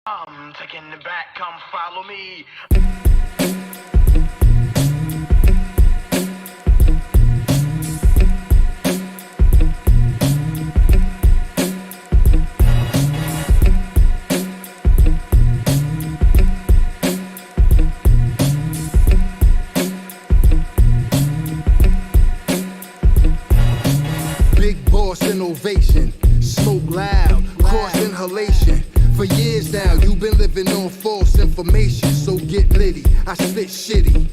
Taking the back, come follow me. Big boss innovation, smoke loud, cross inhalation. For years now, you've been living on false information, so get litty, I spit shitty.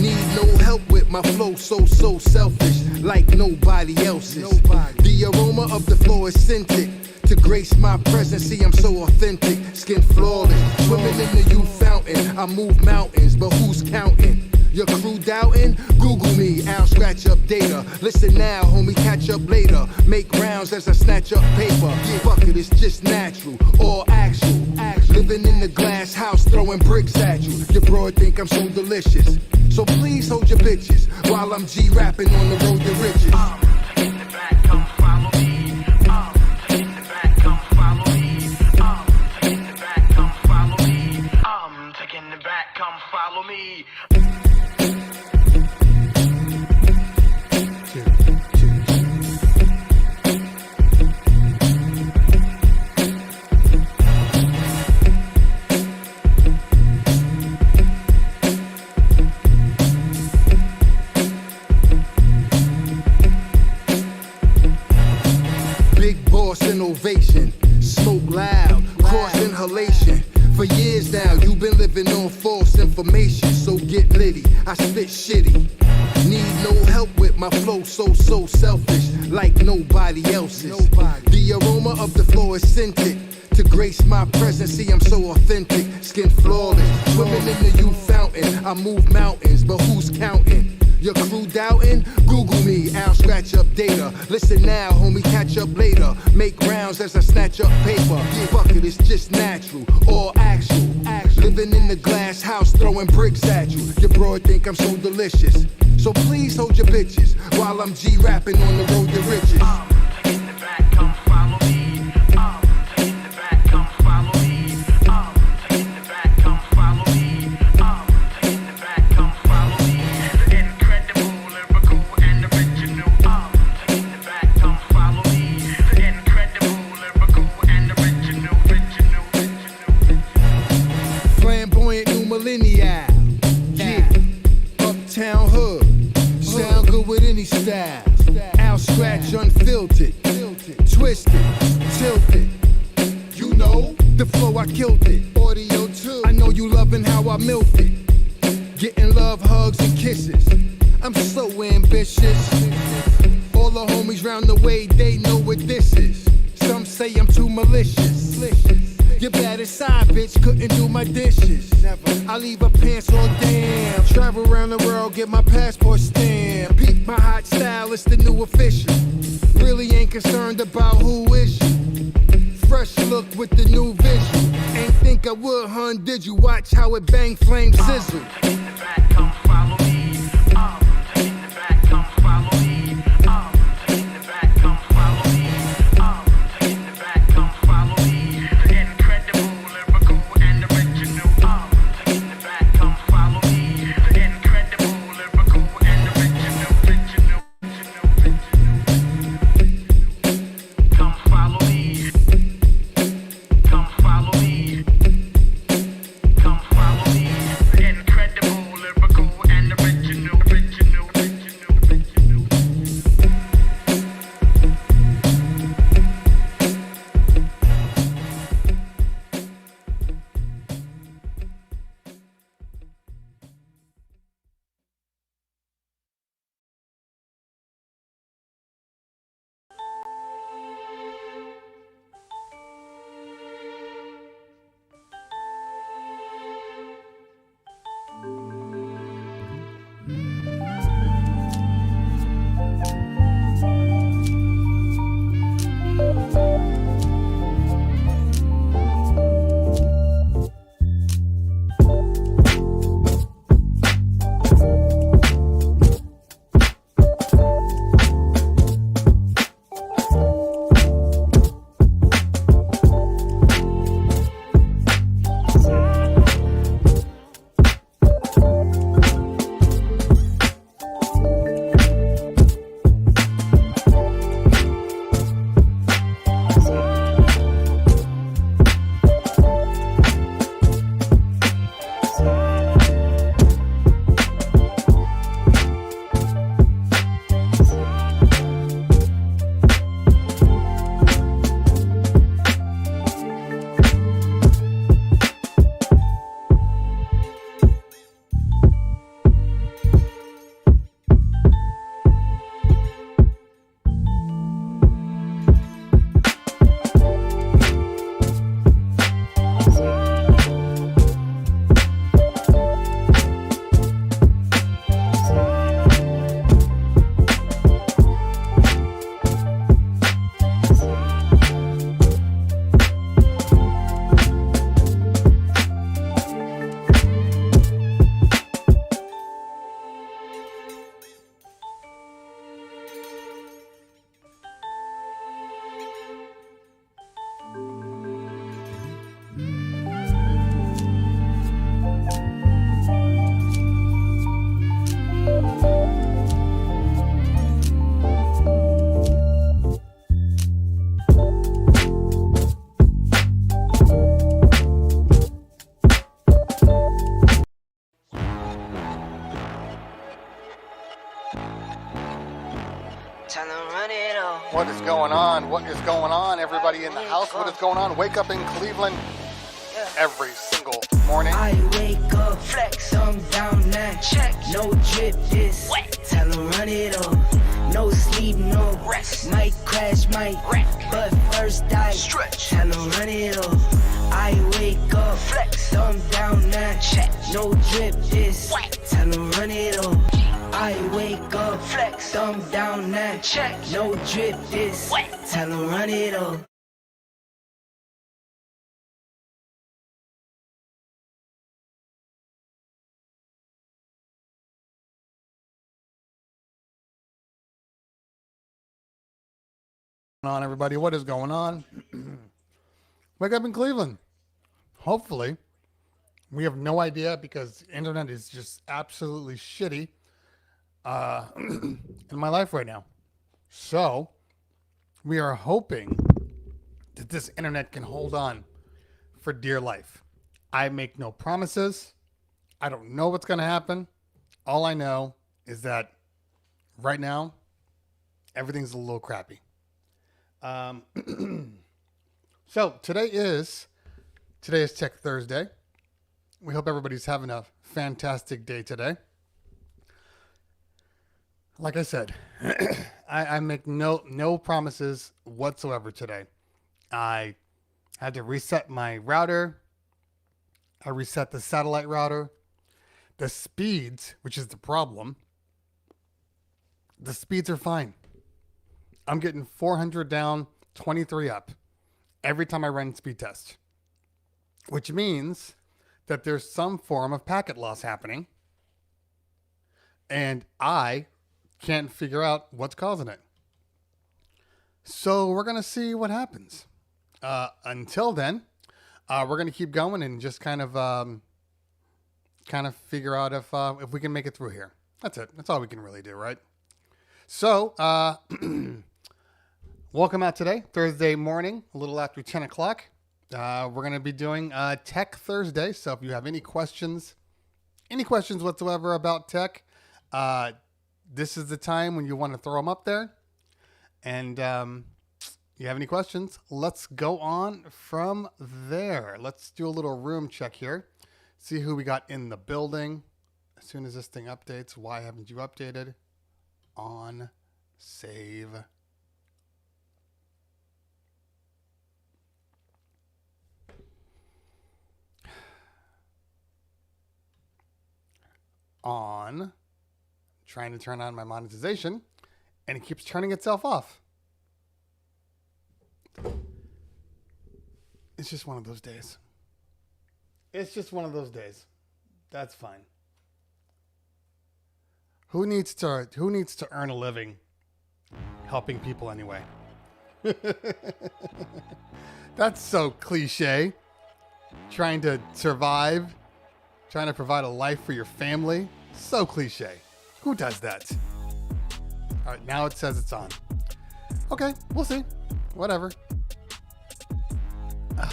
Need no help with my flow, so selfish, like nobody else's. The aroma of the floor is scented, to grace my presence, see I'm so authentic, skin flawless. Swimming in the youth fountain, I move mountains, but who's counting? Your crew doubting? Google me, I'll scratch up data. Listen now, homie, catch up later. Make rounds as I snatch up paper. Fuck it, it's just natural, all actual. Living in the glass house, throwing bricks at you. Your broad think I'm so delicious. So please hold your bitches, while I'm G-rapping on the road to riches. In the back, come follow me. In the back, come follow me. In the back, come follow me. Taking the back, come follow me. Big boss innovation, smoke loud, cross inhalation. For years now, you've been living on false information, so get litty, I spit shitty. Need no help with my flow, so selfish, like nobody else's. The aroma of the floor is scented, to grace my presence, see I'm so authentic, skin flawless. Swimming in the youth fountain, I move mountains, but who's counting? Your crew doubting? Google me, I'll scratch up data. Listen now, homie, catch up later. Make rounds as I snatch up paper. Fuck it, it's just natural, all actual. Living in the glass house, throwing bricks at you. Your broad think I'm so delicious. So please hold your bitches, while I'm G-rapping on the road to riches. In the back, come follow me. In the back, come follow me. In the back, come follow me. In the back, come follow me. Incredible, lyrical, and original. In the back, come follow me. Incredible, lyrical, and original. Flamboyant new millennial. Yeah. Uptown hood. Sound good with any style. Out scratch unfiltered. Twisted. Tilted. You know the flow, I killed it. Audio too. I know you loving how I milked it. Getting love, hugs, and kisses. I'm so ambitious. All the homies round the way, they know what this is. Some say I'm too malicious. Your baddest side bitch couldn't do my dishes. I leave her pants all damn. Travel around the world, get my passport stamp. Peep my hot style, it's the new official. Really ain't concerned about who is you. Fresh look with the new visual. Ain't think I would, hun, did you? Watch how it bang, flame, sizzle. In the back, come follow me. In the back, come follow me. In the back, come follow me. In the back, come follow me. Incredible, lyrical, and original. In the back, come follow me. Incredible, lyrical, and original. Come follow me. Come follow me. Come follow me. Incredible, lyrical, going on? What is going on, everybody in the house? What is going on? Wake up in Cleveland every single morning. I wake up, flex, thumb down, now check. No drip, this wet. Tell 'em run it up. No sleep, no rest. Might crash, might wreck. But first I stretch. Tell 'em run it up. I wake up, flex, thumb down, now check. No drip, this wet. Tell 'em run it up. I wake up, flex, thumb down, now check. No drip, this wet. Tell 'em run it up. On, everybody, what is going on? Wake up in Cleveland. Hopefully, we have no idea because the internet is just absolutely shitty in my life right now. So we are hoping that this internet can hold on for dear life. I make no promises. I don't know what's going to happen. All I know is that right now everything's a little crappy. So today is Tech Thursday. We hope everybody's having a fantastic day today. Like I said, I make no promises whatsoever today. I had to reset my router. I reset the satellite router. The speeds, which is the problem, the speeds are fine. I'm getting 400 down, 23 up every time I run speed test, which means that there's some form of packet loss happening, and I can't figure out what's causing it. So we're going to see what happens. Until then, we're going to keep going and just kind of figure out if we can make it through here. That's it. That's all we can really do, right? So, welcome out today, Thursday morning, a little after 10 o'clock. We're going to be doing Tech Thursday. So if you have any questions whatsoever about tech, this is the time when you want to throw them up there. And you have any questions, let's go on from there. Let's do a little room check here. See who we got in the building. As soon as this thing updates, why haven't you updated? On, save. On, trying to turn on my monetization, and it keeps turning itself off. It's just one of those days. It's just one of those days. That's fine. Who needs to earn a living helping people anyway? That's so cliche. Trying to survive. Trying to provide a life for your family. So cliche. Who does that? All right, now it says it's on. Okay, we'll see. Whatever. All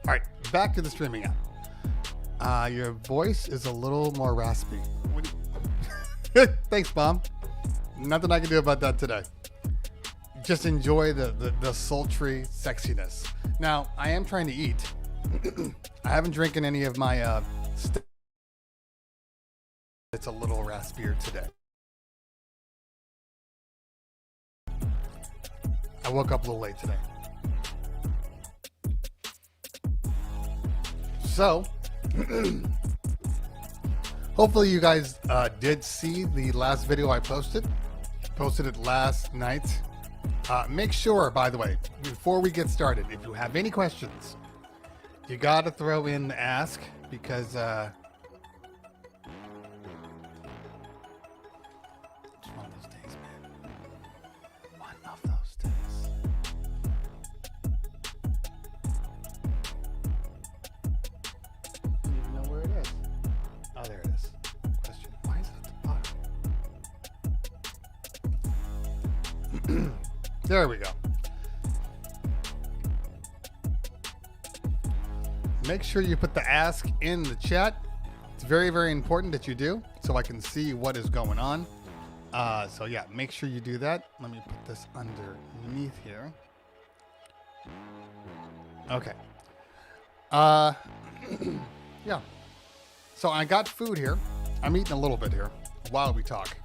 right, back to the streaming app. Your voice is a little more raspy. Thanks, Mom. Nothing I can do about that today. Just enjoy the sultry sexiness. Now, I am trying to eat. I haven't drinking any of my it's a little raspier today. I woke up a little late today. So, hopefully you guys did see the last video I posted. Posted it last night. Make sure, by the way, before we get started, if you have any questions, you got to throw in the ask, because it's one of those days, man. One of those days. I don't even know where it is. Oh, there it is. Question. Why is it at the bottom? There we go. Make sure you put the ask in the chat. It's very, very important that you do, so I can see what is going on. So yeah, make sure you do that. Let me put this underneath here. Okay. Yeah. So I got food here. I'm eating a little bit here while we talk.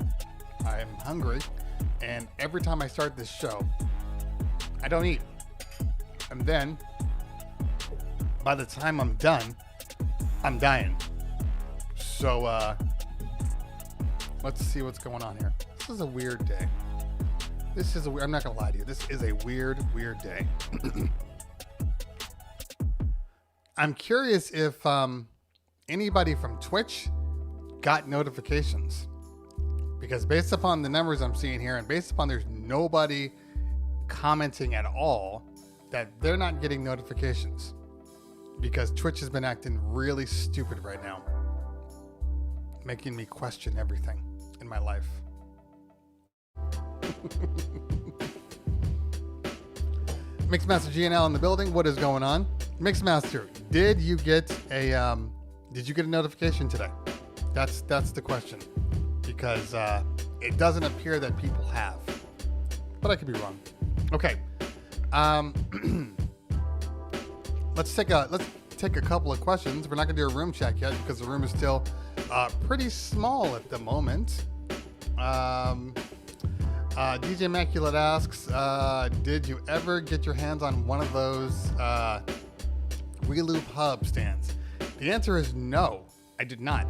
I'm hungry, and every time I start this show, I don't eat. And then, by the time I'm done, I'm dying. So, let's see what's going on here. This is a weird day. I'm not gonna lie to you. This is a weird day. I'm curious if anybody from Twitch got notifications, because based upon the numbers I'm seeing here, and based upon there's nobody commenting at all, that they're not getting notifications, because Twitch has been acting really stupid right now, making me question everything in my life. Mixmaster GNL in the building. What is going on? Mixmaster, did you get a notification today? That's the question, because it doesn't appear that people have, but I could be wrong. Okay. Let's take a couple of questions. We're not gonna do a room check yet because the room is still pretty small at the moment. DJ Immaculate asks, did you ever get your hands on one of those Reloop hub stands? The answer is no, I did not.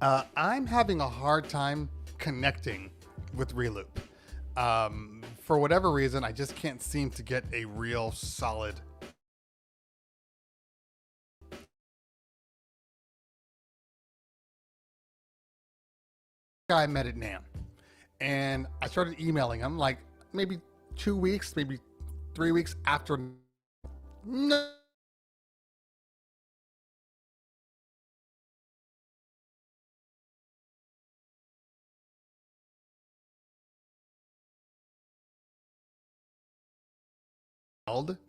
I'm having a hard time connecting with Reloop. For whatever reason, I just can't seem to get a real solid guy I met at NAMM, and I started emailing him like maybe 2 weeks, maybe 3 weeks after. No.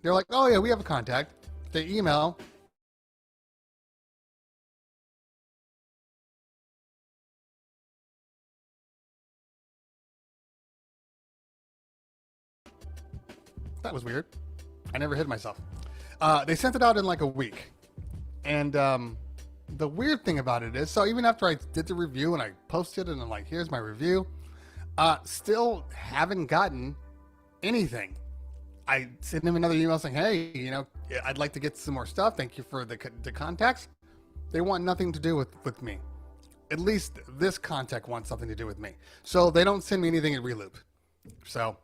They're like, oh yeah, we have a contact. They email. That was weird. I never hid myself. They sent it out in like a week. And the weird thing about it is, so even after I did the review and I posted it and I'm like, here's my review, still haven't gotten anything. I sent them another email saying, hey, you know, I'd like to get some more stuff. Thank you for the contacts. They want nothing to do with me. At least this contact wants something to do with me. So they don't send me anything at Reloop. So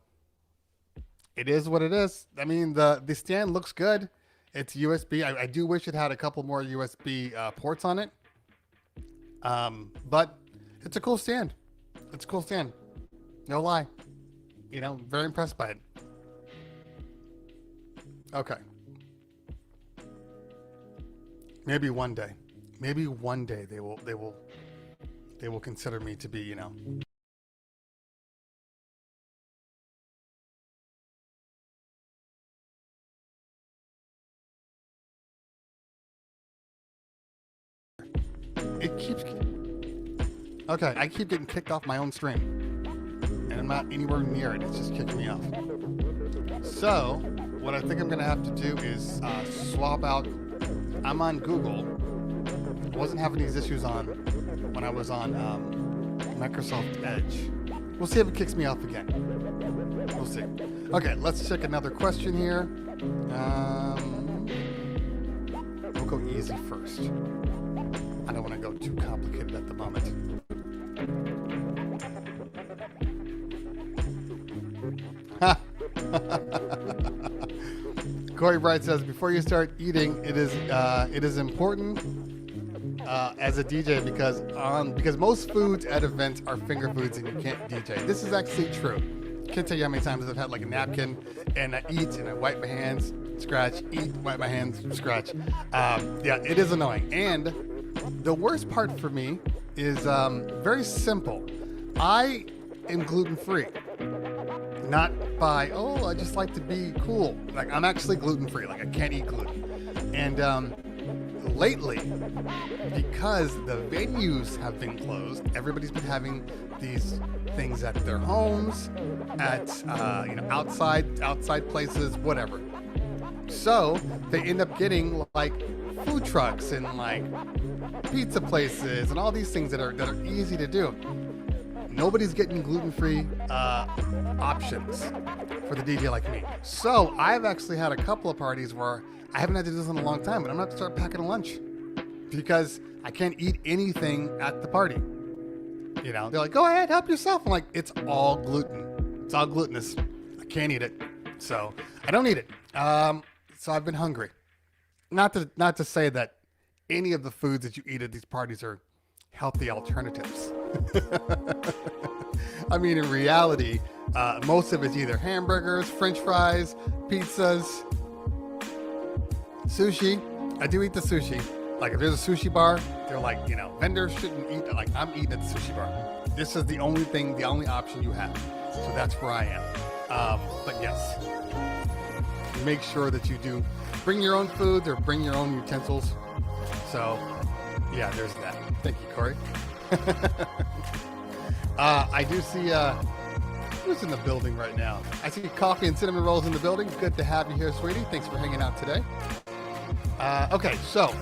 it is what it is. I mean, the stand looks good. It's USB. I do wish it had a couple more USB ports on it. But it's a cool stand. It's a cool stand. No lie. You know, very impressed by it. Okay. Maybe one day they will consider me to be, you know. It keeps. Okay, I keep getting kicked off my own stream, and I'm not anywhere near it. It's just kicking me off. So what I think I'm gonna have to do is swap out. I'm on Google. I wasn't having these issues when I was on Microsoft Edge. We'll see if it kicks me off again. We'll see. Okay, let's check another question here. We'll go easy first. I don't want to go too complicated at the moment. Corey Bright says, before you start eating, it is important as a DJ because most foods at events are finger foods and you can't DJ. This is actually true. Can't tell you how many times I've had like a napkin and I eat and I wipe my hands, scratch, eat, wipe my hands, scratch. Yeah, it is annoying. And the worst part for me is very simple. I am gluten-free. Not by, oh, I just like to be cool. Like, I'm actually gluten-free. Like, I can't eat gluten. And lately, because the venues have been closed, everybody's been having these things at their homes, at outside places, whatever. So they end up getting like food trucks and like pizza places and all these things that are easy to do. Nobody's getting gluten-free options for the DJ like me. So I've actually had a couple of parties where I haven't had to do this in a long time, but I'm going to have to start packing a lunch because I can't eat anything at the party. You know, they're like, go ahead, help yourself. I'm like, it's all gluten. It's all glutinous. I can't eat it. So I don't eat it. So I've been hungry. Not to say that any of the foods that you eat at these parties are healthy alternatives. I mean, in reality, most of it's either hamburgers, French fries, pizzas, sushi. I do eat the sushi. Like if there's a sushi bar, they're like, vendors shouldn't eat. Like I'm eating at the sushi bar. This is the only option you have. So that's where I am. But yes, make sure that you do bring your own food or bring your own utensils. So yeah, there's that. Thank you, Corey. I do see who's in the building right now. I see coffee and cinnamon rolls in the building. Good to have you here, sweetie. Thanks for hanging out today. Okay, so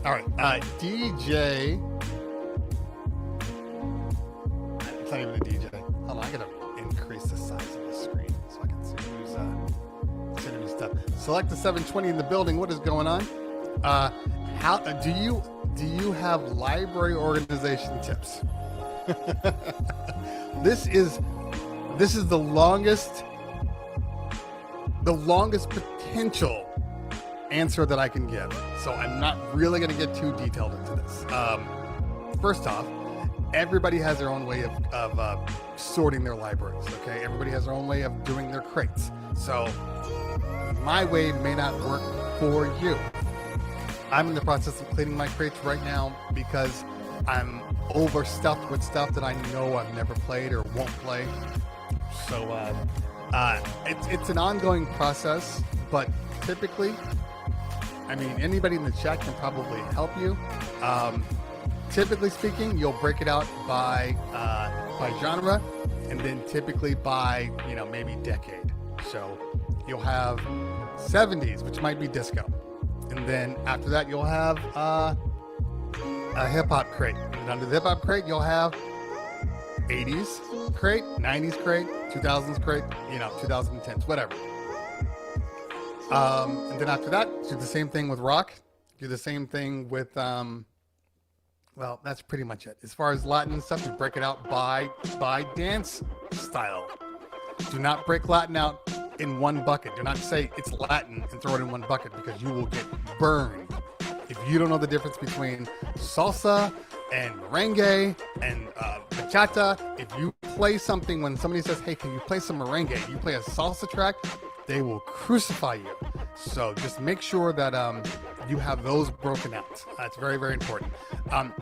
all right, DJ. It's not even a DJ. Hold on, I gotta increase the size of the screen so I can see who's sending me stuff. Select the 720 in the building. What is going on? How do you have library organization tips? This is the longest potential answer that I can give. So I'm not really going to get too detailed into this. First off, everybody has their own way of sorting their libraries. Okay, everybody has their own way of doing their crates. So my way may not work for you. I'm in the process of cleaning my crates right now because I'm overstuffed with stuff that I know I've never played or won't play. So it's an ongoing process, but typically, I mean, anybody in the chat can probably help you. Typically speaking, you'll break it out by genre, and then typically by maybe decade. So you'll have 70s, which might be disco. And then after that, you'll have a hip-hop crate. And under the hip-hop crate, you'll have 80s crate, 90s crate, 2000s crate, 2010s, whatever. And then after that, do the same thing with rock. Do the same thing with, well, that's pretty much it. As far as Latin and stuff, you break it out by dance style. Do not break Latin out in one bucket. Do not say it's Latin and throw it in one bucket because you will get burned. If you don't know the difference between salsa and merengue and bachata, if you play something, when somebody says, hey, can you play some merengue? You play a salsa track, they will crucify you. So just make sure that you have those broken out. That's very, very important.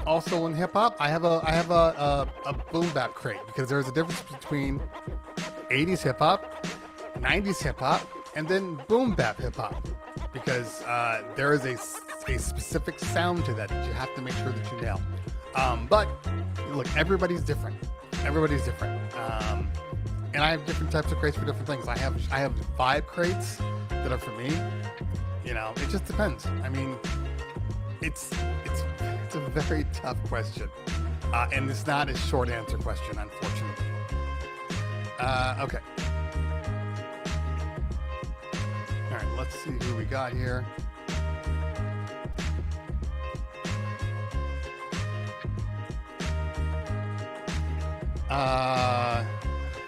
Also in hip hop, I have a boom bap crate because there's a difference between 80s hip hop, 90s hip hop, and then boom bap hip hop, because there is a specific sound to that you have to make sure that you nail. But look, everybody's different. Everybody's different. And I have different types of crates for different things. I have 5 crates that are for me. It just depends. I mean, it's a very tough question, and it's not a short answer question, unfortunately. Okay. All right, let's see who we got here.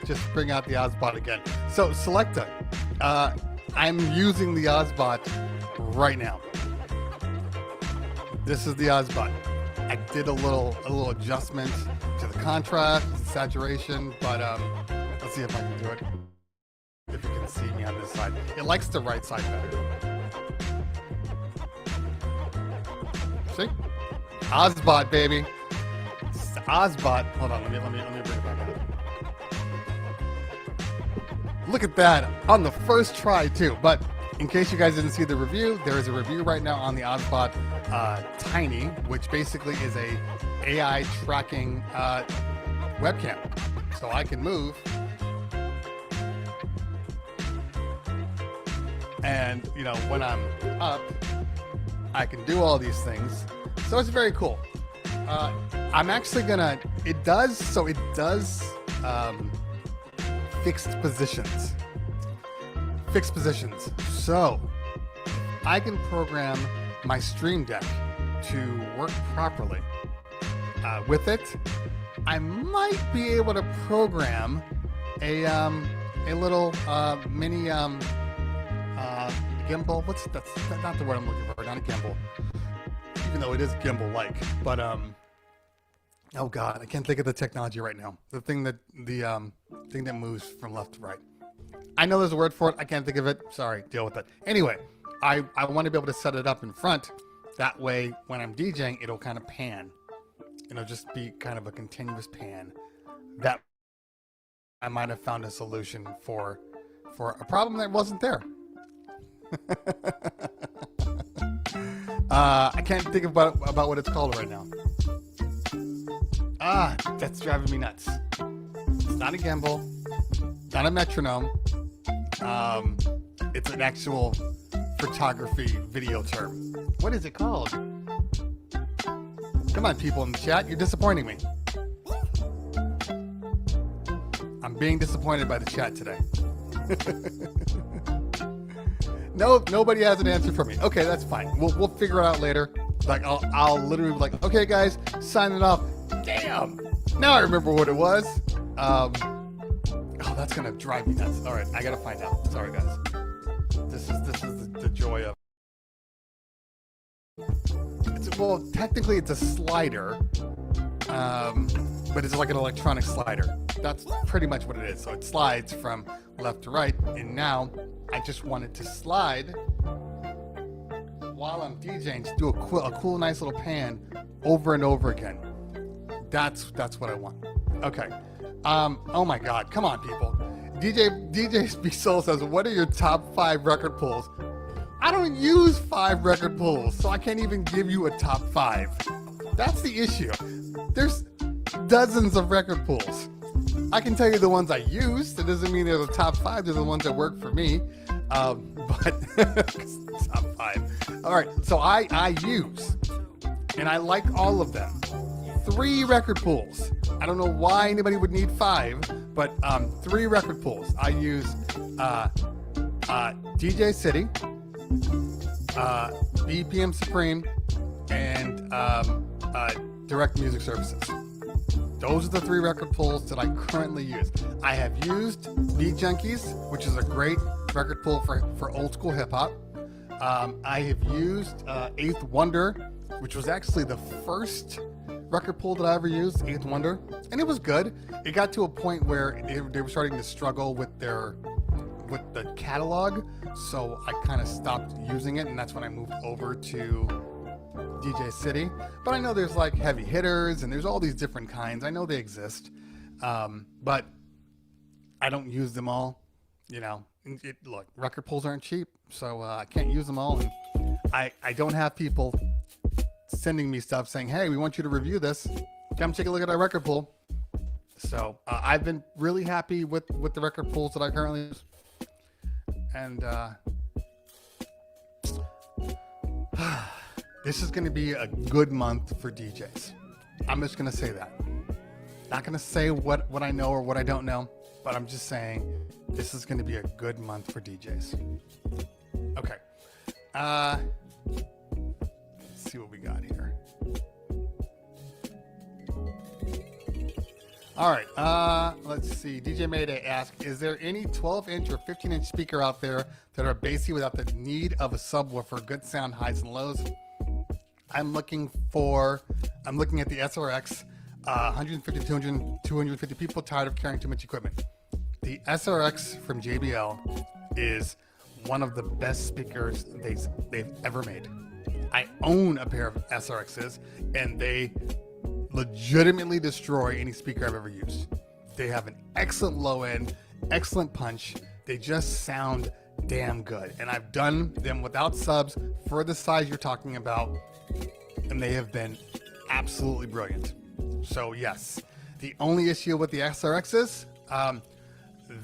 Just bring out the Ozbot again. So Selecta, I'm using the Ozbot right now. This is the Ozbot. I did a little adjustment to the contrast, saturation, but let's see if I can do it. If you can see me on this side. It likes the right side better. See? Ozbot, baby. It's Ozbot. Hold on, let me bring it back out. Look at that on the first try too. But in case you guys didn't see the review, there is a review right now on the Oddspot Tiny, which basically is a AI tracking webcam. So I can move and, you know, when I'm up, I can do all these things. So it's very cool. I'm actually gonna, it does fixed positions. So I can program my Stream Deck to work properly. With it, I might be able to program a little mini gimbal. That's not the word I'm looking for. Not a gimbal, even though it is gimbal-like. But oh god, I can't think of the technology right now. The thing that moves from left to right. I know there's a word for it. I can't think of it. Sorry, deal with it. Anyway, I want to be able to set it up in front. That way, when I'm DJing, it'll kind of pan. It'll just be kind of a continuous pan. That I might have found a solution for a problem that wasn't there. I can't think about what it's called right now. That's driving me nuts. It's not a gimbal, not a metronome. It's an actual photography video term. What is it called? Come on, people in the chat, you're disappointing me. I'm being disappointed by the chat today. No, nobody has an answer for me. Okay, that's fine. We'll figure it out later. Like I'll literally be like, okay, guys, sign it off. Damn. Now I remember what it was. Oh, that's gonna drive me nuts. All right, I gotta find out. Sorry, guys. This is the joy of. Well, technically it's a slider, but it's like an electronic slider. That's pretty much what it is. So it slides from left to right, and now I just want it to slide while I'm DJing to do a cool, nice little pan over and over again. That's what I want. Okay. Oh my God! Come on, people. DJ Speak Soul says, "What are your top 5 record pulls?" I don't use 5 record pulls, so I can't even give you a top 5. That's the issue. There's dozens of record pulls. I can tell you the ones I use. That doesn't mean they're the top 5. They're the ones that work for me. But top 5. All right. So I use, and I like all of them. 3 record pulls. I don't know why anybody would need 5, but 3 record pulls. I use DJ City, BPM Supreme, and Direct Music Services. Those are the 3 record pulls that I currently use. I have used Beat Junkies, which is a great record pull for old school hip hop. I have used Eighth Wonder, which was actually the first record pull that I ever used, Eighth Wonder, and it was good. It got to a point where they were starting to struggle with the catalog, so I kind of stopped using it, and that's when I moved over to DJ City. But I know there's like heavy hitters, and there's all these different kinds. I know they exist, but I don't use them all. You know, look, record pulls aren't cheap, so I can't use them all, and I don't have people sending me stuff saying, hey, we want you to review this. Come take a look at our record pull. So I've been really happy with the record pulls that I currently use. And this is going to be a good month for DJs. I'm just going to say that. Not going to say what I know or what I don't know, but I'm just saying this is going to be a good month for DJs. Okay. Let's see what we got here. All right, let's see. DJ Mayday asks, is there any 12-inch or 15-inch speaker out there that are bassy without the need of a subwoofer, good sound, highs and lows? I'm looking at the SRX, 150 to 250 people tired of carrying too much equipment. The SRX from JBL is one of the best speakers they've ever made. I own a pair of SRXs, and they legitimately destroy any speaker I've ever used. They have an excellent low end, excellent punch. They just sound damn good. And I've done them without subs for the size you're talking about, and they have been absolutely brilliant. So yes, the only issue with the SRXs,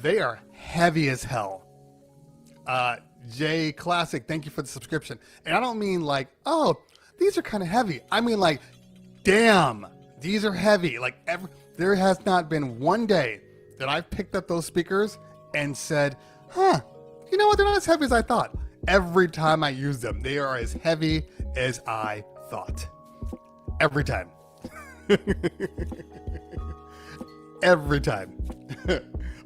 they are heavy as hell. J Classic, thank you for the subscription. And I don't mean like, oh, these are kind of heavy. I mean like, damn, these are heavy. Like there has not been one day that I've picked up those speakers and said, huh, you know what, they're not as heavy as I thought. Every time I use them, they are as heavy as I thought. Every time. Every time.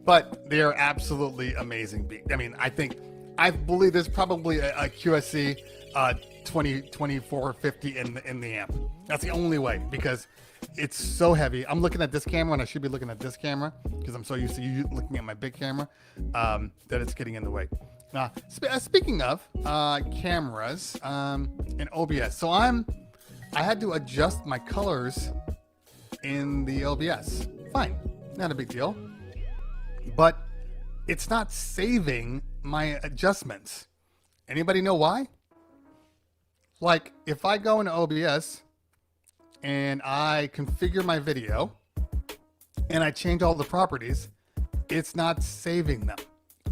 But they are absolutely amazing. I mean, I believe there's probably a QSC 2450 in the amp. That's the only way, because it's so heavy. I'm looking at this camera and I should be looking at this camera because I'm so used to you looking at my big camera that it's getting in the way. Now, speaking of cameras and OBS, so I had to adjust my colors in the OBS. Fine, not a big deal. But it's not saving my adjustments. Anybody know why? Like, if I go into OBS and I configure my video and I change all the properties, it's not saving them.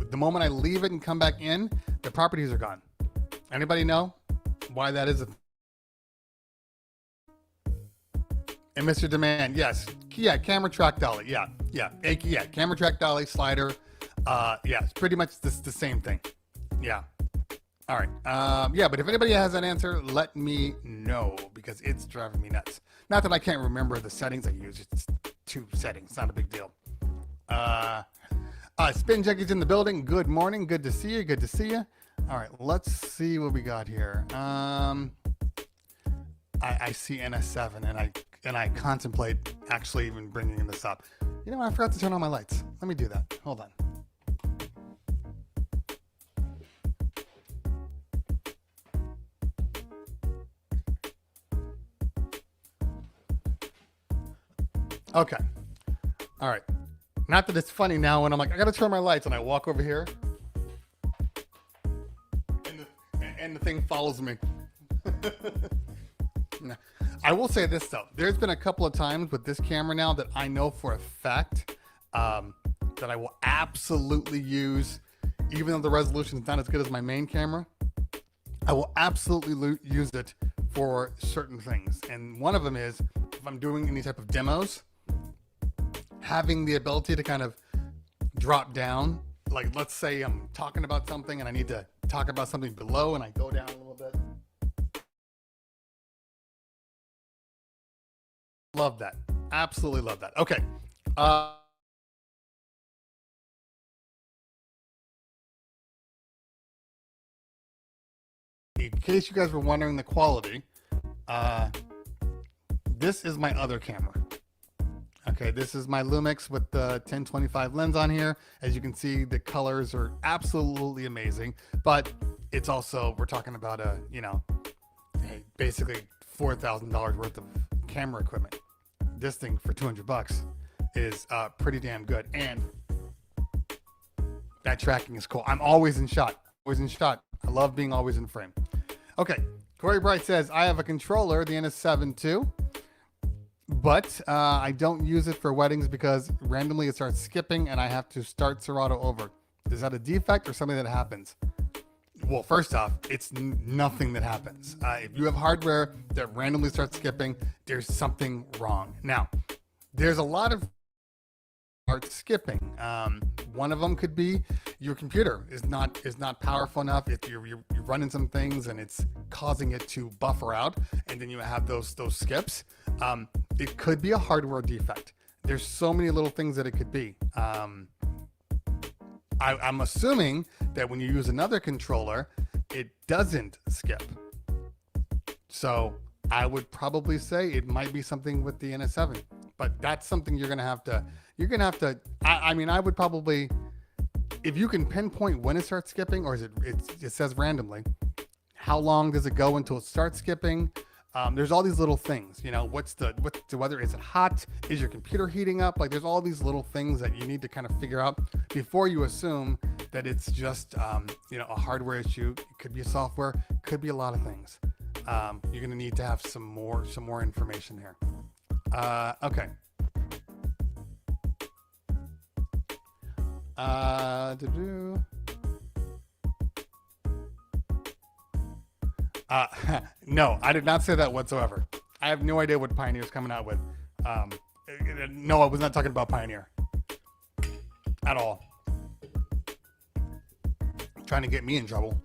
The moment I leave it and come back in, the properties are gone. Anybody know why that is? And Mr. Demand, yes. Yeah, camera track dolly. Yeah. Camera track dolly, slider. Yeah, it's pretty much the same thing. Yeah. All right. Yeah, but if anybody has an answer, let me know, because it's driving me nuts. Not that I can't remember the settings I use. It's 2 settings. Not a big deal. Spin Junkies in the building. Good morning. Good to see you. Good to see you. All right. Let's see what we got here. I see NS7 and I contemplate actually even bringing this up. You know what? I forgot to turn on my lights. Let me do that. Hold on. Okay. All right. Not that it's funny now when I'm like, I gotta turn my lights, and I walk over here, and the thing follows me. I will say this though. There's been a couple of times with this camera now that I know for a fact that I will absolutely use, even though the resolution is not as good as my main camera, I will absolutely use it for certain things. And one of them is if I'm doing any type of demos, having the ability to kind of drop down. Like, let's say I'm talking about something and I need to talk about something below, and I go down a little bit. Love that. Absolutely love that. Okay. In case you guys were wondering the quality, this is my other camera. Okay, this is my Lumix with the 1025 lens on here. As you can see, the colors are absolutely amazing, but it's also, we're talking about basically $4,000 worth of camera equipment. This thing for $200 is pretty damn good, and that tracking is cool. I'm always in shot. Always in shot. I love being always in frame. Okay, Corey Bright says, I have a controller, the NS7 too, but I don't use it for weddings because randomly it starts skipping and I have to start Serato over. Is that a defect or something that happens? Well, first off, it's nothing that happens. If you have hardware that randomly starts skipping, there's something wrong. Now, there's a lot of skipping. One of them could be your computer is not powerful enough. If you're running some things and it's causing it to buffer out, and then you have those skips. It could be a hardware defect. There's so many little things that it could be. I'm assuming that when you use another controller, it doesn't skip. So I would probably say it might be something with the NS7, but that's something you're gonna have to. I mean, I would probably, if you can pinpoint when it starts skipping, or is it says randomly, how long does it go until it starts skipping? There's all these little things, what's the weather? Is it hot? Is your computer heating up? Like, there's all these little things that you need to kind of figure out before you assume that it's just a hardware issue. It could be a software, could be a lot of things. You're gonna need to have some more information here. Okay. No, I did not say that whatsoever. I have no idea what Pioneer's coming out with. No, I was not talking about Pioneer at all. Trying to get me in trouble.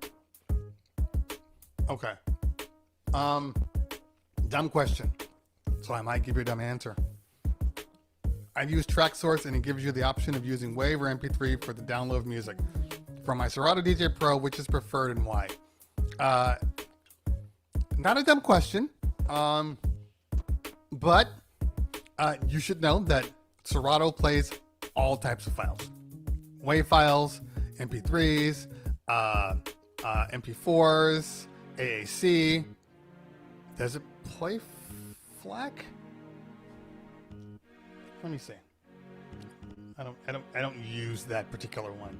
Okay. Dumb question. So I might give you a dumb answer. I've used TrackSource and it gives you the option of using WAV or MP3 for the download of music from my Serato DJ Pro, which is preferred and why. Not a dumb question, but you should know that Serato plays all types of files. WAV files, MP3s, MP4s, AAC. Does it play FLAC? Let me see. I don't use that particular one.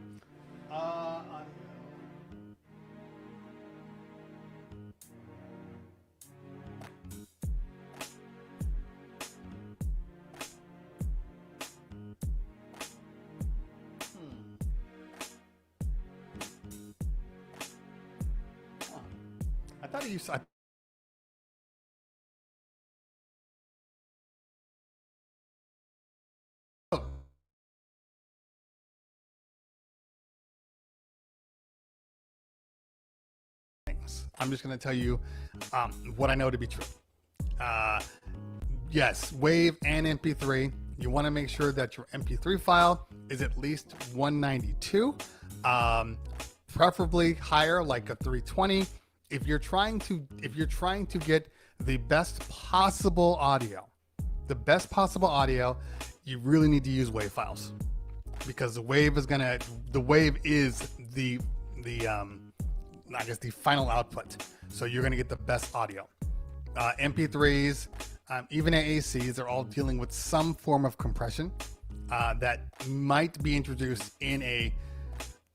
I thought you said. I'm just going to tell you what I know to be true. Yes, WAV and MP3. You want to make sure that your MP3 file is at least 192, preferably higher, like a 320. If you're trying to get the best possible audio, you really need to use WAV files, because the WAV is the I guess the final output. So you're going to get the best audio. MP3s, even AACs, are all dealing with some form of compression that might be introduced in a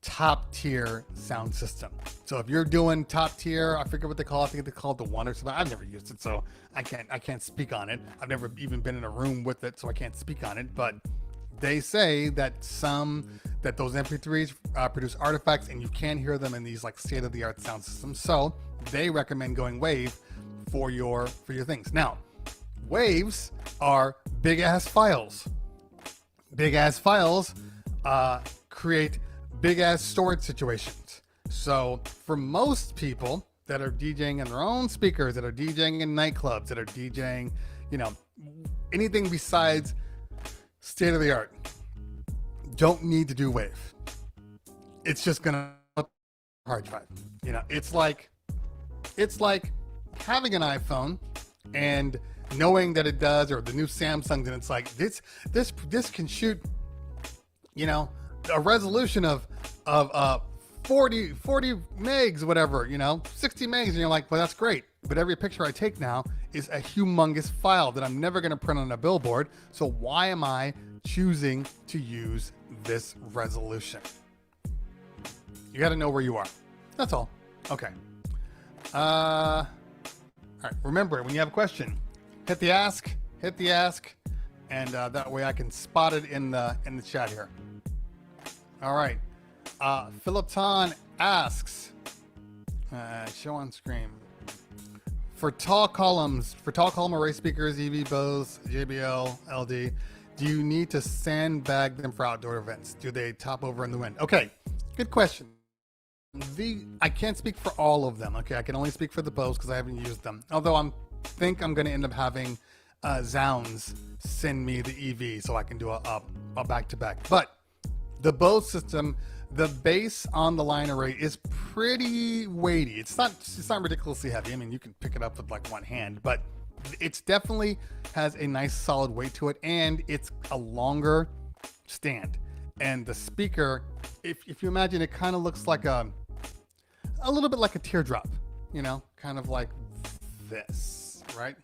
top tier sound system. So if you're doing top tier, I forget what they call it. I think they call it the one or something. I've never used it, so I can't speak on it. I've never even been in a room with it, so I can't speak on it. But they say that those MP3s produce artifacts, and you can hear them in these like state-of-the-art sound systems. So they recommend going WAV for your things. Now, WAVs are big-ass files. Big-ass files create big-ass storage situations. So for most people that are DJing in their own speakers, that are DJing in nightclubs, that are DJing, anything besides state of the art, don't need to do WAV. It's just gonna hard drive. It's like having an iPhone and knowing that it does, or the new Samsungs, and it's like this can shoot, a resolution of 40 megs, whatever, 60 megs, and you're like, well, that's great. But every picture I take now is a humongous file that I'm never going to print on a billboard. So why am I choosing to use this resolution? You got to know where you are. That's all. Okay. All right. Remember, when you have a question, hit the ask, and that way I can spot it in the chat here. All right. Philip Ton asks, show on screen. For tall column array speakers, EV, Bose, JBL, LD, do you need to sandbag them for outdoor events? Do they top over in the wind? Okay, good question. I can't speak for all of them. Okay, I can only speak for the Bose because I haven't used them. Although I'm going to end up having Zounds send me the EV so I can do a back-to-back. But the Bose system, the bass on the line array is pretty weighty. It's not ridiculously heavy. I mean, you can pick it up with like one hand, but it's definitely has a nice solid weight to it, and it's a longer stand. And the speaker, if you imagine, it kind of looks like a little bit like a teardrop, kind of like this, right?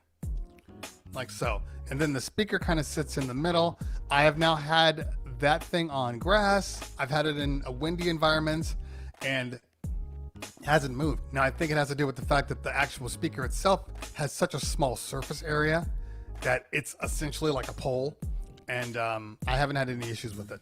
Like so. And then the speaker kind of sits in the middle. I have now had that thing on grass. I've had it in a windy environment, and it hasn't moved. Now, I think it has to do with the fact that the actual speaker itself has such a small surface area that it's essentially like a pole, and I haven't had any issues with it.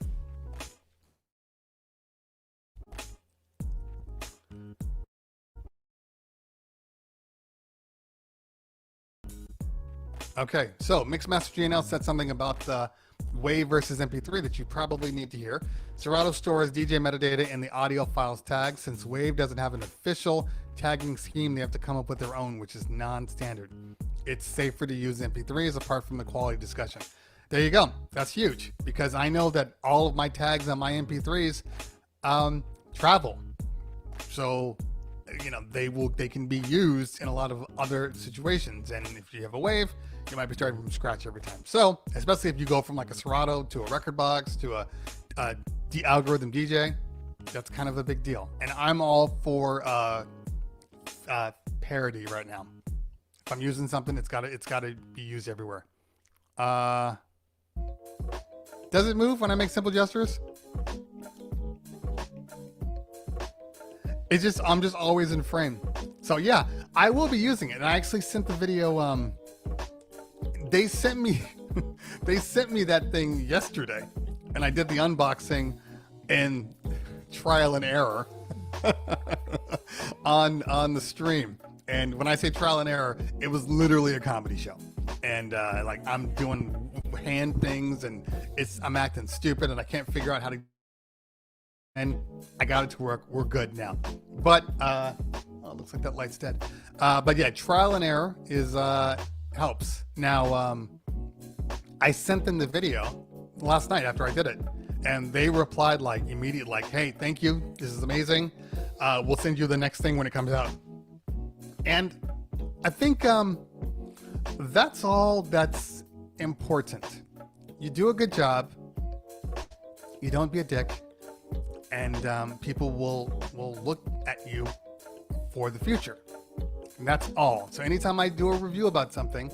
Okay, so Mixmaster GNL said something about the WAV versus MP3 that you probably need to hear. Serato stores DJ metadata in the audio files tag. Since WAV doesn't have an official tagging scheme, they have to come up with their own, which is non-standard. It's safer to use MP3s apart from the quality discussion. There you go. That's huge, because I know that all of my tags on my MP3s travel. So, you know, they can be used in a lot of other situations. And if you have a WAV, you might be starting from scratch every time. So, especially if you go from like a Serato to a record box to a algorithm DJ, that's kind of a big deal. And I'm all for parity right now. If I'm using something, it's gotta be used everywhere. Does it move when I make simple gestures? I'm just always in frame. So yeah, I will be using it. And I actually sent the video. They sent me that thing yesterday, and I did the unboxing and trial and error on the stream. And when I say trial and error, it was literally a comedy show. And like I'm doing hand things, and I'm acting stupid, and I can't figure out how to. And I got it to work. We're good now. But oh, it looks like that light's dead. But yeah, trial and error is helps. Now I sent them the video last night after I did it, and they replied like immediately, like, "Hey, thank you. This is amazing. We'll send you the next thing when it comes out." And I think that's all that's important. You do a good job. You don't be a dick. And people will look at you for the future. And that's all. So anytime I do a review about something,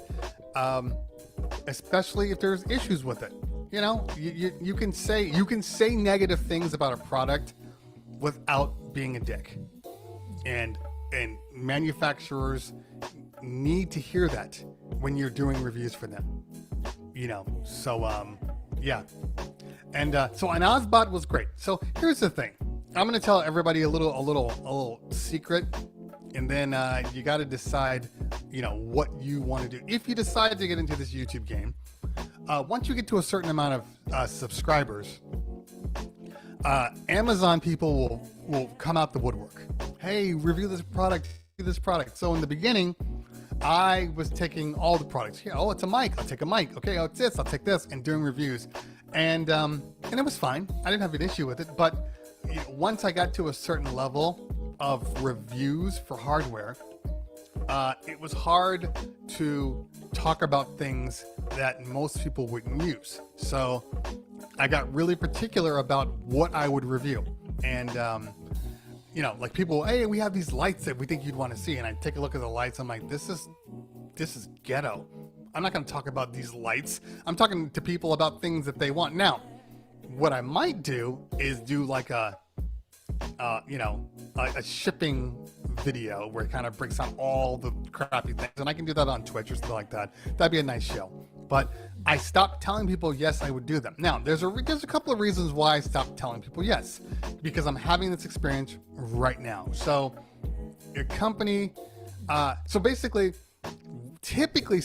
especially if there's issues with it, you know, you can say negative things about a product without being a dick. And manufacturers need to hear that when you're doing reviews for them. You know, so yeah. And so an Ozbot was great. So here's the thing. I'm going to tell everybody a little secret, and then you got to decide, you know, what you want to do. If you decide to get into this YouTube game, once you get to a certain amount of subscribers, Amazon people will come out the woodwork. Hey, review this product. So in the beginning, I was taking all the products. Yeah, oh, it's a mic. I'll take a mic. Okay, oh, it's this. I'll take this, and doing reviews. And it was fine. I didn't have an issue with it. But you know, once I got to a certain level of reviews for hardware, it was hard to talk about things that most people wouldn't use. So I got really particular about what I would review. And you know, like people, hey, we have these lights that we think you'd want to see. And I take a look at the lights. I'm like, this is ghetto. I'm not going to talk about these lights. I'm talking to people about things that they want. Now, what I might do is do like a shipping video where it kind of breaks down all the crappy things. And I can do that on Twitch or something like that. That'd be a nice show. But I stopped telling people, yes, I would do them. Now, there's a couple of reasons why I stopped telling people yes. Because I'm having this experience right now. So your company, so basically, typically,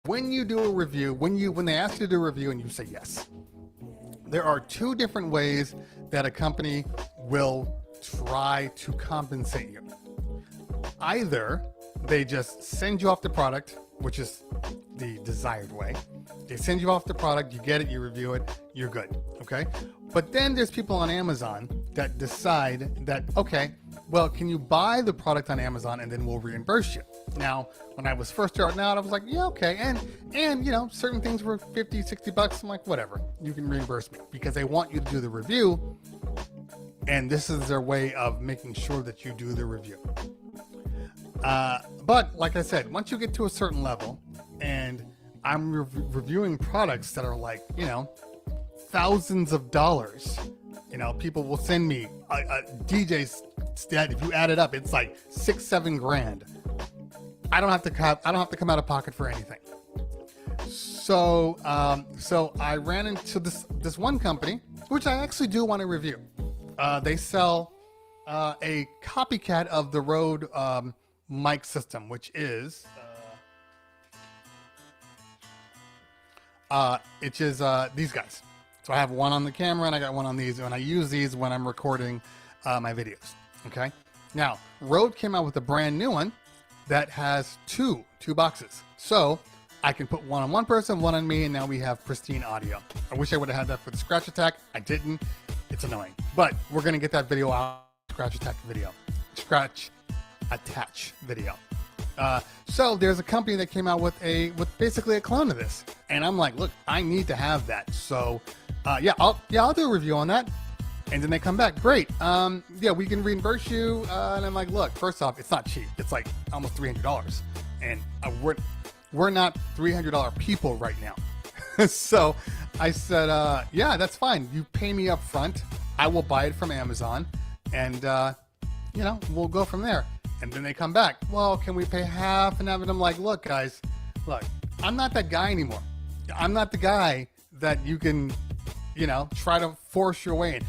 when you do a review, when they ask you to do a review and you say yes, there are two different ways that a company will try to compensate you. Either they just send you off the product, which is the desired way. They send you off the product, you get it, you review it, you're good, okay? But then there's people on Amazon that decide that, okay, well, can you buy the product on Amazon and then we'll reimburse you? Now, when I was first starting out, I was like, yeah, okay. And you know, certain things were 50, 60 bucks. I'm like, whatever, you can reimburse me, because they want you to do the review. And this is their way of making sure that you do the review. But like I said, once you get to a certain level, and I'm reviewing products that are like, you know, thousands of dollars. You know, people will send me a DJ's stat. If you add it up, it's like $6-7 grand. I don't have to come out of pocket for anything. So I ran into this one company, which I actually do want to review. They sell a copycat of the Rode mic system, which is these guys. So I have one on the camera and I got one on these, and I use these when I'm recording my videos. Okay. Now Rode came out with a brand new one that has two boxes. So I can put one on one person, one on me, and now we have pristine audio. I wish I would have had that for the scratch attack. I didn't. It's annoying. But we're going to get that video out. Scratch attach video. So there's a company that came out with basically a clone of this. And I'm like, look, I need to have that. So I'll do a review on that. And then they come back, great. We can reimburse you. And I'm like, look, first off, it's not cheap. It's like almost $300. And we're not $300 people right now. So I said, that's fine. You pay me up front. I will buy it from Amazon, and we'll go from there. And then they come back, well, can we pay half? And I'm like, look, guys, I'm not that guy anymore. I'm not the guy that you can, try to force your way in.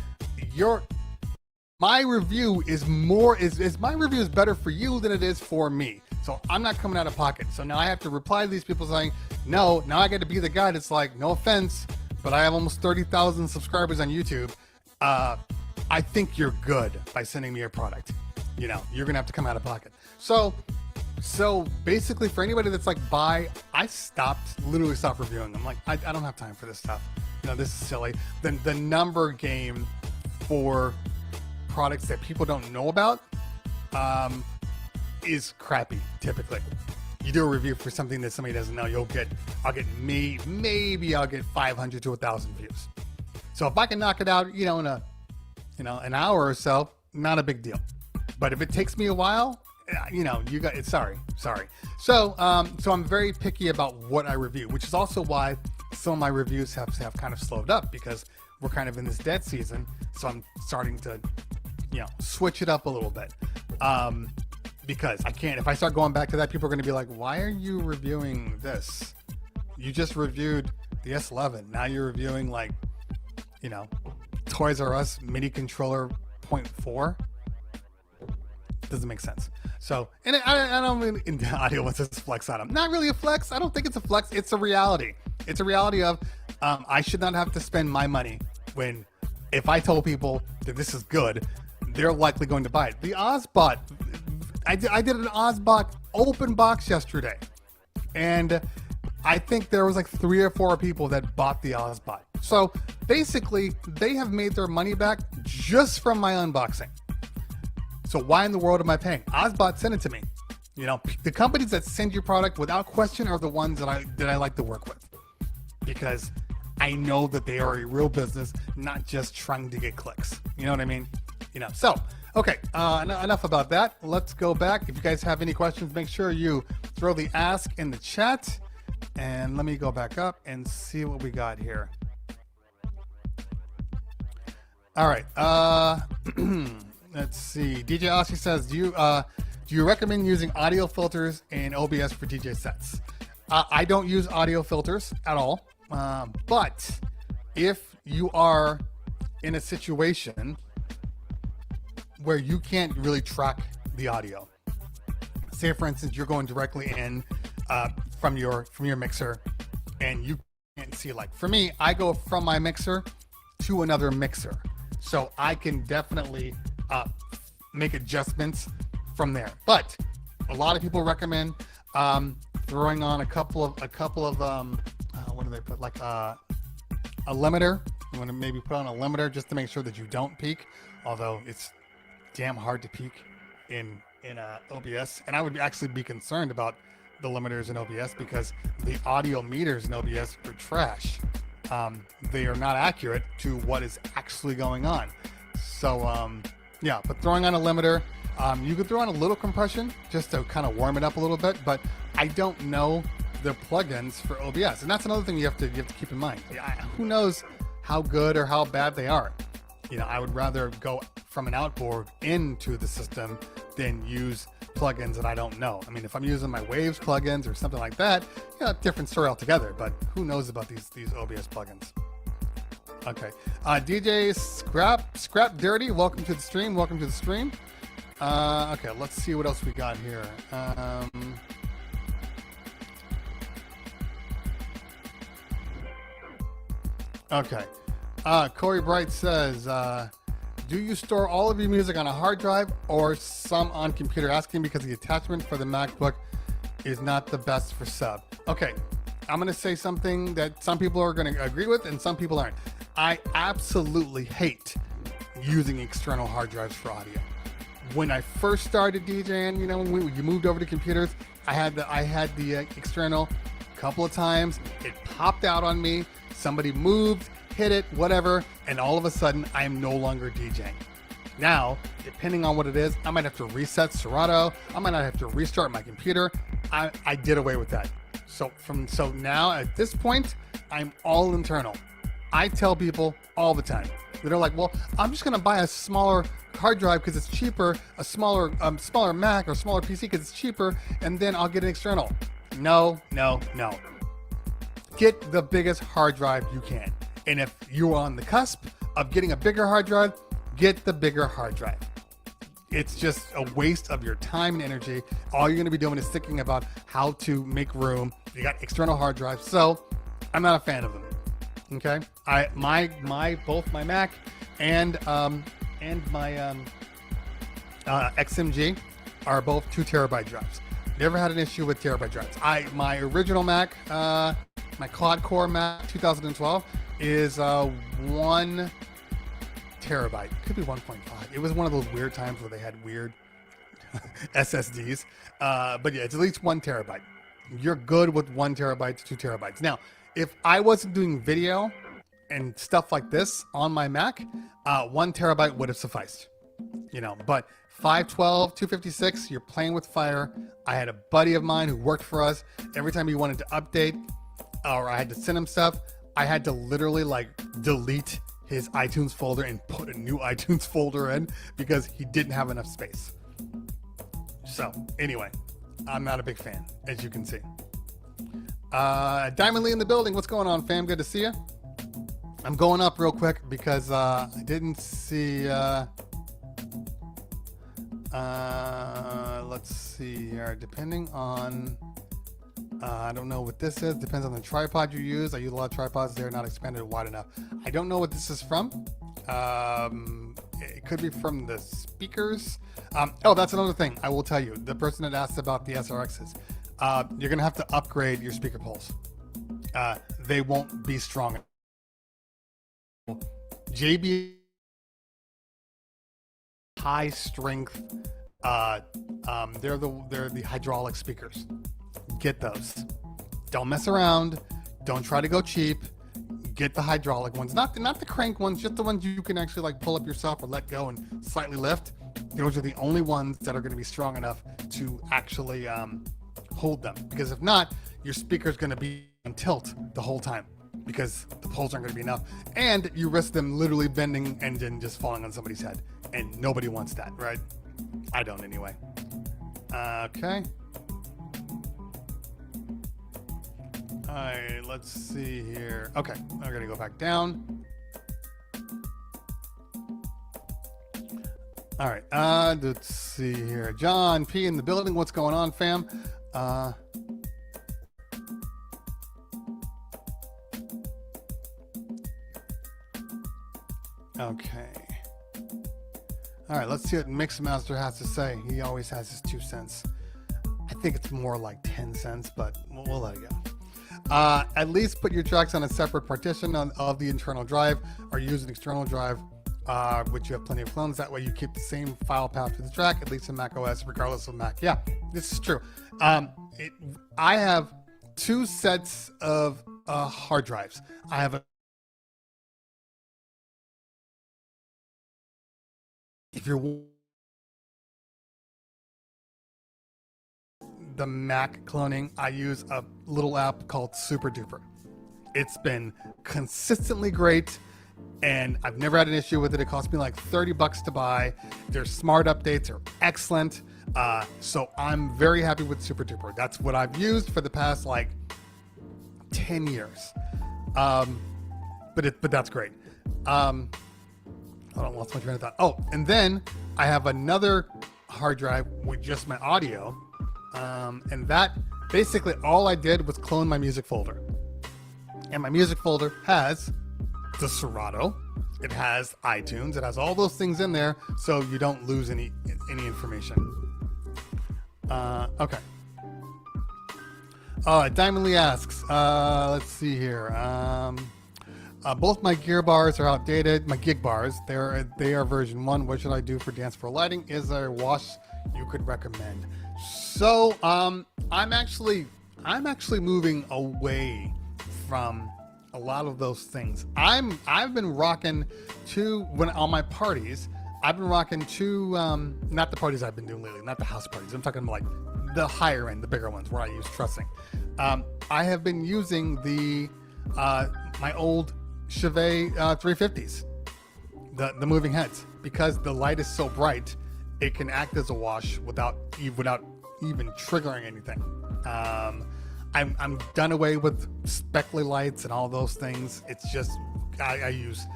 My review is better for you than it is for me. So I'm not coming out of pocket. So now I have to reply to these people saying, no, now I got to be the guy that's like, no offense, but I have almost 30,000 subscribers on YouTube. I think you're good by sending me your product. You're going to have to come out of pocket. So basically for anybody that's like, I literally stopped reviewing. I'm like, I don't have time for this stuff. This is silly. The number game for products that people don't know about, is crappy. Typically, you do a review for something that somebody doesn't know, I'll get maybe 500 to 1,000 views. So if I can knock it out, in an hour or so, not a big deal. But if it takes me a while, you got it. Sorry. So I'm very picky about what I review, which is also why some of my reviews have kind of slowed up, because we're kind of in this dead season. So I'm starting to, switch it up a little bit. Because I can't, if I start going back to that, people are going to be like, why are you reviewing this? You just reviewed the S11. Now you're reviewing Toys R Us mini controller 0.4. Doesn't make sense. So, and I don't mean in the audio what's this flex on them. Not really a flex. I don't think it's a flex. It's a reality. It's a reality of, I should not have to spend my money when, if I told people that this is good, they're likely going to buy it. The Ozbot, I did an Ozbot open box yesterday, and I think there was like 3 or 4 people that bought the Ozbot. So basically, they have made their money back just from my unboxing. So why in the world am I paying? Ozbot sent it to me. The companies that send you product without question are the ones that I like to work with, because I know that they are a real business, not just trying to get clicks. You know what I mean? So, okay, enough about that. Let's go back. If you guys have any questions, make sure you throw the ask in the chat. And let me go back up and see what we got here. All right. Let's see. DJ Aussie says, do you recommend using audio filters in OBS for DJ sets? I don't use audio filters at all. But if you are in a situation where you can't really track the audio, say for instance you're going directly in from your mixer, and you can't see, like for me, I go from my mixer to another mixer, so I can definitely make adjustments from there. But a lot of people recommend throwing on a couple of what do they put, like a limiter. You want to maybe put on a limiter just to make sure that you don't peak, although it's damn hard to peak in OBS. And I would actually be concerned about the limiters in OBS, because the audio meters in OBS are trash. They are not accurate to what is actually going on. So but throwing on a limiter, you could throw on a little compression just to kind of warm it up a little bit, but I don't know the plugins for OBS, and that's another thing you have to keep in mind. Who knows how good or how bad they are. You know, I would rather go from an outboard into the system than use plugins that I don't know. I mean, if I'm using my Waves plugins or something like that, you know, different story altogether, but who knows about these OBS plugins. Okay. DJ Scrap Dirty, welcome to the stream. Welcome to the stream. Okay, let's see what else we got here. Okay. Corey Bright says, do you store all of your music on a hard drive or some on computer? Asking because the attachment for the MacBook is not the best for sub. Okay, I'm going to say something that some people are going to agree with and some people aren't. I absolutely hate using external hard drives for audio. When I first started DJing, you know, when you moved over to computers, I had the external a couple of times. It popped out on me. Somebody moved, hit it, whatever, and all of a sudden I am no longer DJing. Now, depending on what it is, I might have to reset Serato. I might not have to restart my computer. I did away with that. So now at this point, I'm all internal. I tell people all the time. They're like, well, I'm just gonna buy a smaller hard drive because it's cheaper, a smaller Mac or smaller PC because it's cheaper, and then I'll get an external. No. Get the biggest hard drive you can. And if you're on the cusp of getting a bigger hard drive, get the bigger hard drive. It's just a waste of your time and energy. All you're going to be doing is thinking about how to make room. You got external hard drives, so I'm not a fan of them. Okay, both my Mac and my XMG are both 2 terabyte drives. Never had an issue with terabyte drives. My original Mac, my quad core Mac 2012 is 1 terabyte. Could be 1.5. It was one of those weird times where they had weird SSDs. But yeah, it's at least 1 terabyte. You're good with 1 terabyte to 2 terabytes. Now, if I wasn't doing video and stuff like this on my Mac, 1 terabyte would have sufficed. You know, but 512, 256, you're playing with fire. I had a buddy of mine who worked for us. Every time he wanted to update or I had to send him stuff, I had to literally like delete his iTunes folder and put a new iTunes folder in because he didn't have enough space. So anyway, I'm not a big fan, as you can see. Diamond Lee in the building. What's going on, fam? Good to see you. I'm going up real quick because I didn't see. Let's see here. Depending on, I don't know what this is. Depends on the tripod you use. I use a lot of tripods. They're not expanded wide enough. I don't know what this is from. It could be from the speakers. Oh, that's another thing. I will tell you. The person that asked about the SRXs. You're going to have to upgrade your speaker poles. They won't be strong. JB high strength. They're the hydraulic speakers. Get those. Don't mess around. Don't try to go cheap. Get the hydraulic ones, not the crank ones, just the ones you can actually like pull up yourself or let go and slightly lift. Those are the only ones that are going to be strong enough to actually hold them. Because if not, your speaker's going to be on tilt the whole time because the poles aren't going to be enough, and you risk them literally bending and then just falling on somebody's head, and nobody wants that, right? I don't anyway. Okay. All right, let's see here. Okay, I'm gonna go back down. All right, let's see here. John P in the building. What's going on, fam? Okay. All right, let's see what Mixmaster has to say. He always has his 2 cents. I think it's more like 10 cents, but we'll let it go. At least put your tracks on a separate partition of the internal drive, or use an external drive, which you have plenty of clones. That way you keep the same file path to the track, at least in Mac OS, regardless of Mac. Yeah, this is true. I have 2 sets of hard drives. I have if you're the Mac cloning, I use a little app called Super Duper. It's been consistently great. and I've never had an issue with it. It cost me like $30 to buy. Their smart updates are excellent. So I'm very happy with Super Duper. That's what I've used for the past like 10 years. But that's great. Hold on, lost my train of thought. Oh, and then I have another hard drive with just my audio. And that basically all I did was clone my music folder. And my music folder has the Serato, it has iTunes, it has all those things in there, so you don't lose any information. Okay. Diamond Lee asks, let's see here. Both my gear bars are outdated. My gig bars, they are version 1. What should I do for dance floor lighting? Is there a wash you could recommend? So I'm actually moving away from a lot of those things. I've been rocking on my parties. I've been rocking not the parties I've been doing lately, not the house parties. I'm talking like the higher end, the bigger ones where I use trussing. I have been using my old Chevet 350s, the moving heads, because the light is so bright, it can act as a wash without even triggering anything. I'm done away with speckly lights and all those things. It's just I use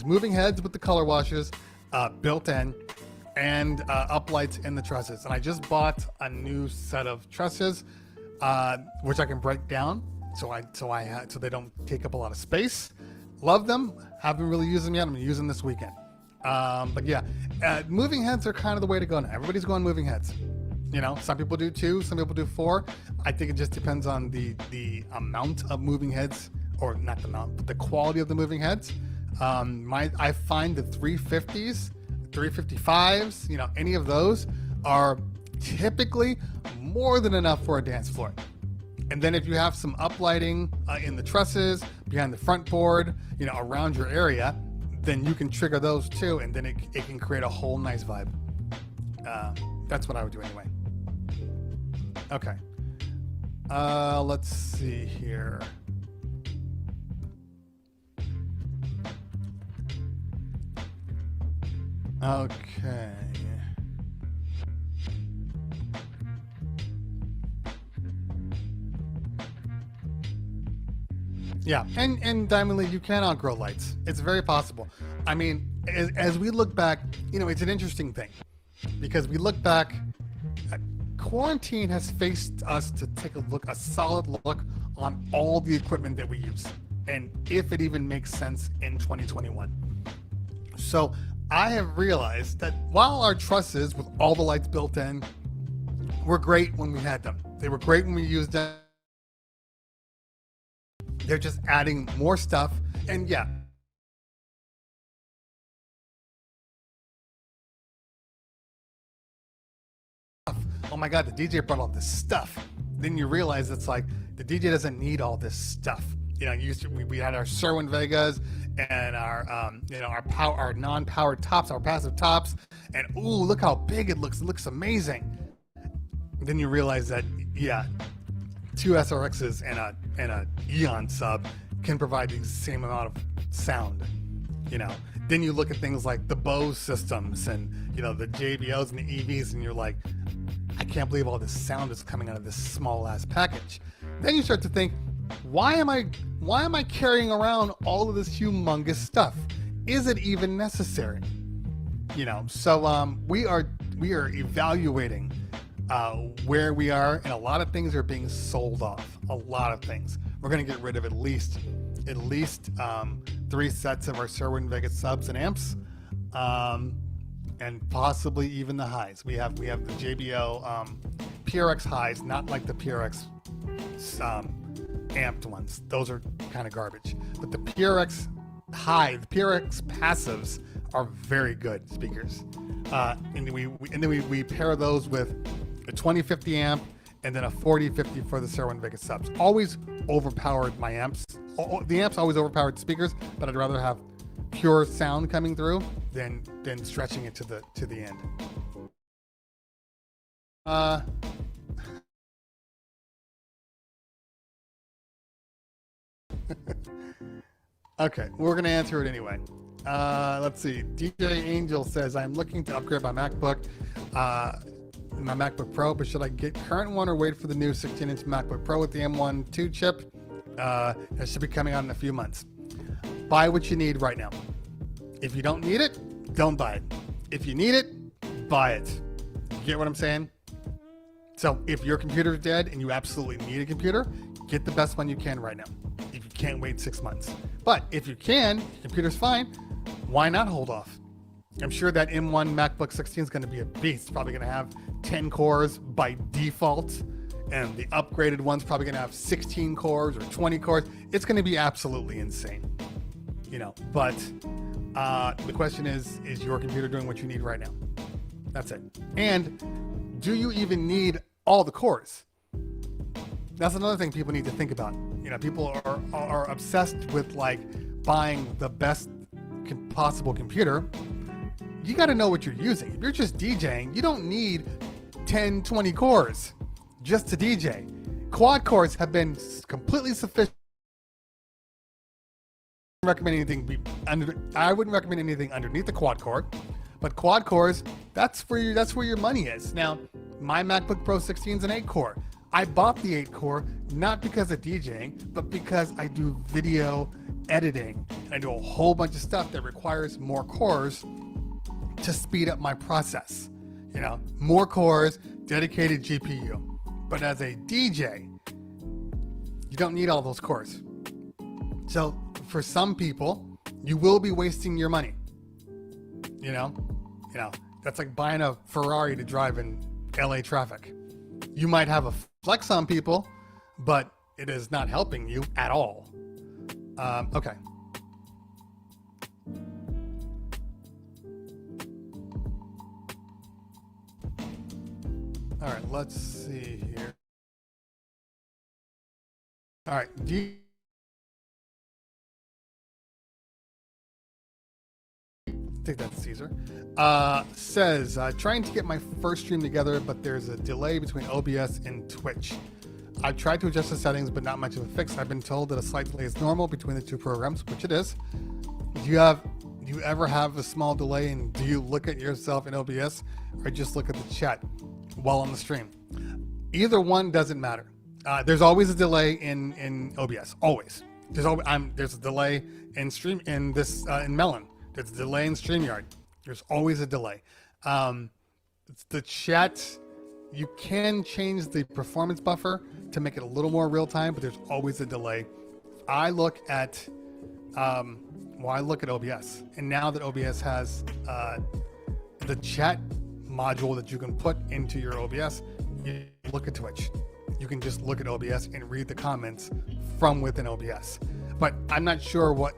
moving heads with the color washes built in, and uplights in the trusses. And I just bought a new set of trusses, which I can break down so they don't take up a lot of space. Love them. Haven't really used them yet. I'm gonna use them this weekend. But yeah, moving heads are kind of the way to go now. Everybody's going moving heads. You know, some people do 2, some people do 4. I think it just depends on the amount of moving heads, or not the amount, but the quality of the moving heads. I find the 350s, 355s, you know, any of those are typically more than enough for a dance floor. And then if you have some uplighting in the trusses, behind the front board, you know, around your area, then you can trigger those too, and then it can create a whole nice vibe. That's what I would do anyway. Okay. Let's see here. Okay. Yeah, and Diamond Lee, you can outgrow lights. It's very possible. I mean, as we look back, you know, it's an interesting thing, because we look back, quarantine has faced us to take a solid look on all the equipment that we use, and if it even makes sense in 2021. So I have realized that while our trusses with all the lights built in were great when we had them, they were great when we used them, they're just adding more stuff. And yeah, oh my God, the DJ brought all this stuff. Then you realize it's like the DJ doesn't need all this stuff. You know, we had our Sherwin Vegas and our our non-powered tops, our passive tops, and ooh, look how big it looks. It looks amazing. Then you realize that, yeah, 2 SRXs and a Eon sub can provide the same amount of sound. You know, then you look at things like the Bose systems and, you know, the JBLs and the EVs, and you're like, I can't believe all this sound is coming out of this small ass package. Then you start to think, why am I carrying around all of this humongous stuff? Is it even necessary? You know, so we are evaluating where we are, and a lot of things are being sold off. A lot of things. We're going to get rid of at least 3 sets of our Sherwin Vegas subs and amps, and possibly even the highs. We have the JBL PRX highs, not like the PRX amped ones. Those are kind of garbage. But the PRX high, the PRX passives are very good speakers. And then we pair those with a 2050 amp and then a 4050 for the Sherwin Vegas subs. Always overpowered my amps. The amps always overpowered speakers, but I'd rather have pure sound coming through than stretching it to the end. Okay, we're going to answer it anyway. Let's see. DJ Angel says, I'm looking to upgrade my MacBook Pro, but should I get current one or wait for the new 16-inch MacBook Pro with the M1 2 chip? That should be coming out in a few months. Buy what you need right now. If you don't need it, don't buy it. If you need it, buy it. You get what I'm saying? So if your computer's dead and you absolutely need a computer, get the best one you can right now. If you can't wait 6 months. But if you can, your computer's fine, why not hold off? I'm sure that M1 MacBook 16 is going to be a beast. Probably going to have 10 cores by default. And the upgraded one's probably going to have 16 cores or 20 cores. It's going to be absolutely insane. You know, but the question is your computer doing what you need right now? That's it. And do you even need all the cores? That's another thing people need to think about. You know, people are obsessed with like buying the best possible computer. You got to know what you're using. If you're just DJing, you don't need 10, 20 cores just to DJ. Quad cores have been completely sufficient. I wouldn't recommend anything underneath the quad core, but quad cores, that's where your money is. Now, my MacBook Pro 16 is an 8-core. I bought the 8-core not because of DJing, but because I do video editing. And I do a whole bunch of stuff that requires more cores to speed up my process. You know, more cores, dedicated GPU. But as a DJ, you don't need all those cores. So for some people, you will be wasting your money. You know, that's like buying a Ferrari to drive in LA traffic. You might have a flex on people, but it is not helping you at all. Okay. All right, let's see here. All right, I think that's Caesar. Says, trying to get my first stream together, but there's a delay between OBS and Twitch. I've tried to adjust the settings, but not much of a fix. I've been told that a slight delay is normal between the two programs, which it is. Do you ever have a small delay, and do you look at yourself in OBS or just look at the chat while on the stream? Either one doesn't matter. There's always a delay in OBS. Always. There's a delay in Melon. There's a delay in StreamYard. There's always a delay. The chat, you can change the performance buffer to make it a little more real time, but there's always a delay. I look at OBS, and now that OBS has the chat module that you can put into your OBS, you look at Twitch. You can just look at OBS and read the comments from within OBS. But I'm not sure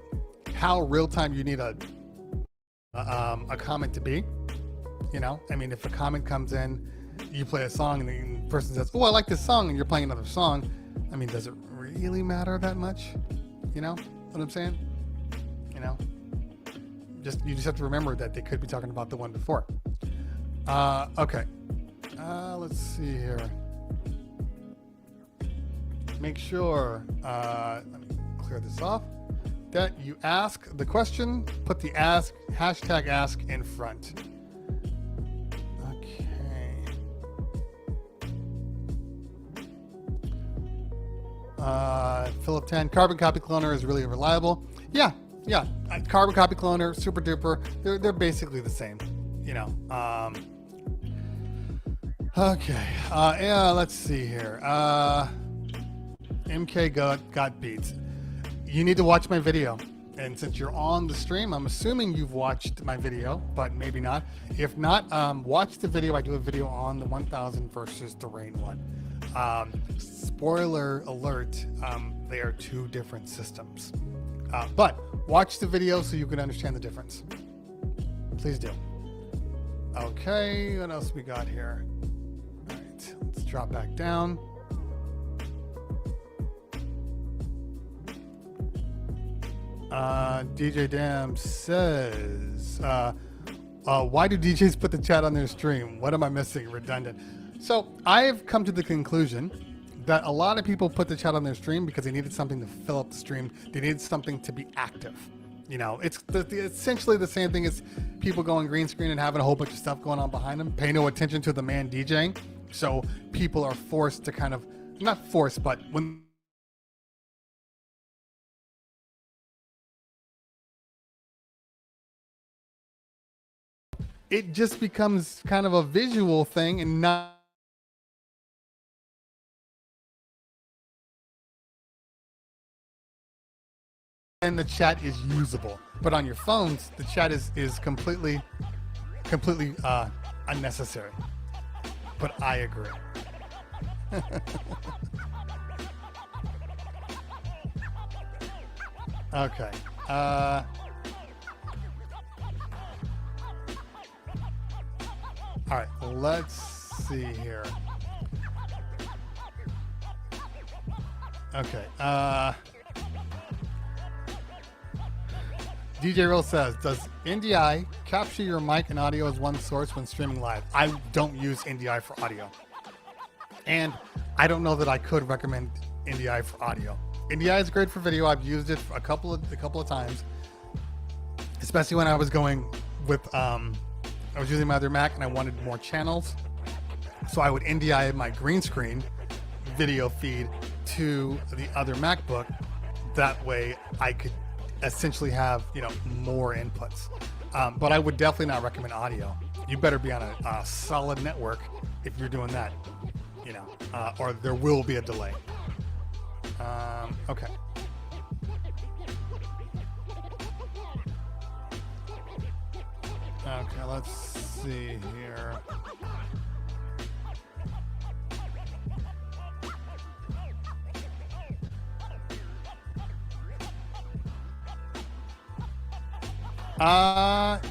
how real time you need a comment to be. You know, I mean, if a comment comes in, you play a song and the person says, "Oh, I like this song," and you're playing another song. I mean, does it really matter that much? You know what I'm saying? You know, you just have to remember that they could be talking about the one before. Okay. Let's see here. Make sure, let me clear this off, that you ask the question, put the hashtag ask in front. Okay. Philip 10, Carbon Copy Cloner is really reliable. Yeah. Carbon Copy Cloner, Super Duper, they're basically the same, you know. Okay. Yeah, let's see here. MK got beats. You need to watch my video. And since you're on the stream, I'm assuming you've watched my video, but maybe not. If not, watch the video. I do a video on the 1000 versus the Rain one. Spoiler alert, they are two different systems. But watch the video so you can understand the difference. Please do. Okay, what else we got here? All right, let's drop back down. DJ Dam says, why do DJs put the chat on their stream? What am I missing? Redundant. So I've come to the conclusion that a lot of people put the chat on their stream because they needed something to fill up the stream. They needed something to be active. You know, it's essentially the same thing as people going green screen and having a whole bunch of stuff going on behind them. Pay no attention to the man DJing. So people are forced to kind of, not forced, but when it just becomes kind of a visual thing and not. And the chat is usable, but on your phones, the chat is completely unnecessary. But I agree. Okay. All right. Let's see here. Okay. DJ Real says, does NDI capture your mic and audio as one source when streaming live? I don't use NDI for audio. And I don't know that I could recommend NDI for audio. NDI is great for video. I've used it a couple of times, especially when I was going with, I was using my other Mac and I wanted more channels. So I would NDI my green screen video feed to the other MacBook. That way I could essentially have, you know, more inputs. But I would definitely not recommend audio. You better be on a solid network if you're doing that, you know, or there will be a delay. Okay. Okay, let's see here.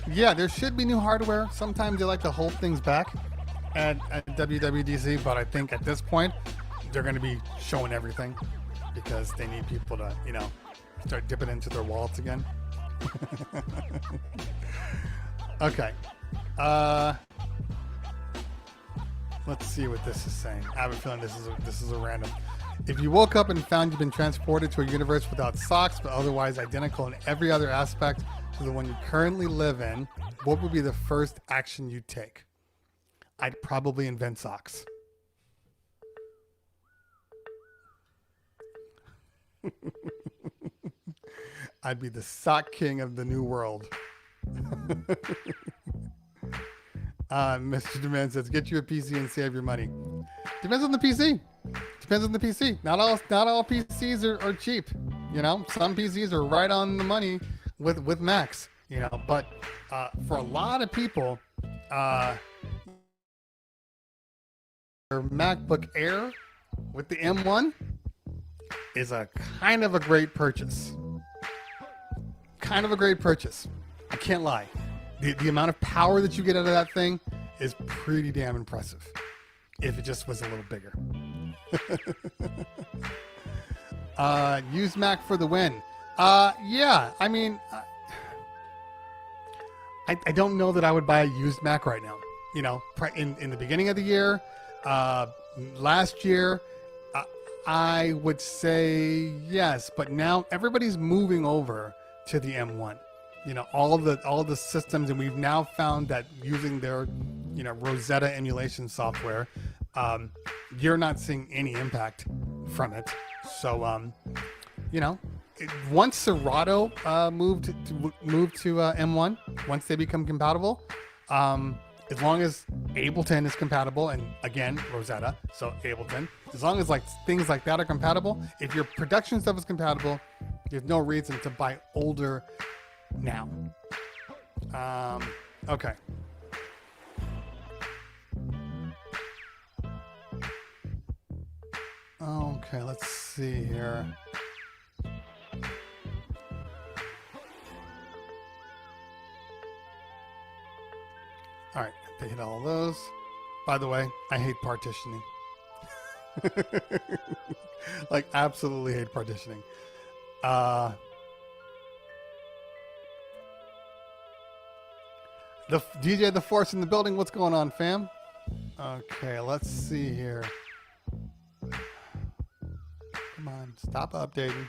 Yeah, there should be new hardware. Sometimes they like to hold things back at WWDC, but I think at this point they're going to be showing everything because they need people to, you know, start dipping into their wallets again. Okay. Let's see what this is saying. I have a feeling this is a random. If you woke up and found you've been transported to a universe without socks, but otherwise identical in every other aspect to the one you currently live in, what would be the first action you'd take? I'd probably invent socks. I'd be the sock king of the new world. Mr. Demand says, get you a PC and save your money. Depends on the PC. Depends on the PC. Not all PCs are cheap. You know, some PCs are right on the money with Macs. You know, but for a lot of people, their MacBook Air with the M1 is a kind of a great purchase. Kind of a great purchase. I can't lie. The amount of power that you get out of that thing is pretty damn impressive. If it just was a little bigger. Use Mac for the win. Yeah, I mean, I don't know that I would buy a used Mac right now. You know, in the beginning of the year, last year, I would say yes, but now everybody's moving over to the M1. You know, all the systems, and we've now found that using their, you know, Rosetta emulation software, you're not seeing any impact from it. So, you know, once Serato moved to M1, once they become compatible, as long as Ableton is compatible, and again, Rosetta, so Ableton, as long as like things like that are compatible, if your production stuff is compatible, there's no reason to buy older now. Okay. Okay, let's see here. All right, they hit all those. By the way, I hate partitioning. Like, absolutely hate partitioning. The DJ The Force in the building. What's going on, fam? Okay, let's see here. Come on, stop updating.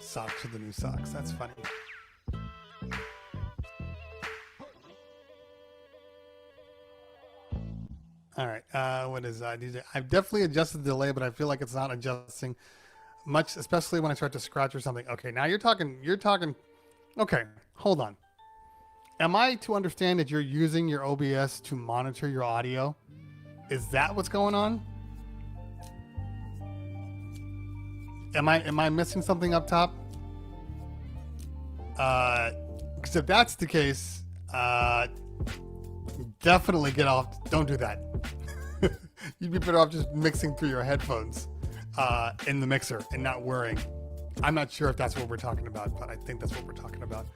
Socks are the new socks. That's funny. All right. What is that? I've definitely adjusted the delay, but I feel like it's not adjusting much, especially when I start to scratch or something. Okay, now you're talking. Okay, hold on. Am I to understand that you're using your OBS to monitor your audio? Is that what's going on? Am I missing something up top? Because if that's the case, definitely get off. Don't do that. You'd be better off just mixing through your headphones in the mixer and not worrying. I'm not sure if that's what we're talking about, but I think that's what we're talking about.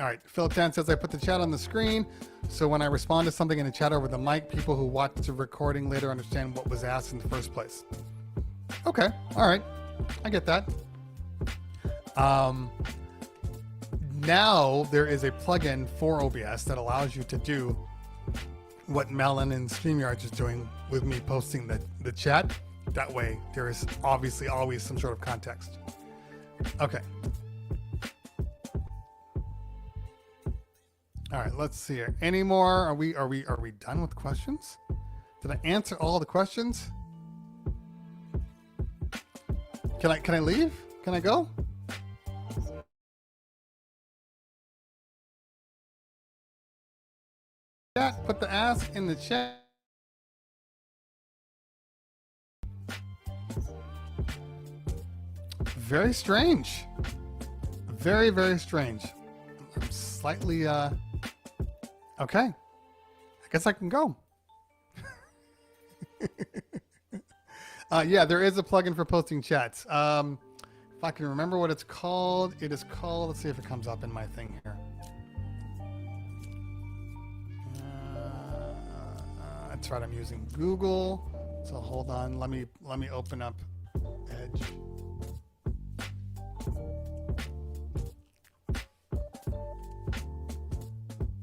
All right, Phil 10 says I put the chat on the screen, so when I respond to something in the chat over the mic, people who watch the recording later understand what was asked in the first place. Okay, all right, I get that. Now there is a plugin for OBS that allows you to do what Melon and StreamYard is doing with me posting the chat. That way there is obviously always some sort of context. Okay. All right, let's see here. Any more? Are we done with questions? Did I answer all the questions? Can I leave? Can I go? Chat, put the ask in the chat. Very strange. Very, very strange. I'm slightly okay. I guess I can go. Yeah, there is a plugin for posting chats. If I can remember what it's called, it is called, let's see if it comes up in my thing here. That's right, I'm using Google. So hold on, let me open up Edge.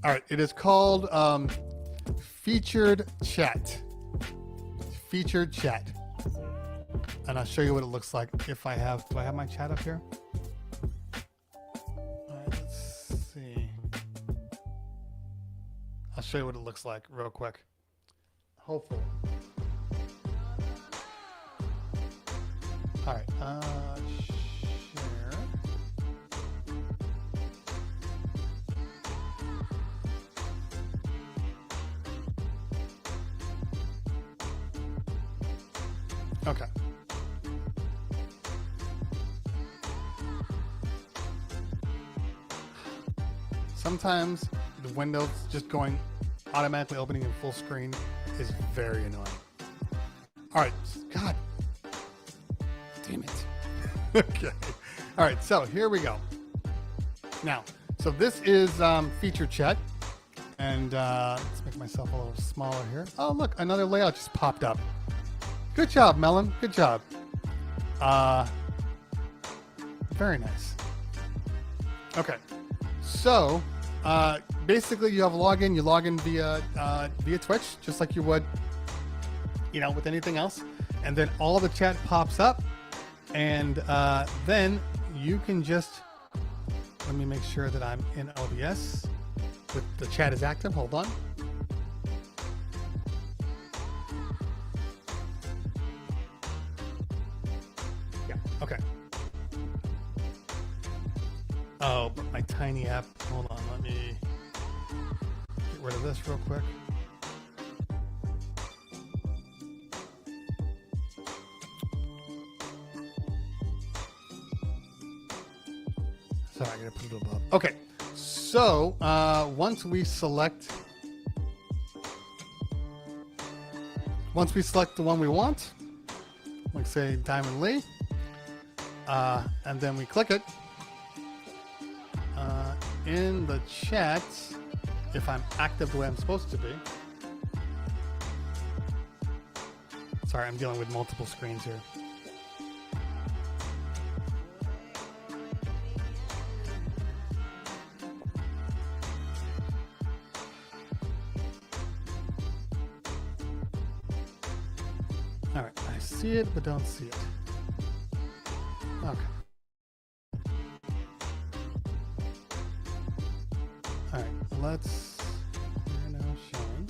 All right, it is called Featured Chat. Featured Chat. And I'll show you what it looks like if I have, do I have my chat up here? All right, let's see. I'll show you what it looks like real quick. Hopefully. All right, share. Okay. Sometimes the windows just going automatically opening in full screen is very annoying. All right, God damn it. Okay. All right, so here we go. Now, so this is feature chat, and let's make myself a little smaller here. Oh, look, another layout just popped up. Good job, Melon. Good job. Very nice. Okay, so basically you have a login. You log in via Twitch, just like you would, you know, with anything else. And then all the chat pops up, and then you can just, let me make sure that I'm in OBS. The chat is active. Hold on. Yeah. Okay. Oh, but my tiny app. Hold on. Let me get rid of this real quick. Sorry, I gotta put it above. Okay, so once we select the one we want, like say Diamond Lee, and then we click it in the chat, if I'm active the way I'm supposed to be. Sorry, I'm dealing with multiple screens here. All right, I see it, but don't see it. Okay. All right, let's. We're now showing.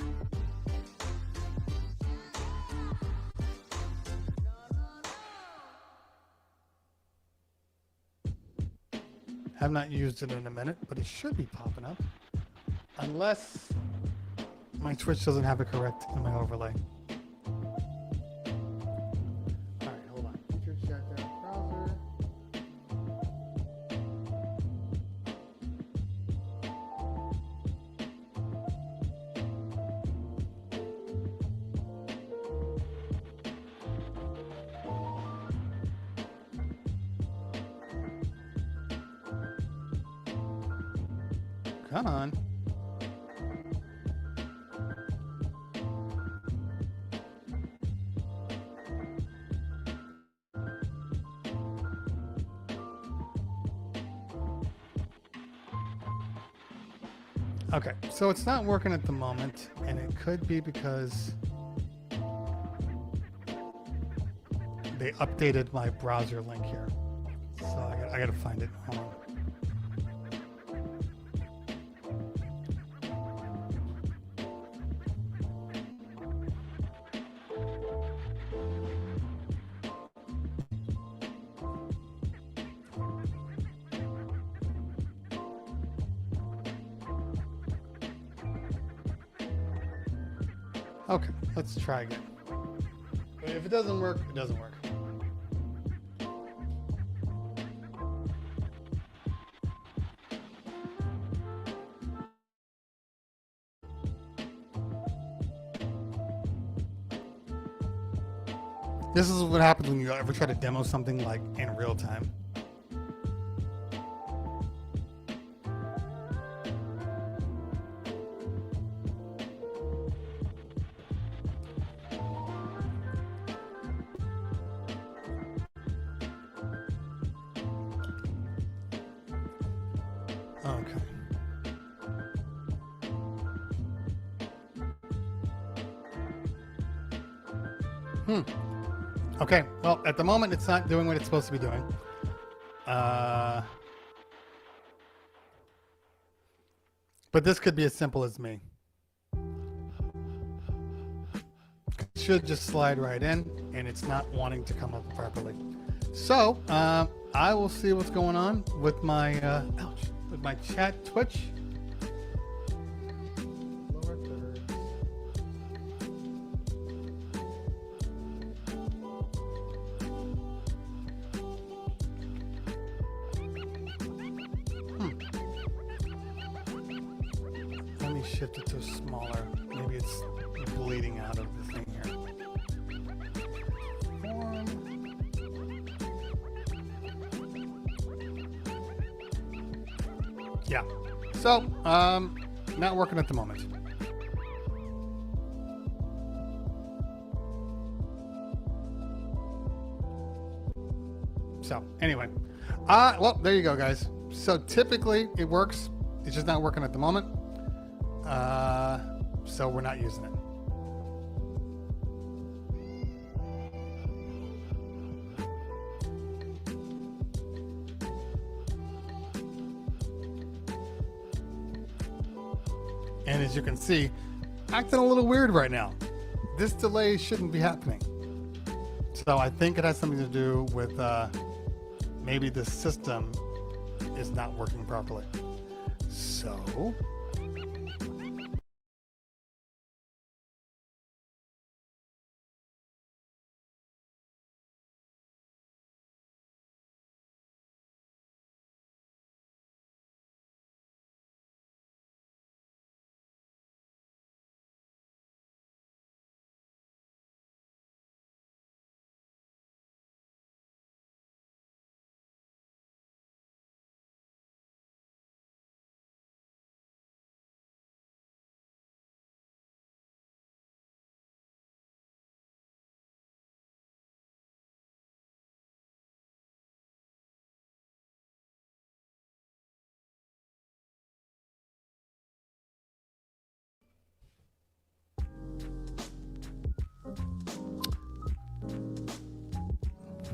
Have not used it in a minute, but it should be popping up, unless my Twitch doesn't have it correct in my overlay. All right, hold on. Enter chat down browser. Come on. Okay, so it's not working at the moment, and it could be because they updated my browser link here. So I gotta find it. Hold on. Okay, let's try again. But if it doesn't work, it doesn't work. This is what happens when you ever try to demo something like in real time. Okay. Okay, well, at the moment, it's not doing what it's supposed to be doing. But this could be as simple as me. It should just slide right in, and it's not wanting to come up properly. So, I will see what's going on with my, with my chat Twitch. Lower third. Let me shift it to smaller. Maybe it's bleeding out of the thing here. Yeah. So, not working at the moment. So, anyway. Well, there you go, guys. So, typically, it works. It's just not working at the moment. So we're not using it. And as you can see, acting a little weird right now. This delay shouldn't be happening. So I think it has something to do with maybe the system is not working properly. So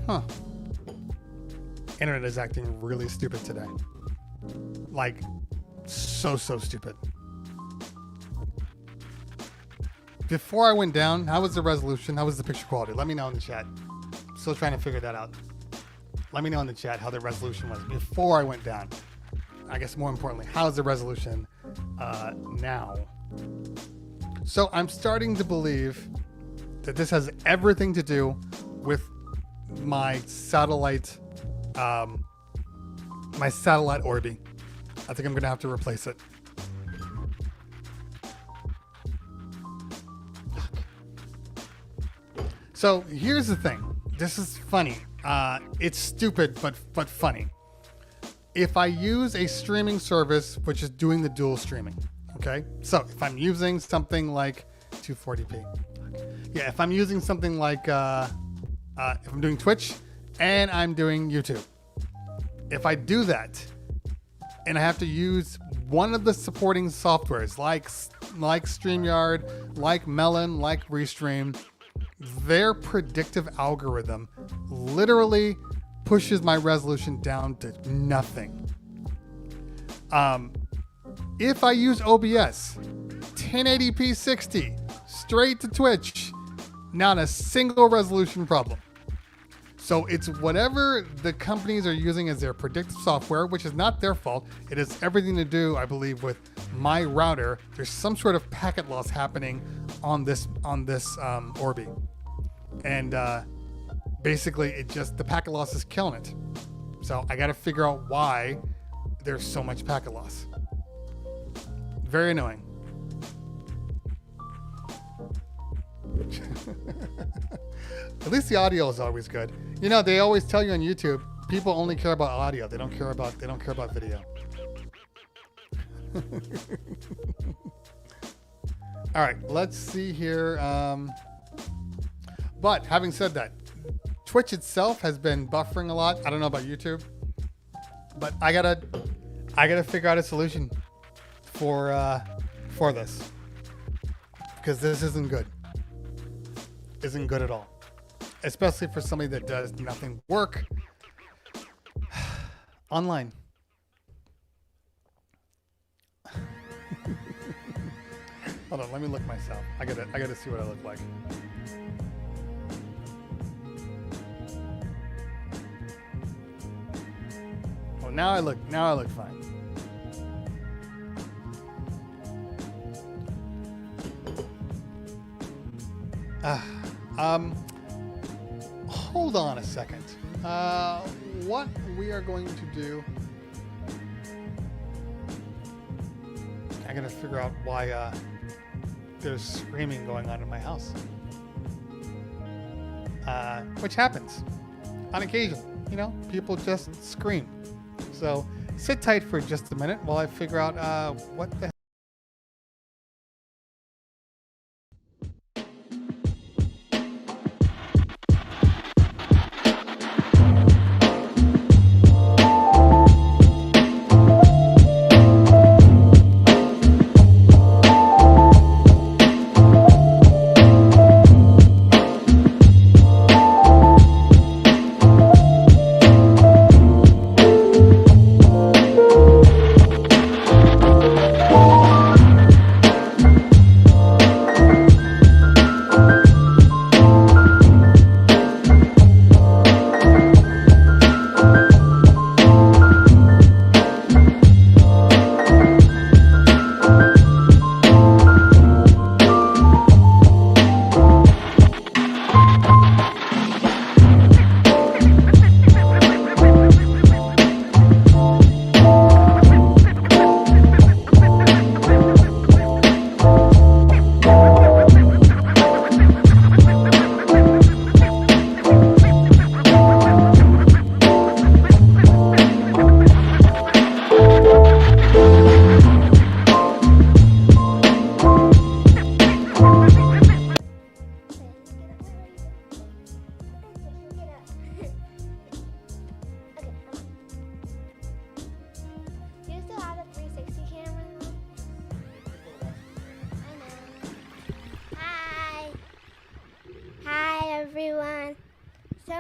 Huh. Internet is acting really stupid today. Like, so stupid. Before I went down, how was the resolution? How was the picture quality? Let me know in the chat. Still trying to figure that out. Let me know in the chat how the resolution was before I went down. I guess more importantly, how's the resolution now? So I'm starting to believe that this has everything to do with my satellite Orbi. I think I'm gonna have to replace it. So here's the thing. This is funny. It's stupid, but funny. If I use a streaming service which is doing the dual streaming, okay? So if I'm using something like 240p, yeah, if I'm using something like if I'm doing Twitch and I'm doing YouTube, if I do that and I have to use one of the supporting softwares like StreamYard, like Melon, like Restream, their predictive algorithm literally pushes my resolution down to nothing. If I use OBS, 1080p 60, straight to Twitch, not a single resolution problem. So it's whatever the companies are using as their predictive software, which is not their fault. It has everything to do, I believe, with my router. There's some sort of packet loss happening on this Orbi. And basically the packet loss is killing it. So I got to figure out why there's so much packet loss. Very annoying. At least the audio is always good. You know, they always tell you on YouTube, people only care about audio. They don't care about video. All right, let's see here. But having said that, Twitch itself has been buffering a lot. I don't know about YouTube, but I gotta figure out a solution for this, because this isn't good. Isn't good at all, especially for somebody that does nothing work online. Hold on, let me look myself. I gotta see what I look like. Well, now I look fine. Hold on a second. What we are going to do, I gotta figure out why there's screaming going on in my house. Which happens on occasion. You know, people just scream. So sit tight for just a minute while I figure out what the hell.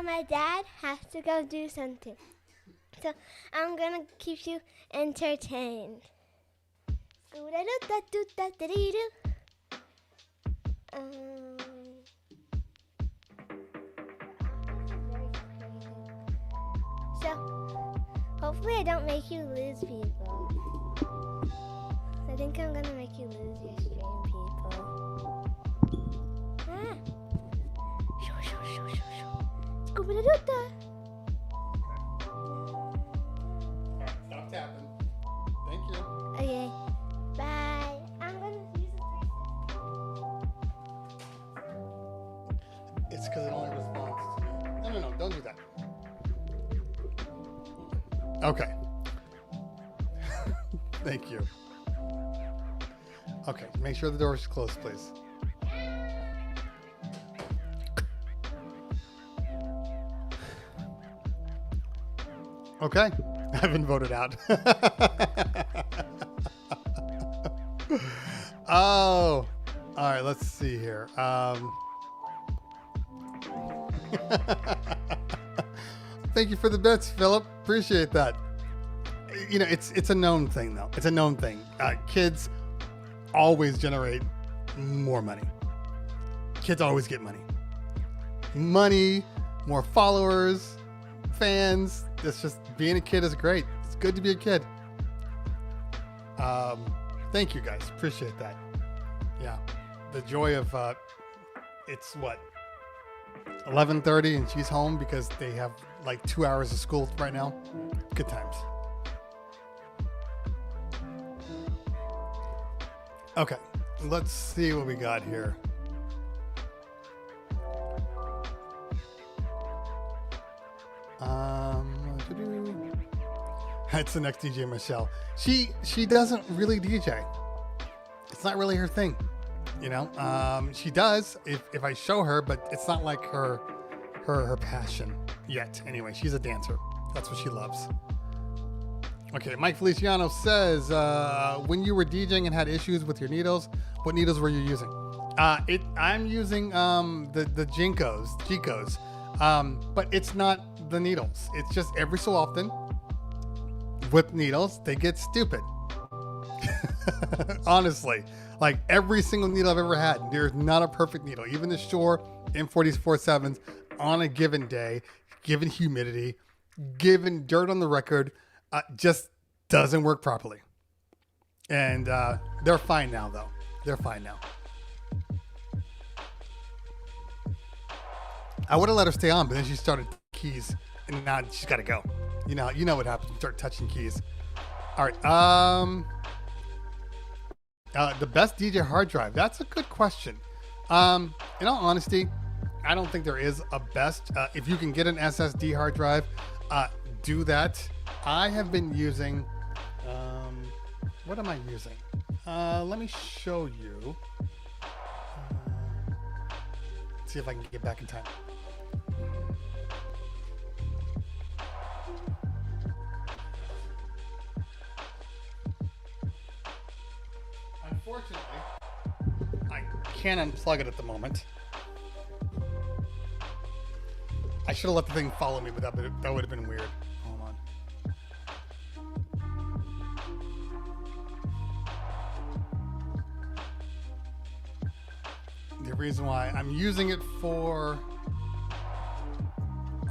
but my dad has to go do something. So I'm gonna keep you entertained. So hopefully I don't make you lose people. I think I'm gonna make you lose your stream, people. Ah. Scooby-Doo-da. Stop tapping. Thank you. Okay, bye. I'm gonna use the It's because it only responds to me. No, don't do that. Okay. Thank you. Okay, make sure the door is closed, please. Okay, I've been voted out. Oh, all right, let's see here. Thank you for the bits, Philip. Appreciate that. You know, it's a known thing, though. It's a known thing. Kids always generate more money. Kids always get money. Money, more followers, fans. It's just being a kid is great. It's good to be a kid. Thank you guys. Appreciate that. Yeah. The joy of it's what? 11:30 and she's home because they have like 2 hours of school right now. Good times. Okay, let's see what we got here. That's the next DJ, Michelle. She doesn't really DJ. It's not really her thing, you know. She does if I show her, but it's not like her passion yet. Anyway, she's a dancer. That's what she loves. Okay, Mike Feliciano says, when you were DJing and had issues with your needles, what needles were you using? I'm using the Jicos, but it's not the needles. It's just every so often with needles, they get stupid. Honestly, like every single needle I've ever had, there's not a perfect needle. Even the Shure M44-7s on a given day, given humidity, given dirt on the record, just doesn't work properly. And they're fine now, though. They're fine now. I would have let her stay on, but then she started keys, and now she's got to go. You know what happens when you start touching keys. All right. The best DJ hard drive. That's a good question. In all honesty, I don't think there is a best. If you can get an SSD hard drive, do that. I have been using, what am I using? Let me show you. See if I can get back in time. Unfortunately, I can't unplug it at the moment. I should have let the thing follow me, but that would have been weird. Hold on. The reason why I'm using it for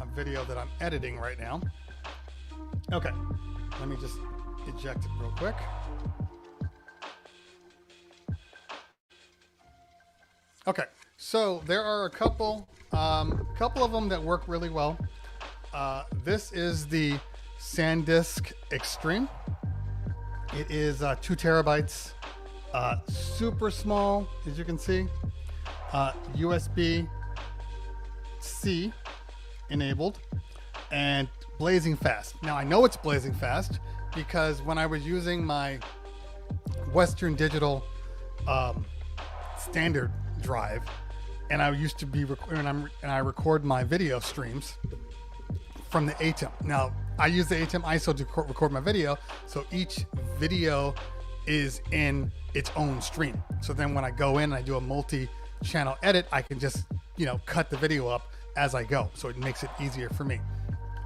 a video that I'm editing right now. Okay, let me just eject it real quick. Okay, so there are a couple of them that work really well. This is the Sandisk Extreme. It is 2 terabytes, super small, as you can see, USB-C enabled, and blazing fast. Now I know it's blazing fast because when I was using my Western Digital standard drive, and I used to be and I record my video streams from the ATEM. Now I use the ATEM ISO to record my video, so each video is in its own stream. So then when I go in and I do a multi-channel edit, I can just cut the video up as I go, so it makes it easier for me.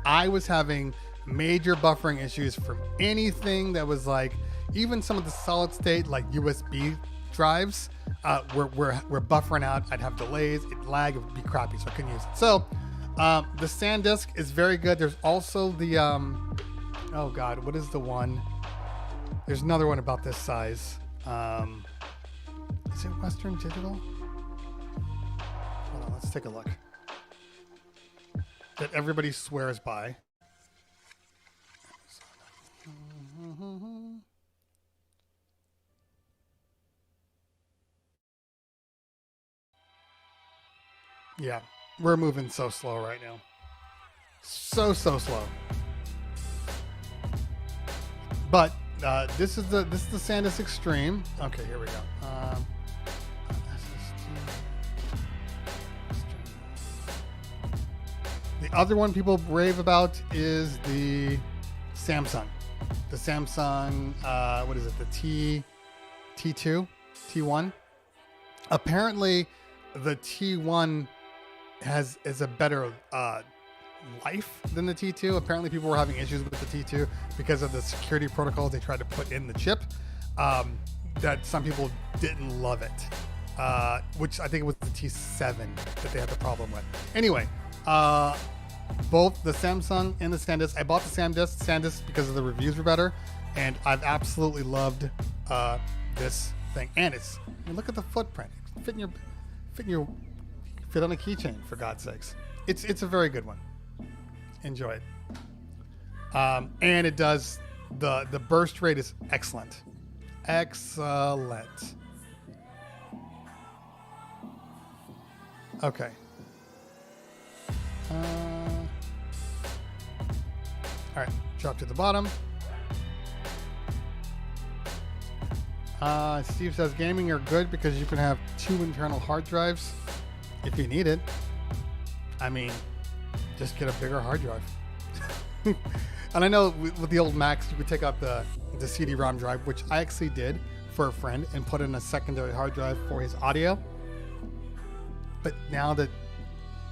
I was having major buffering issues from anything that was like, even some of the solid state like USB drives were buffering out. I'd have delays, it'd lag, it would be crappy, so I couldn't use it. So the Sandisk is very good. There's also the oh god, what is the one? There's another one about this size. Is it Western Digital? Hold on, let's take a look. That everybody swears by. Yeah, we're moving so slow right now. So slow. But this is the Sandisk Extreme. Okay, here we go. The other one people rave about is the Samsung. The Samsung, what is it? The T2, T1. Apparently, the T1 is a better life than the T2. Apparently, people were having issues with the T2 because of the security protocols they tried to put in the chip. That some people didn't love it, which I think it was the T7 that they had the problem with. Anyway, both the Samsung and the Sandisk. I bought the Sandisk because of the reviews were better, and I've absolutely loved this thing. And it's, I mean, look at the footprint. Fit on a keychain, for God's sakes. It's a very good one. Enjoy it. And it does the burst rate is excellent. Excellent. Okay. All right, drop to the bottom. Steve says gaming are good because you can have 2 internal hard drives if you need it. I mean, just get a bigger hard drive. And I know with the old Macs, you could take out the CD-ROM drive, which I actually did for a friend and put in a secondary hard drive for his audio. But now that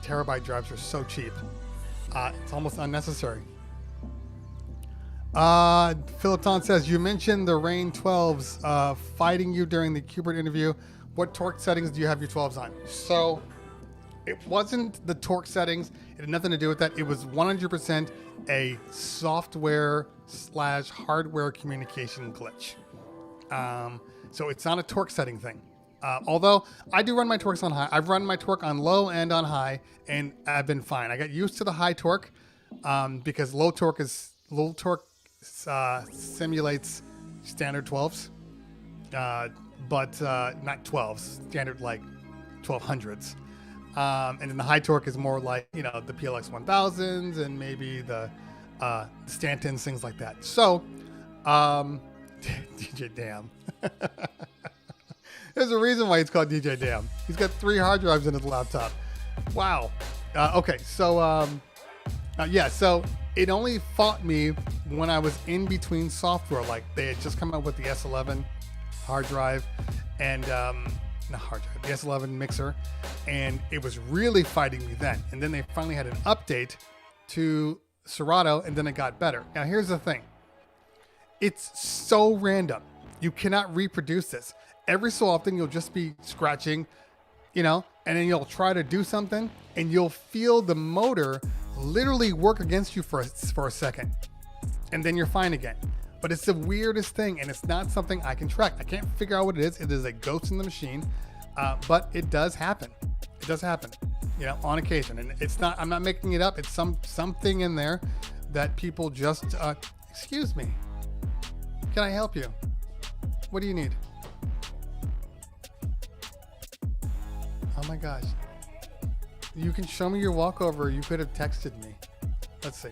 terabyte drives are so cheap, it's almost unnecessary. Philipton says, you mentioned the Rain 12s fighting you during the Qbert interview. What torque settings do you have your 12s on? So it wasn't the torque settings. It had nothing to do with that. It was 100% a software / hardware communication glitch. So it's not a torque setting thing. Although I do run my torques on high. I've run my torque on low and on high, and I've been fine. I got used to the high torque because low torque simulates standard 12s, but not 12s, standard like 1200s. And then the high torque is more like, you know, the PLX 1000s and maybe the Stantons, things like that. So, DJ Damn. There's a reason why it's called DJ Damn. He's got 3 hard drives in his laptop. Wow. Okay, so yeah, so it only fought me when I was in between software. Like they had just come out with the S11 hard drive and not hard drive, the S11 mixer, and it was really fighting me then. And then they finally had an update to Serato, and then it got better. Now here's the thing. It's so random. You cannot reproduce this. Every so often you'll just be scratching, you know, and then you'll try to do something and you'll feel the motor literally work against you for a second, and then you're fine again. But it's the weirdest thing, and it's not something I can track. I can't figure out what it is. It is a ghost in the machine, but it does happen. It does happen, you know, on occasion. And it's not, I'm not making it up. It's something in there that people just, excuse me. Can I help you? What do you need? Oh my gosh. You can show me your walkover. You could have texted me. Let's see.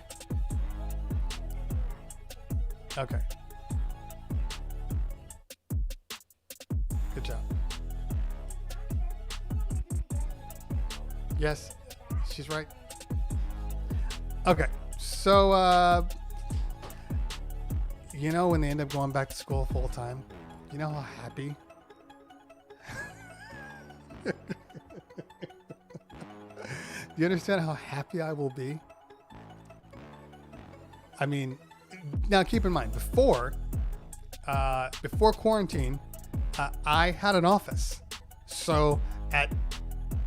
Okay. Good job. Yes, she's right. Okay, so you know when they end up going back to school full time, you know how happy you understand how happy I will be? I mean, now keep in mind, before quarantine, I had an office. So at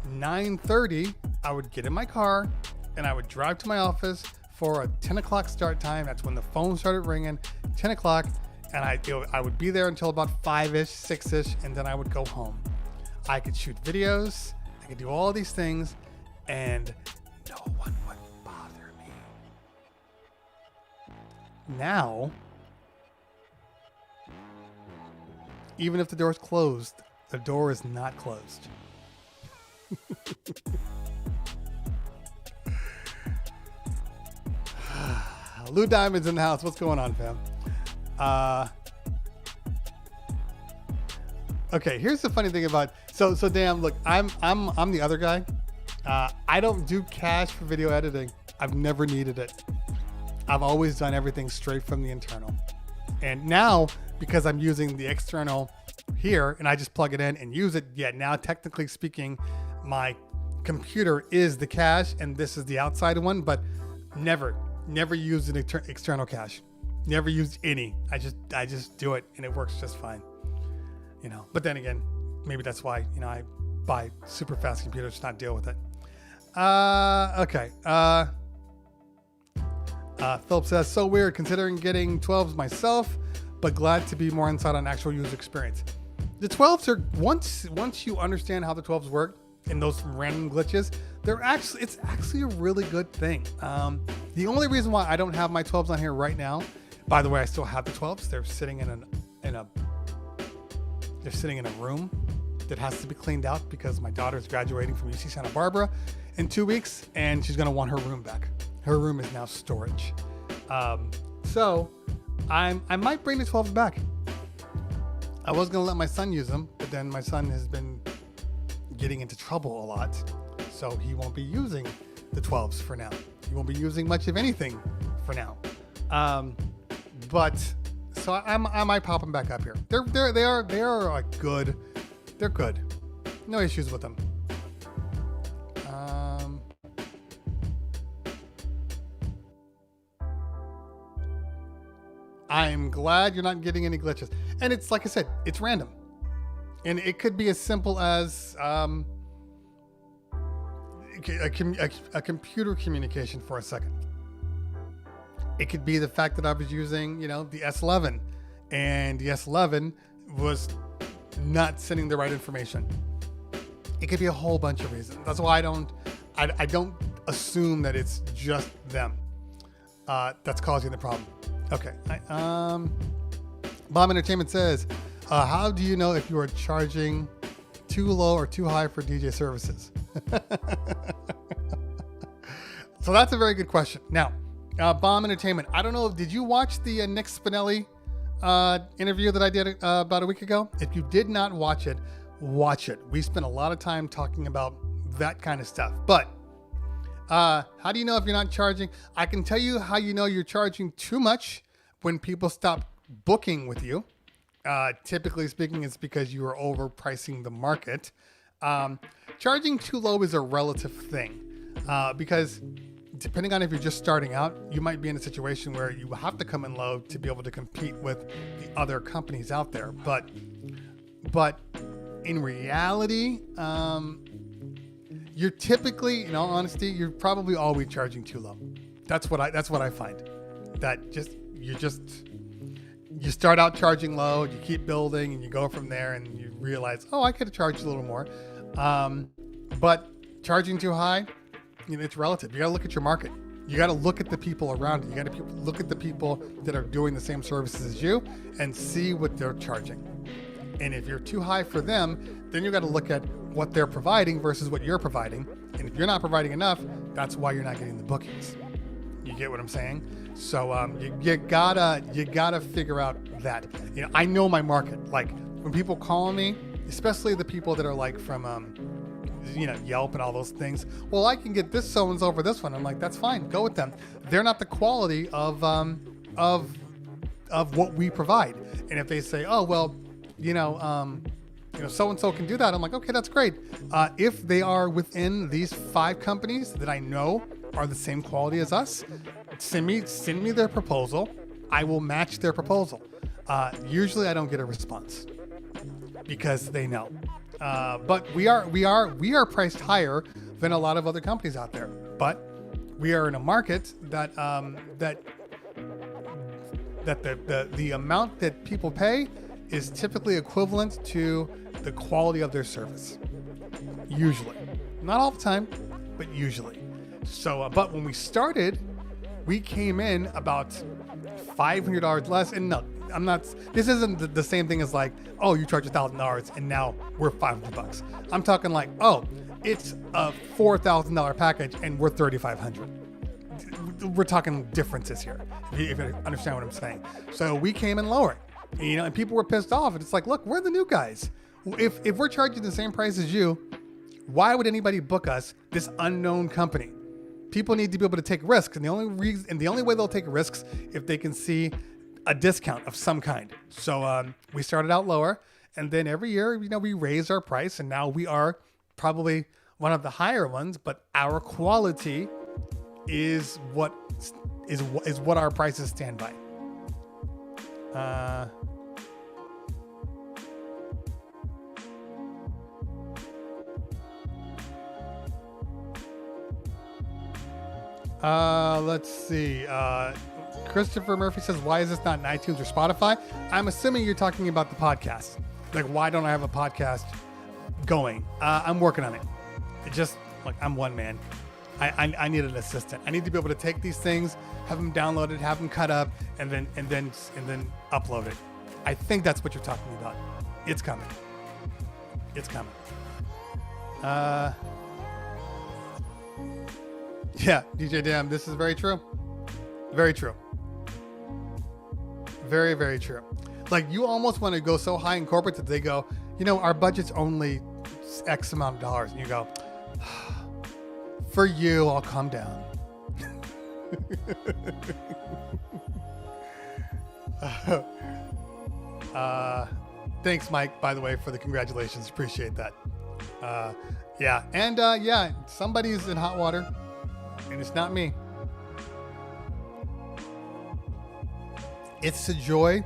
9:30, I would get in my car and I would drive to my office for a 10 o'clock start time. That's when the phone started ringing, 10 o'clock. And I would be there until about 5-ish, 6-ish, and then I would go home. I could shoot videos, I could do all these things, and no one would bother me. Now, even if the door is closed, the door is not closed. Lou Diamond's in the house. What's going on, fam? Okay, here's the funny thing about so damn, look, I'm the other guy. I don't do cash for video editing. I've never needed it. I've always done everything straight from the internal. And now, because I'm using the external here and I just plug it in and use it, now technically speaking, my computer is the cache and this is the outside one, but never used an external cache. Never used any. I just do it and it works just fine. You know, but then again, maybe that's why, you know, I buy super fast computers to not deal with it. Okay. Philip says, so weird considering getting 12s myself, but glad to be more inside on actual user experience. The 12s are, once you understand how the 12s work and those random glitches, it's actually a really good thing. The only reason why I don't have my 12s on here right now, by the way, I still have the 12s. They're sitting in a room that has to be cleaned out because my daughter's graduating from UC Santa Barbara in 2 weeks and she's going to want her room back. Her room is now storage. So I might bring the 12s back. I was going to let my son use them, but then my son has been getting into trouble a lot. So he won't be using the 12s for now. He won't be using much of anything for now. So I might pop them back up here. They are like good. They're good. No issues with them. I'm glad you're not getting any glitches. And it's like I said, it's random. And it could be as simple as a computer communication for a second. It could be the fact that I was using, you know, the S11 and the S11 was not sending the right information. It could be a whole bunch of reasons. That's why I don't assume that it's just them that's causing the problem. Okay. Bomb Entertainment says, how do you know if you are charging too low or too high for DJ services? So that's a very good question. Now, Bomb Entertainment, I don't know, did you watch the Nick Spinelli interview that I did about a week ago? If you did not watch it, watch it. We spent a lot of time talking about that kind of stuff. But how do you know if you're not charging? I can tell you how you know you're charging too much when people stop booking with you. Typically speaking, it's because you are overpricing the market. Charging too low is a relative thing because depending on if you're just starting out, you might be in a situation where you have to come in low to be able to compete with the other companies out there. But in reality, you're typically, in all honesty, you're probably always charging too low. That's what I find. That you start out charging low, you keep building, and you go from there, and you realize, oh, I could have charged a little more. But charging too high, you know, it's relative. You got to look at your market. You got to look at the people around you. You got to look at the people that are doing the same services as you and see what they're charging. And if you're too high for them, then you got to look at what they're providing versus what you're providing. And if you're not providing enough, that's why you're not getting the bookings. You get what I'm saying? So you gotta figure out that. You know, I know my market. Like when people call me, especially the people that are like from Yelp and all those things. Well, I can get this so-and-so for this one. I'm like, that's fine. Go with them. They're not the quality of what we provide. And if they say, oh, well, so-and-so can do that. I'm like, okay, that's great. If they are within these 5 companies that I know are the same quality as us, send me their proposal. I will match their proposal. Usually I don't get a response because they know. But we are priced higher than a lot of other companies out there. But we are in a market that the amount that people pay is typically equivalent to the quality of their service. Usually, not all the time, but usually. So, but when we started, we came in about $500 less. And no, I'm not. This isn't the same thing as like, oh, you charge $1,000 and now we're $500. I'm talking like, oh, it's a $4,000 package and we're $3,500. We're talking differences here, if you understand what I'm saying. So we came in lower, and people were pissed off. And it's like, look, we're the new guys. If we're charging the same price as you, why would anybody book us, this unknown company? People need to be able to take risks, and the only way they'll take risks if they can see a discount of some kind. So we started out lower, and then every year, we raised our price, and now we are probably one of the higher ones. But our quality is what our prices stand by. Let's see. Christopher Murphy says, why is this not in iTunes or Spotify? I'm assuming you're talking about the podcast. Like, why don't I have a podcast going? I'm working on it. It just, like, I'm one man. I need an assistant. I need to be able to take these things, have them downloaded, have them cut up, and then upload it. I think that's what you're talking about. It's coming. It's coming. Yeah, DJ Dam, this is very true. Very true. Very, very true. Like, you almost want to go so high in corporate that they go, our budget's only X amount of dollars. And you go, for you, I'll calm down. Thanks, Mike, by the way, for the congratulations. Appreciate that. Yeah. And somebody's in hot water, and it's not me. It's the joy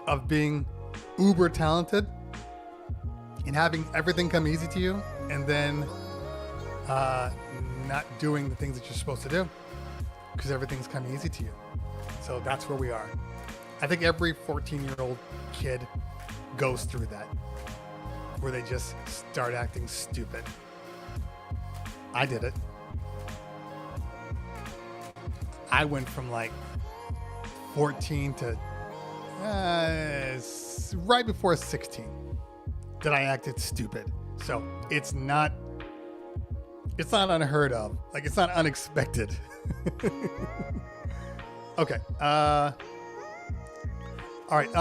of being uber talented and having everything come easy to you, and then not doing the things that you're supposed to do because everything's coming easy to you. So that's where we are. I think every 14-year-old kid goes through that, where they just start acting stupid. I did it. I went from like 14 to right before 16 that I acted stupid. So it's not unheard of. Like, it's not unexpected. Okay. All right.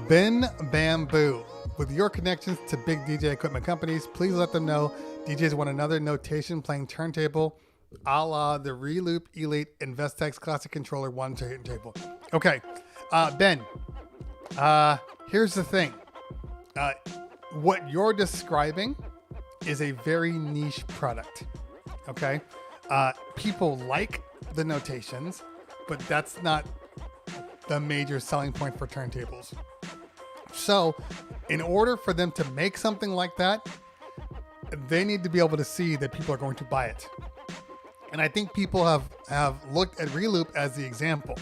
Ben Bamboo. With your connections to big DJ equipment companies, please let them know DJs want another notation playing turntable a la the Reloop Elite Investex Classic Controller 1 turntable. Okay. Ben, here's the thing. What you're describing is a very niche product. Okay. People like the notations, but that's not the major selling point for turntables. So in order for them to make something like that, they need to be able to see that people are going to buy it. And I think people have looked at Reloop as the example.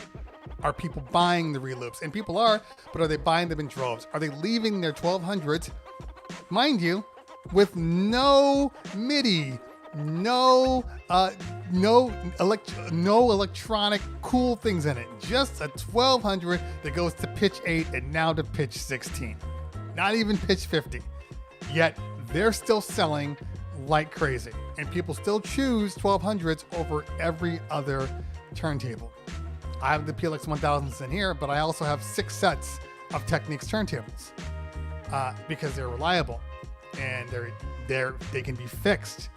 Are people buying the Reloops? And people are, but are they buying them in droves? Are they leaving their 1200s, mind you, with no MIDI, no electronic cool things in it? Just a 1200 that goes to pitch 8 and now to pitch 16. Not even pitch 50. Yet they're still selling like crazy. And people still choose 1200s over every other turntable. I have the PLX 1000s in here, but I also have 6 sets of Technics turntables because they're reliable and they can be fixed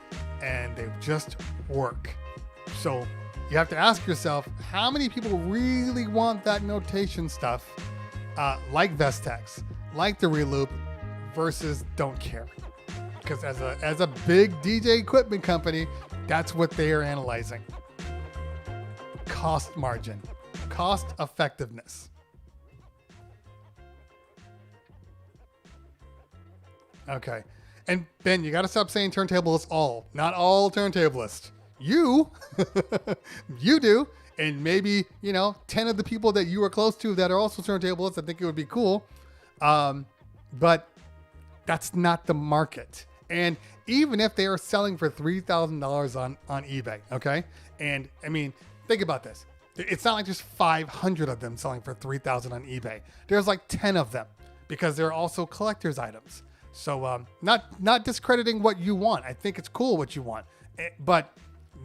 and they just work. So you have to ask yourself, how many people really want that notation stuff like Vestex, like the Reloop, versus don't care. Because as a big DJ equipment company, that's what they are analyzing. Cost margin, cost effectiveness. Okay. And Ben, you got to stop saying turntablists all. Not all turntablists. You, you do. And maybe, 10 of the people that you are close to that are also turntablists, I think it would be cool. But that's not the market. And even if they are selling for $3,000 on eBay, okay? And I mean, think about this. It's not like there's 500 of them selling for $3,000 on eBay. There's like 10 of them because they're also collector's items. So not discrediting what you want. I think it's cool what you want. But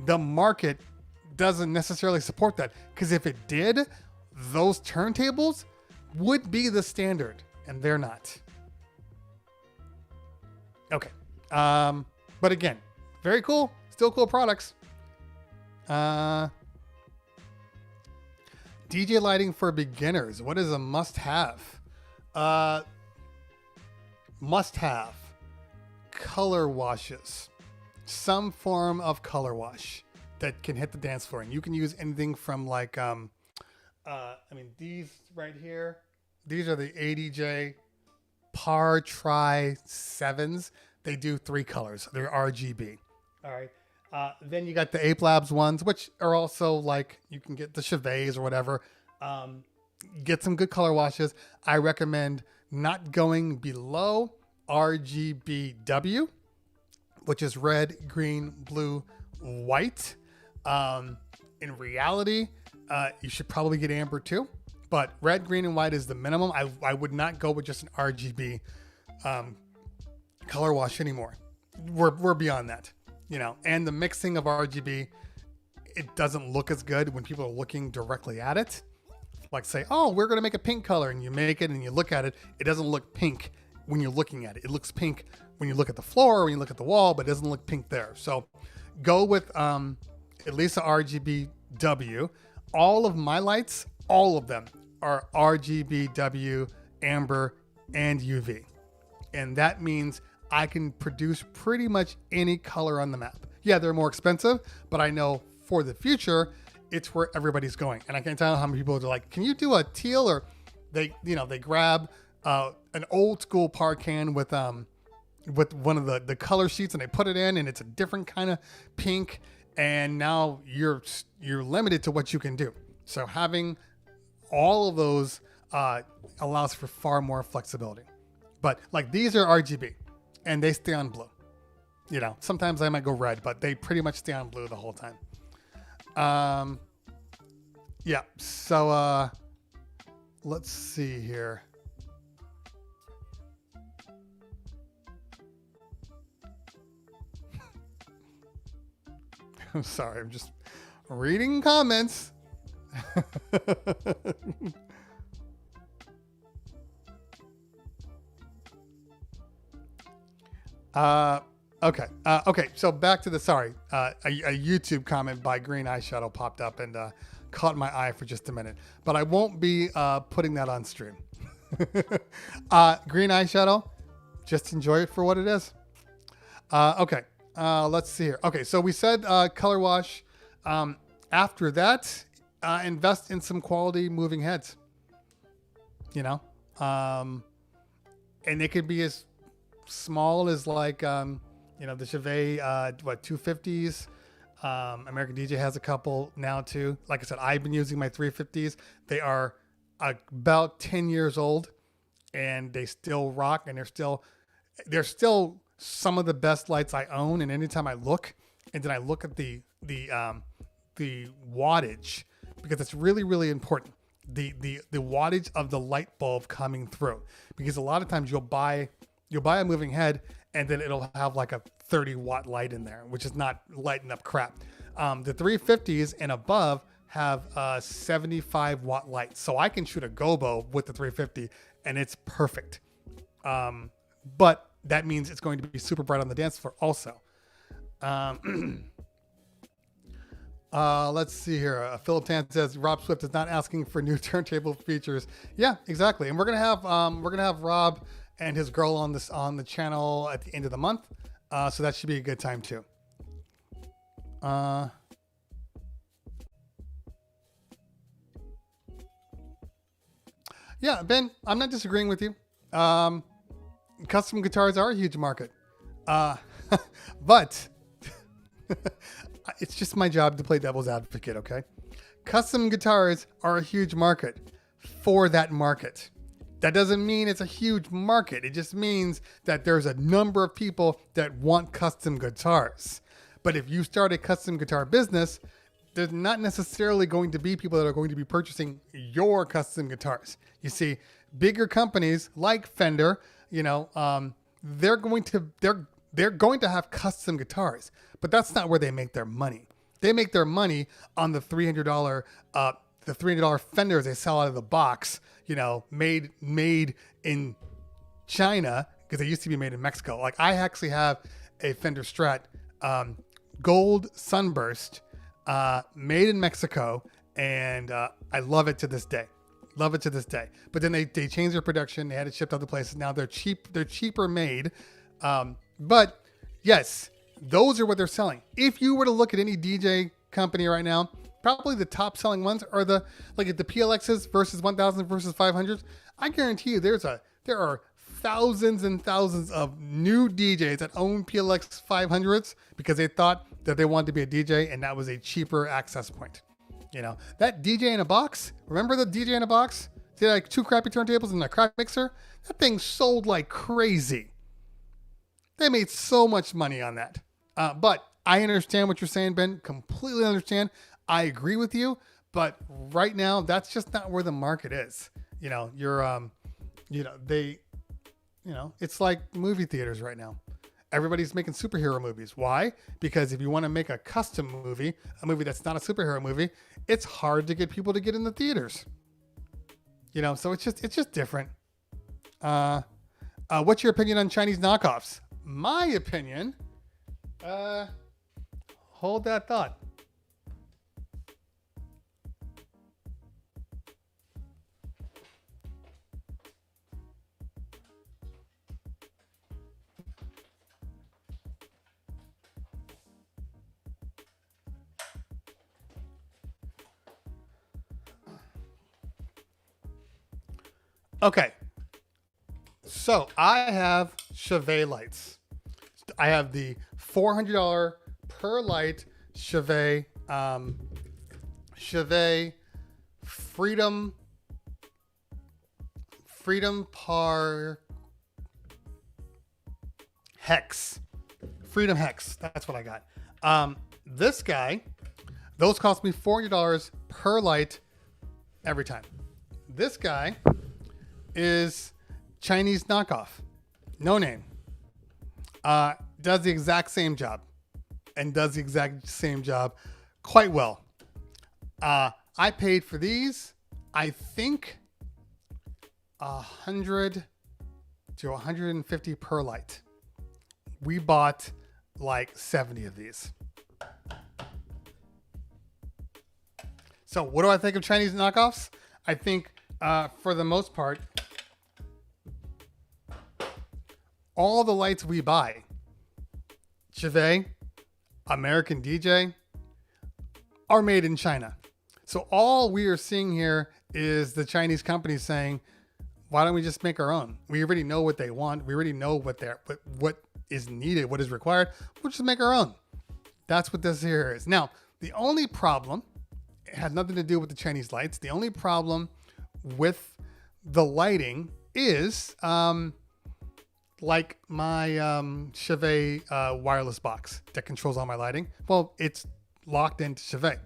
the market doesn't necessarily support that, because if it did, those turntables would be the standard, and they're not. Okay. But again, very cool. Still cool products. DJ lighting for beginners. What is a must-have? Must-have. Color washes. Some form of color wash that can hit the dance floor. And you can use anything from like, these right here. These are the ADJ Par Tri 7s. They do 3 colors. They're RGB. All right. Then you got the Ape Labs ones, which are also like, you can get the Chevets or whatever. Get some good color washes. I recommend not going below RGBW, which is red, green, blue, white. In reality, you should probably get amber too, but red, green, and white is the minimum. I would not go with just an RGB color wash anymore. We're beyond that, and the mixing of RGB, it doesn't look as good when people are looking directly at it. Like say, oh, we're going to make a pink color, and you make it and you look at it. It doesn't look pink when you're looking at it. It looks pink when you look at the floor, when you look at the wall, but it doesn't look pink there. So go with at least a RGBW. All of my lights, all of them are RGBW, amber, and UV. And that means I can produce pretty much any color on the map. Yeah, they're more expensive, but I know for the future, it's where everybody's going. And I can't tell how many people are like, can you do a teal? Or they grab an old school par can with one of the color sheets and they put it in and it's a different kind of pink. And now you're limited to what you can do. So having all of those allows for far more flexibility. But like these are RGB and they stay on blue. Sometimes I might go red, but they pretty much stay on blue the whole time. Yeah. So let's see here. I'm sorry, I'm just reading comments. Okay. So back to the, a YouTube comment by Green Eyeshadow popped up and caught my eye for just a minute, but I won't be putting that on stream. Green Eyeshadow, just enjoy it for what it is. Okay. Let's see here. Okay, so we said color wash. After that, invest in some quality moving heads. And they could be as small as like the Chevet 250s. American DJ has a couple now too. Like I said, I've been using my 350s. They are about 10 years old, and they still rock, and they're still some of the best lights I own. And anytime I look, and then I look at the wattage, because it's really, really important. The wattage of the light bulb coming through, because a lot of times you'll buy a moving head and then it'll have like a 30 watt light in there, which is not lighting up crap. The 350s and above have 75 watt lights. So I can shoot a gobo with the 350 and it's perfect. But that means it's going to be super bright on the dance floor also. Let's see here. Philip Tan says Rob Swift is not asking for new turntable features. Yeah, exactly. And we're gonna have Rob and his girl on the channel at the end of the month. So that should be a good time too. Yeah, Ben, I'm not disagreeing with you. Custom guitars are a huge market. But it's just my job to play devil's advocate, okay? Custom guitars are a huge market for that market. That doesn't mean it's a huge market. It just means that there's a number of people that want custom guitars. But if you start a custom guitar business, there's not necessarily going to be people that are going to be purchasing your custom guitars. You see, bigger companies like Fender, they're going to have custom guitars, but that's not where they make their money. They make their money on the $300 Fenders they sell out of the box, made in China, because they used to be made in Mexico. Like, I actually have a Fender Strat Gold Sunburst made in Mexico, and I love it to this day. Love it to this day. But then they changed their production. They had it shipped other places. Now they're cheap. They're cheaper made. But yes, those are what they're selling. If you were to look at any DJ company right now, probably the top selling ones are the PLXs versus 1000 versus 500s. I guarantee you there are thousands and thousands of new DJs that own PLX 500s because they thought that they wanted to be a DJ and that was a cheaper access point. That DJ in a box, remember the DJ in a box? They had like 2 crappy turntables and a crap mixer. That thing sold like crazy. They made so much money on that. But I understand what you're saying, Ben. Completely understand. I agree with you. But right now, that's just not where the market is. It's like movie theaters right now. Everybody's making superhero movies. Why? Because if you want to make a custom movie, a movie that's not a superhero movie, it's hard to get people to get in the theaters. So it's just different. What's your opinion on Chinese knockoffs? My opinion, hold that thought. Okay, so I have Chevet lights. I have the $400 per light Chevet Freedom Par Hex. Freedom Hex. That's what I got. This guy, those cost me $400 per light every time. This guy is Chinese knockoff, no name, does the exact same job and does the exact same job quite well. I paid for these, I think, 100 to 150 per light. We bought like 70 of these. So what do I think of Chinese knockoffs? I think for the most part, all the lights we buy, Chevet, American DJ, are made in China. So all we are seeing here is the Chinese company saying, why don't we just make our own? We already know what they want. We already know what is needed, what is required. We'll just make our own. That's what this here is. Now, the only problem, it had nothing to do with the Chinese lights. The only problem with the lighting is like my Chevet wireless box that controls all my lighting. Well, it's locked into Chevet,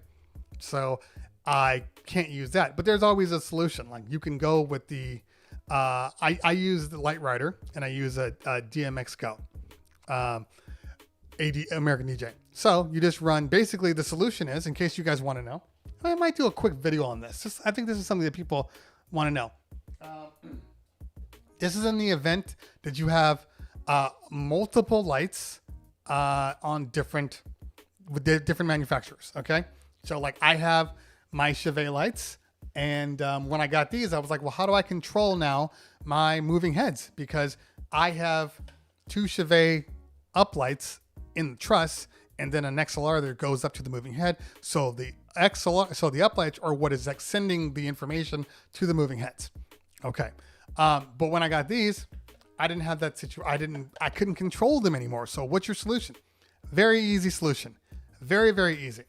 so I can't use that. But there's always a solution. Like you can go with the I use the Light Rider and I use a DMX Go, American DJ. So you just run. Basically, the solution is, in case you guys want to know, I might do a quick video on this. I think this is something that people want to know. This is in the event that you have multiple lights on different manufacturers. Okay, so like I have my Chevet lights. And when I got these, I was like, well, how do I control now my moving heads? Because I have 2 Chevet uplights in the truss, and then an XLR that goes up to the moving head. So the uplights are what is sending the information to the moving heads. Okay. But when I got these, I didn't have that situation. I couldn't control them anymore. So what's your solution? Very easy solution. Very, very easy.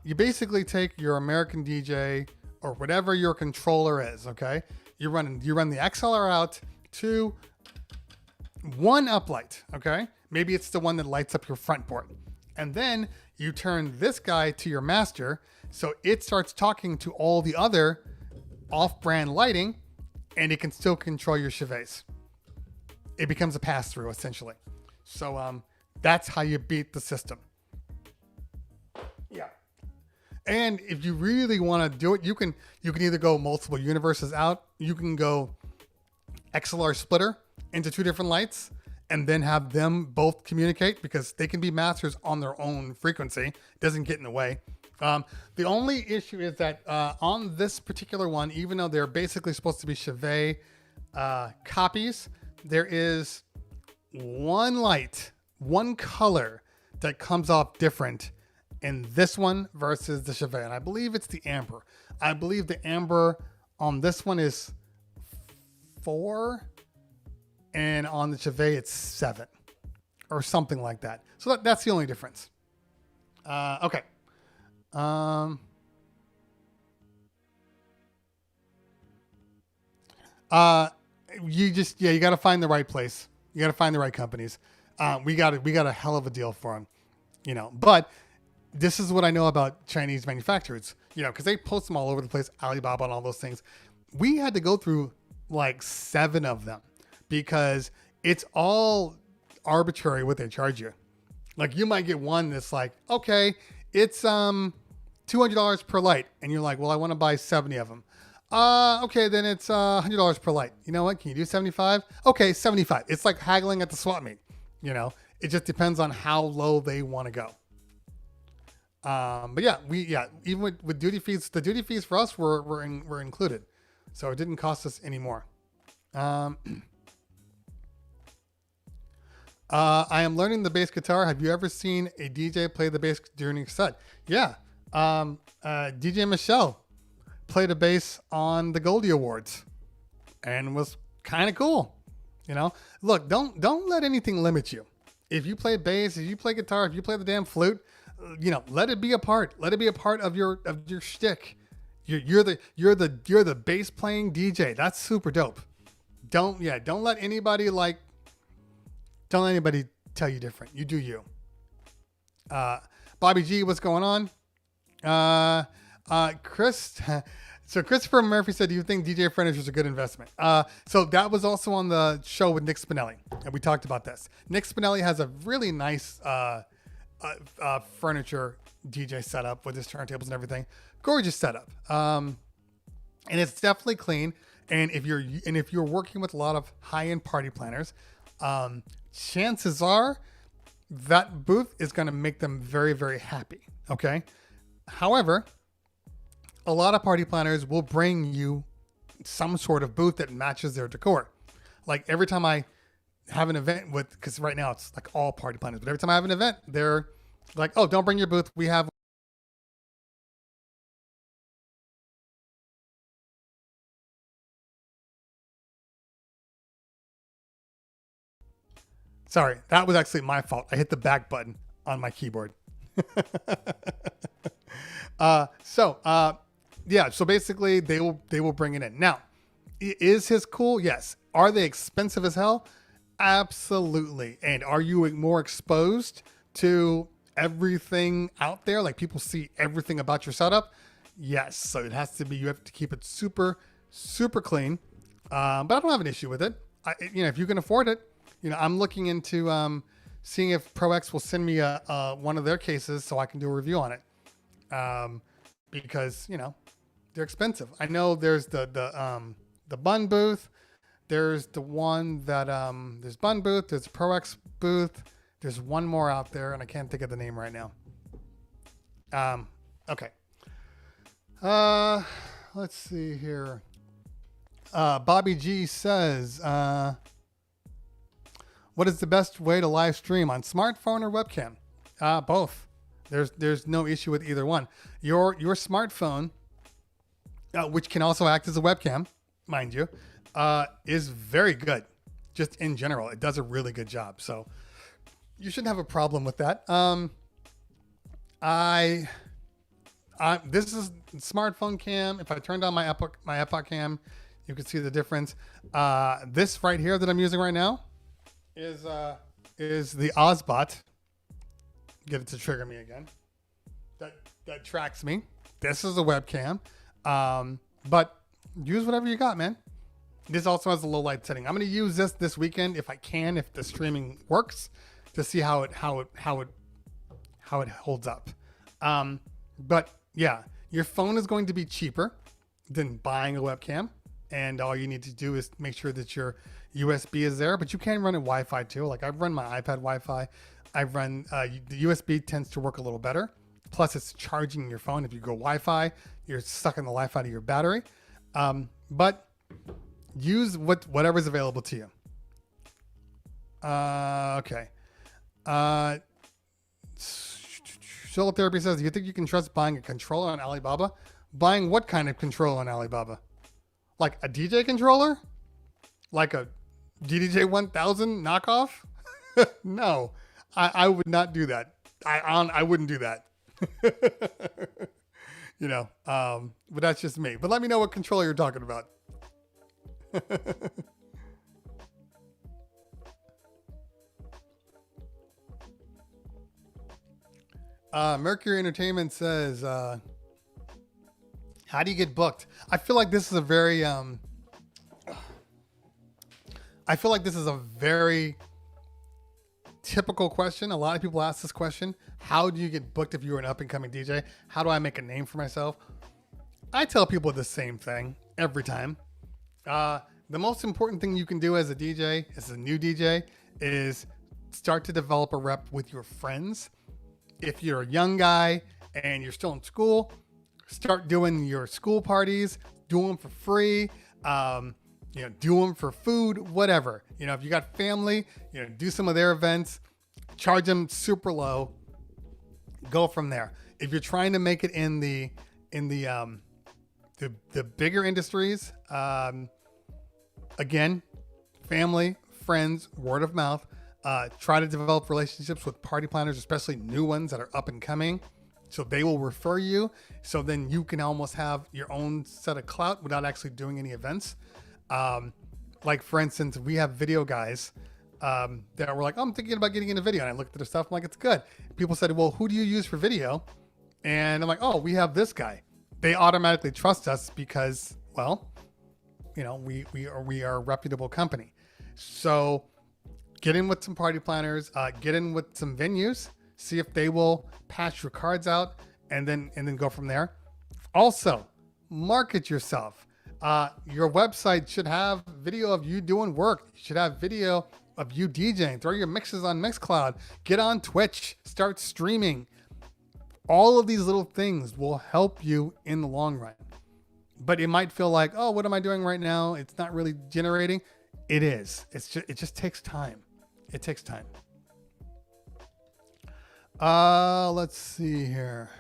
You basically take your American DJ or whatever your controller is. Okay. You run the XLR out to one uplight. Okay. Maybe it's the one that lights up your front board. And then you turn this guy to your master. So it starts talking to all the other off-brand lighting, and it can still control your Chevets. It becomes a pass-through essentially. So that's how you beat the system. Yeah. And if you really want to do it, you can either go multiple universes out. You can go XLR splitter into 2 different lights and then have them both communicate, because they can be masters on their own frequency. It doesn't get in the way. The only issue is that on this particular one, even though they're basically supposed to be Chevet copies, there is one light, one color that comes off different in this one versus the Chevet. And I believe it's the amber. I believe the amber on this one is 4, and on the Chevet it's 7 or something like that. So that's the only difference. Okay. You got to find the right place. You got to find the right companies. We got a hell of a deal for them, but this is what I know about Chinese manufacturers, cause they post them all over the place, Alibaba and all those things. We had to go through like 7 of them because it's all arbitrary what they charge you. Like you might get one that's like, okay, it's $200 per light. And you're like, well, I want to buy 70 of them. Okay, then it's $100 per light. You know what? Can you do 75? Okay, 75. It's like haggling at the swap meet. It just depends on how low they want to go. But yeah, even with duty fees, the duty fees for us were included. So it didn't cost us any more. I am learning the bass guitar. Have you ever seen a DJ play the bass during a set? Yeah. DJ Michelle played a bass on the Goldie Awards and was kind of cool. Look, don't let anything limit you. If you play bass, if you play guitar, if you play the damn flute, let it be a part. Let it be a part of your shtick. You're the bass playing DJ. That's super dope. Don't let anybody tell you different. You do you. Bobby G, what's going on? Chris. So Christopher Murphy said, do you think DJ furniture is a good investment? So that was also on the show with Nick Spinelli, and we talked about this. Nick Spinelli has a really nice furniture DJ setup with his turntables and everything. Gorgeous setup. And it's definitely clean. And if you're working with a lot of high-end party planners, chances are that booth is going to make them very, very happy. Okay. However, a lot of party planners will bring you some sort of booth that matches their decor. Like every time I have an event because right now it's like all party planners, but every time I have an event, they're like, oh, don't bring your booth. We have. Sorry, that was actually my fault. I hit the back button on my keyboard. So basically they will bring it in. Now, is his cool? Yes. Are they expensive as hell? Absolutely. And are you more exposed to everything out there? Like people see everything about your setup? Yes. So it has to be, you have to keep it super, super clean. But I don't have an issue with it. If you can afford it, I'm looking into seeing if ProX will send me one of their cases so I can do a review on it. Because they're expensive. I know there's the Bun booth. There's the one that there's Bun booth. There's ProX booth. There's one more out there, and I can't think of the name right now. Okay. let's see here. Bobby G says, what is the best way to live stream, on smartphone or webcam? Both. There's no issue with either one. Your smartphone, which can also act as a webcam, mind you, is very good. Just in general, it does a really good job. So you shouldn't have a problem with that. This is smartphone cam. If I turned on my Epoch cam, you can see the difference. This right here that I'm using right now is the Ozbot. Get it to trigger me again. That tracks me. This is a webcam. But use whatever you got, man. This also has a low light setting. I'm going to use this weekend if I can, if the streaming works, to see how it holds up. But yeah, your phone is going to be cheaper than buying a webcam, and all you need to do is make sure that your USB is there. But you can run it Wi-Fi too. Like I've run my iPad Wi-Fi. I've run the USB tends to work a little better. Plus, it's charging your phone. If you go Wi-Fi, you're sucking the life out of your battery. But use whatever's available to you. Okay. Soul Therapy says, do you think you can trust buying a controller on Alibaba? Buying what kind of controller on Alibaba? Like a DJ controller? Like a DDJ 1000 knockoff? No, I would not do that. I wouldn't do that. You know, but that's just me. But let me know what controller you're talking about. Mercury Entertainment says, how do you get booked? I feel like this is a very typical question. A lot of people ask this question. How do you get booked if you're an up-and-coming DJ? How do I make a name for myself? I tell people the same thing every time. The most important thing you can do as a DJ, as a new DJ, is start to develop a rep with your friends. If you're a young guy and you're still in school, start doing your school parties, do them for free, do them for food, whatever. If you got family, do some of their events, charge them super low, go from there. If you're trying to make it in the bigger industries, again, family, friends, word of mouth. Try to develop relationships with party planners, especially new ones that are up and coming. So they will refer you. So then you can almost have your own set of clout without actually doing any events. Like for instance, we have video guys that were like, oh, I'm thinking about getting into video. And I looked at their stuff. I'm like, it's good. People said, well, who do you use for video? And I'm like, oh, we have this guy. They automatically trust us because, well, we are a reputable company. So get in with some party planners, get in with some venues, see if they will pass your cards out, and then go from there. Also, market yourself. Your website should have video of you doing work. You should have video of you DJing. Throw your mixes on Mixcloud. Get on Twitch. Start streaming. All of these little things will help you in the long run. But it might feel like, oh, what am I doing right now? It's not really generating. It is. It just takes time. It takes time. Let's see here.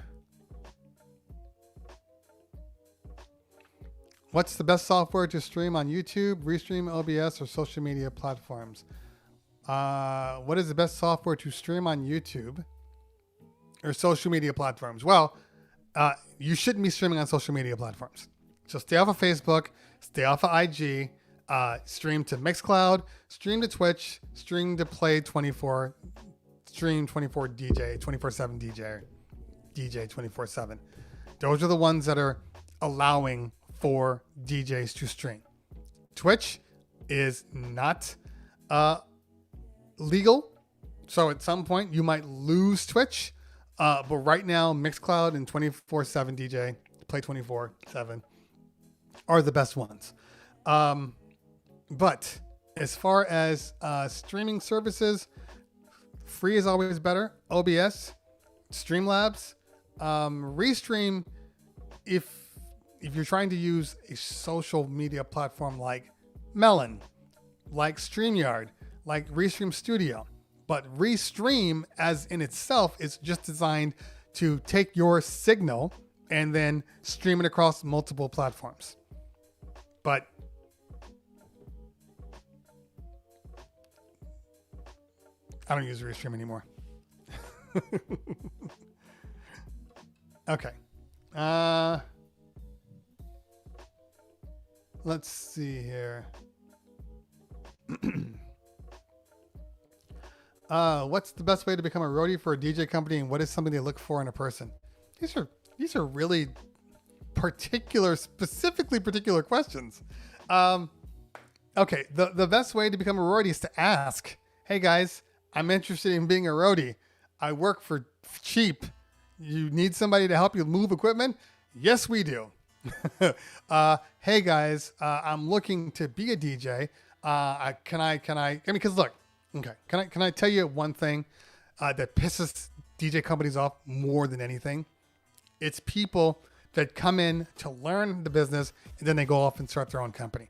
What's the best software to stream on YouTube, Restream, OBS, or social media platforms? What is the best software to stream on YouTube or social media platforms? Well, you shouldn't be streaming on social media platforms. So stay off of Facebook, stay off of IG, stream to Mixcloud, stream to Twitch, stream to Play 24, stream 24 DJ, 24/7 DJ, DJ 24/7. Those are the ones that are allowing for DJs to stream. Twitch is not legal, so at some point you might lose Twitch. But right now, Mixcloud and 24/7 DJ, Play 24/7 are the best ones. But as far as streaming services, free is always better. OBS, Streamlabs, Restream. If if you're trying to use a social media platform like Melon, like StreamYard, like Restream Studio, but Restream as in itself is just designed to take your signal and then stream it across multiple platforms. But I don't use Restream anymore. Okay. Let's see here. What's the best way to become a roadie for a DJ company, and what is something they look for in a person? These are really specifically particular questions. Okay, the best way to become a roadie is to ask, hey guys, I'm interested in being a roadie. I work for cheap. You need somebody to help you move equipment? Yes, we do. Hey guys, I'm looking to be a DJ. Because look, okay, can I tell you one thing that pisses DJ companies off more than anything? It's people that come in to learn the business and then they go off and start their own company.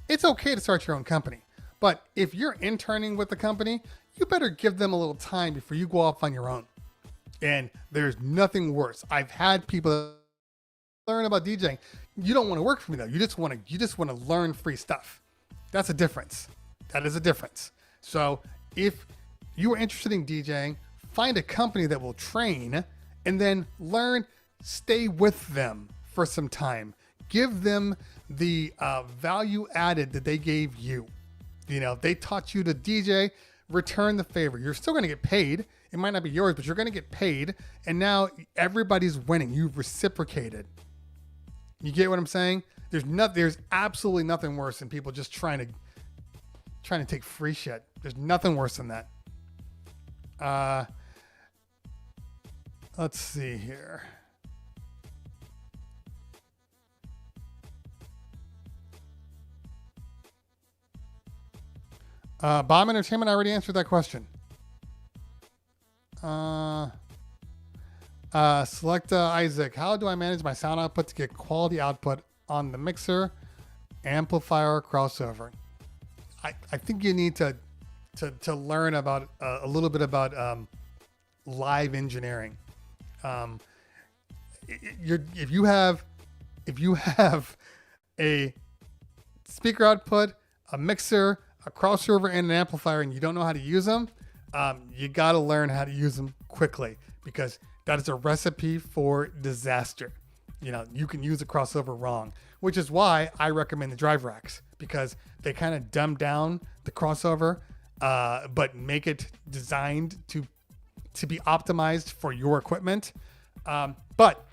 It's okay to start your own company, but if you're interning with the company, you better give them a little time before you go off on your own. And there's nothing worse. I've had people learn about DJing. You don't want to work for me though. You just want to learn free stuff. That's a difference. That is a difference. So if you are interested in DJing, find a company that will train and then learn, stay with them for some time. Give them the value added that they gave you. You know, they taught you to DJ, return the favor. You're still going to get paid. It might not be yours, but you're going to get paid. And now everybody's winning. You've reciprocated. You get what I'm saying? There's absolutely nothing worse than people just trying to take free shit. There's nothing worse than that. Let's see here. Bomb Entertainment, I already answered that question. Select Isaac. How do I manage my sound output to get quality output on the mixer, amplifier, crossover? I think you need to learn about a little bit about live engineering. If you have a speaker output, a mixer, a crossover, and an amplifier, and you don't know how to use them, you got to learn how to use them quickly, because that is a recipe for disaster. You know, you can use a crossover wrong, which is why I recommend the drive racks, because they kind of dumb down the crossover, but make it designed to be optimized for your equipment. But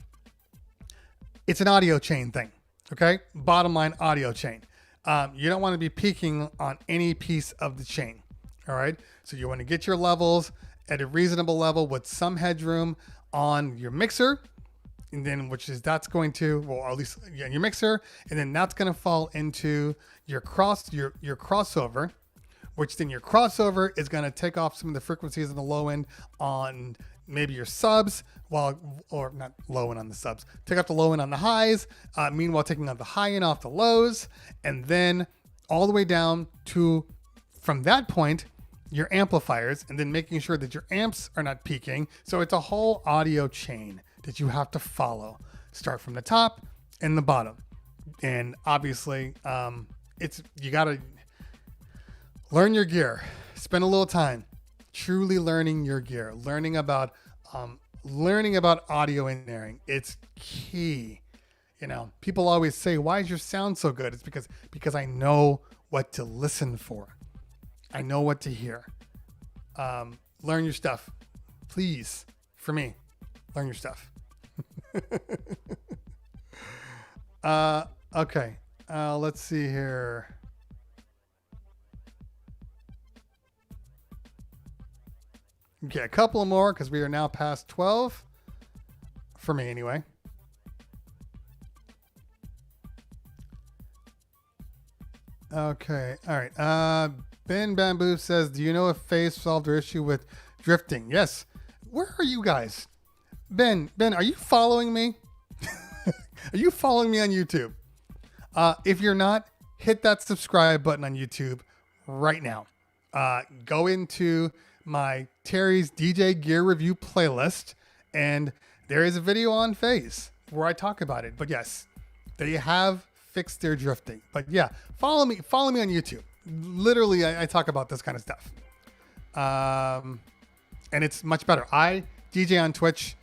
it's an audio chain thing. Okay. Bottom line, audio chain. You don't want to be peaking on any piece of the chain. All right. So you want to get your levels at a reasonable level with some headroom on your mixer. And then, that's going to, well, at least your mixer. And then that's going to fall into your crossover, which then your crossover is going to take off some of the frequencies in the low end on maybe your subs, or not low end on the subs, take off the low end on the highs, meanwhile taking out the high end off the lows, and then all the way down to, from that point, your amplifiers, and then making sure that your amps are not peaking. So it's a whole audio chain that you have to follow. Start from the top and the bottom. And obviously, you got to learn your gear. Spend a little time truly learning your gear, learning about audio engineering. It's key. You know, people always say, why is your sound so good? It's because I know what to listen for. I know what to hear. Learn your stuff. Please, for me, learn your stuff. Okay. Let's see here. Okay, a couple more, because we are now past 12. For me, anyway. Okay, all right. Ben Bamboo says, do you know if FaZe solved their issue with drifting? Yes. Where are you guys? Ben, are you following me? Are you following me on YouTube? If you're not, hit that subscribe button on YouTube right now. Go into my Terry's DJ Gear Review playlist, and there is a video on Phase where I talk about it. But yes, they have fixed their drifting. But yeah, follow me on YouTube. Literally, I talk about this kind of stuff. And it's much better. I DJ on Twitch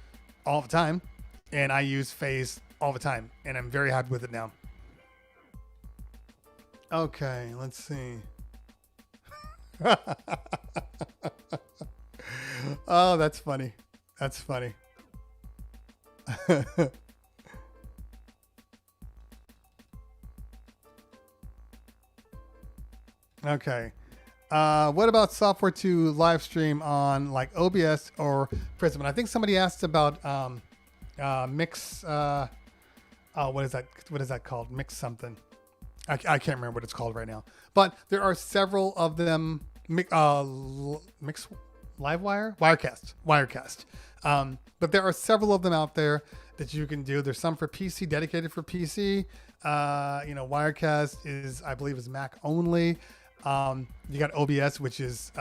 all the time, and I use Phase all the time, and I'm very happy with it now. Okay, let's see. Oh, that's funny. That's funny. Okay. What about software to live stream on like OBS or Prism? And I think somebody asked about Mix. What is that? What is that called? Mix something. I can't remember what it's called right now. But there are several of them. Mix Livewire, Wirecast. But there are several of them out there that you can do. There's some for PC, dedicated for PC. Wirecast is, I believe, is Mac only. You got OBS, which is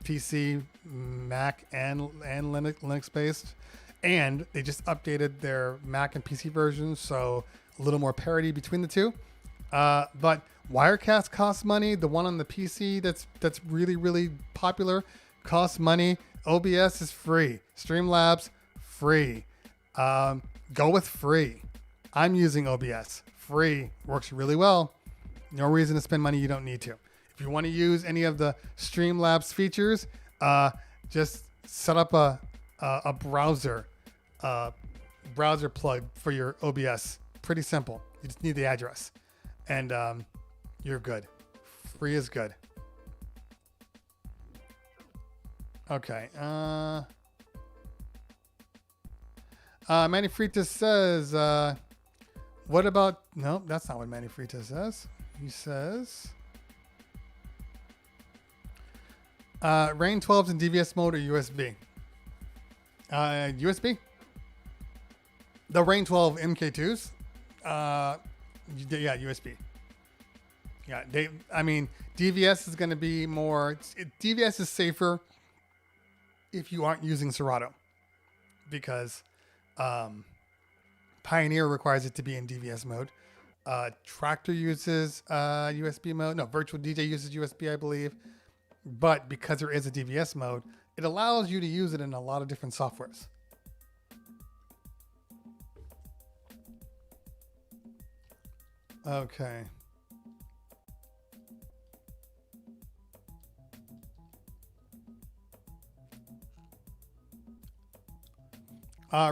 PC, Mac, and Linux based. And they just updated their Mac and PC versions, so a little more parity between the two. But Wirecast costs money. The one on the PC that's really, really popular costs money. OBS is free. Streamlabs, free. Go with free. I'm using OBS. Free. Works really well. No reason to spend money you don't need to. If you want to use any of the Streamlabs features, just set up a browser plug for your OBS. Pretty simple. You just need the address, and you're good. Free is good. Okay. Manny Fritas says, what about... No, that's not what Manny Fritas says. He says... Rain 12s in DVS mode or USB? USB. The Rain 12 MK2s. Yeah, USB. Yeah, DVS is going to be more... DVS is safer if you aren't using Serato, because Pioneer requires it to be in DVS mode. Tractor uses USB mode. No, Virtual DJ uses USB, I believe. But because there is a DVS mode, it allows you to use it in a lot of different softwares. Okay.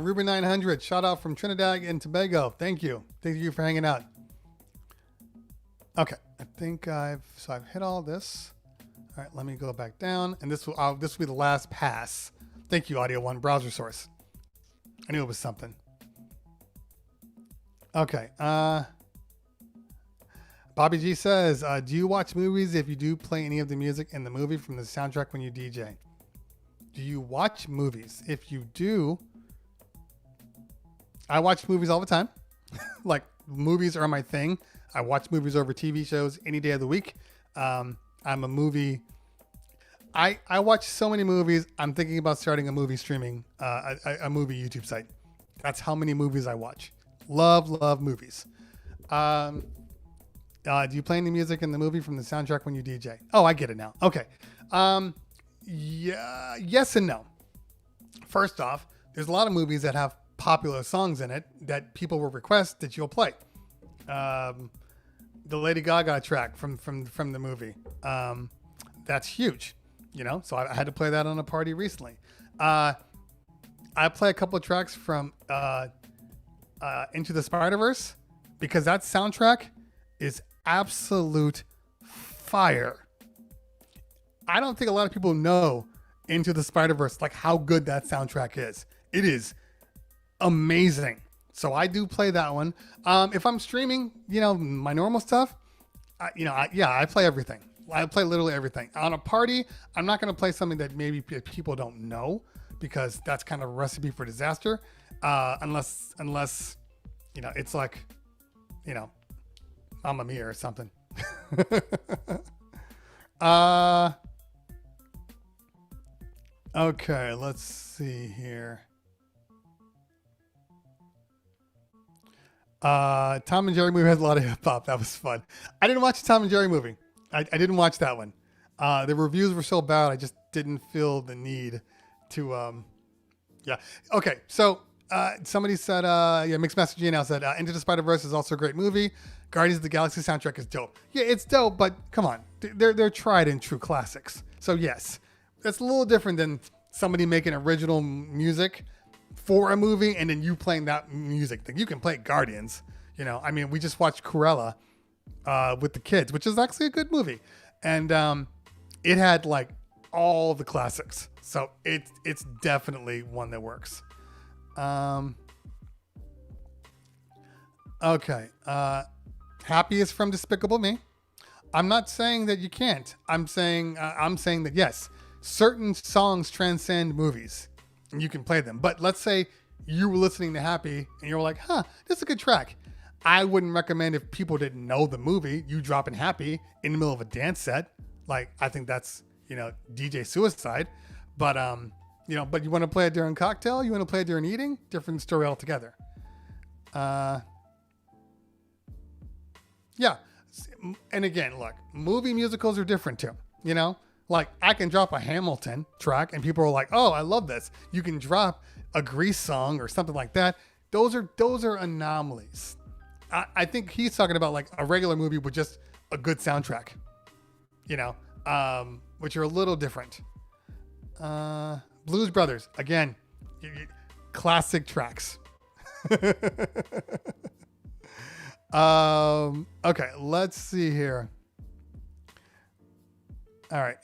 Ruben 900, shout out from Trinidad and Tobago. Thank you. Thank you for hanging out. Okay, I think I've hit all this. All right, let me go back down, and this will be the last pass. Thank you, Audio One browser source. I knew it was something. Okay. Bobby G says, do you watch movies if you do play any of the music in the movie from the soundtrack when you DJ? Do you watch movies? If you do, I watch movies all the time. Like, movies are my thing. I watch movies over TV shows any day of the week. I'm a movie. I watch so many movies. I'm thinking about starting a movie streaming, a movie YouTube site. That's how many movies I watch. Love movies. Do you play any music in the movie from the soundtrack when you DJ? Oh, I get it now. Okay. Yeah, yes and no. First off, there's a lot of movies that have popular songs in it that people will request that you'll play. The Lady Gaga track from the movie. That's huge, so I had to play that on a party recently. I play a couple of tracks from Into the Spider-Verse because that soundtrack is absolute fire. I don't think a lot of people know Into the Spider-Verse, like how good that soundtrack is. It is amazing. So I do play that one. If I'm streaming, my normal stuff, I play everything. I play literally everything. On a party, I'm not going to play something that maybe people don't know because that's kind of a recipe for disaster. Unless You know, it's like, you know, Mamma Mia or something. Okay, let's see here. Tom and Jerry movie has a lot of hip hop. That was fun. I didn't watch the Tom and Jerry movie. I didn't watch that one. The reviews were so bad, I just didn't feel the need to, yeah. Okay, so somebody said, yeah, Mixed Master G now said, Into the Spider-Verse is also a great movie. Guardians of the Galaxy soundtrack is dope. Yeah, it's dope, but come on. They're tried and true classics. So yes, that's a little different than somebody making original music for a movie and then you playing that music. You can play Guardians, you know. I mean, we just watched Cruella with the kids, which is actually a good movie. And it had like all the classics. So it's definitely one that works. Okay. Happy is from Despicable Me. I'm not saying that you can't. I'm saying that yes, certain songs transcend movies and you can play them. But let's say you were listening to Happy and you were like, huh, this is a good track. I wouldn't recommend, if people didn't know the movie, you dropping Happy in the middle of a dance set. Like, I think that's, you know, DJ suicide. But, you know, but you want to play it during cocktail? You want to play it during eating? Different story altogether. Yeah. And again, look, movie musicals are different too, you know? Like, I can drop a Hamilton track and people are like, oh, I love this. You can drop a Grease song or something like that. Those are anomalies. I think he's talking about like a regular movie with just a good soundtrack, you know, which are a little different. Blues Brothers, again, classic tracks. Okay, let's see here. All right.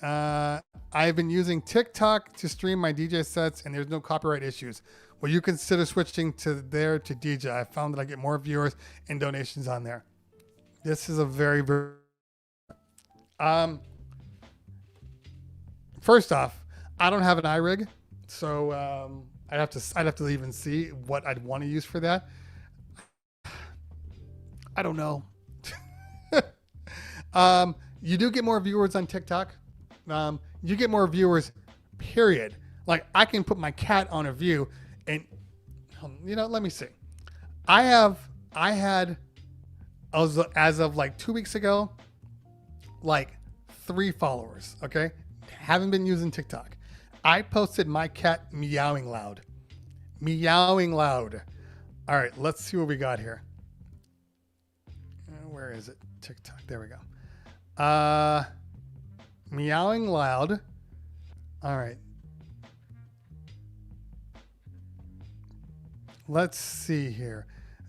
I've been using TikTok to stream my DJ sets and there's no copyright issues. Will you consider switching to DJ? I found that I get more viewers and donations on there. This is a very, very, first off, I don't have an iRig, so, I'd have to even see what I'd want to use for that. I don't know. You do get more viewers on TikTok. You get more viewers, period. Like, I can put my cat on a view and, you know, let me see. I had, as of like 2 weeks ago, like 3 followers, okay? Haven't been using TikTok. I posted my cat meowing loud. Meowing loud. All right, let's see what we got here. Where is it? TikTok. There we go. Meowing loud. All right. Let's see here.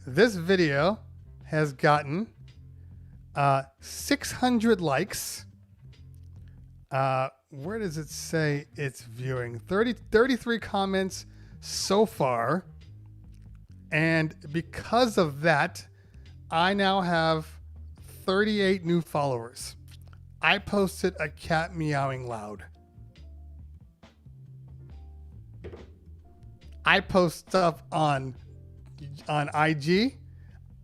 This video has gotten 600 likes. Where does it say it's viewing? 33 comments so far. And because of that, I now have 38 new followers. I posted a cat meowing loud. I post stuff on IG.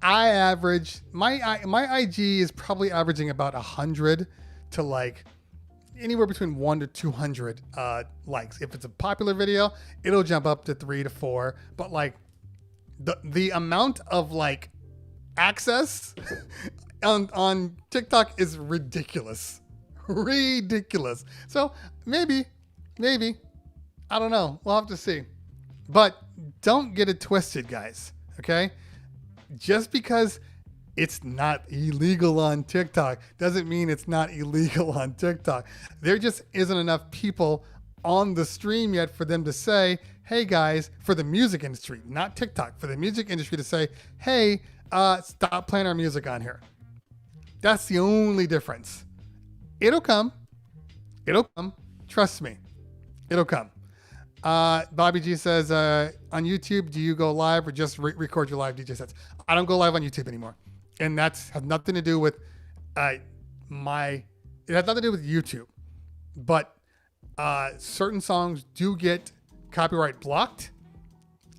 I average my IG is probably averaging about 100 to like anywhere between 1 to 200 likes. If it's a popular video, it'll jump up to 3 to 4. But like the amount of like access on TikTok is ridiculous. Ridiculous. So maybe, I don't know. We'll have to see. But don't get it twisted, guys. Okay? Just because it's not illegal on TikTok doesn't mean it's not illegal on TikTok. There just isn't enough people on the stream yet for them to say, hey guys, for the music industry, not TikTok, for the music industry to say, hey, stop playing our music on here. That's the only difference. It'll come. It'll come. Trust me. It'll come. Bobby G says, on YouTube, do you go live or just record your live DJ sets? I don't go live on YouTube anymore. And that's has nothing to do with it has nothing to do with YouTube. But certain songs do get copyright blocked.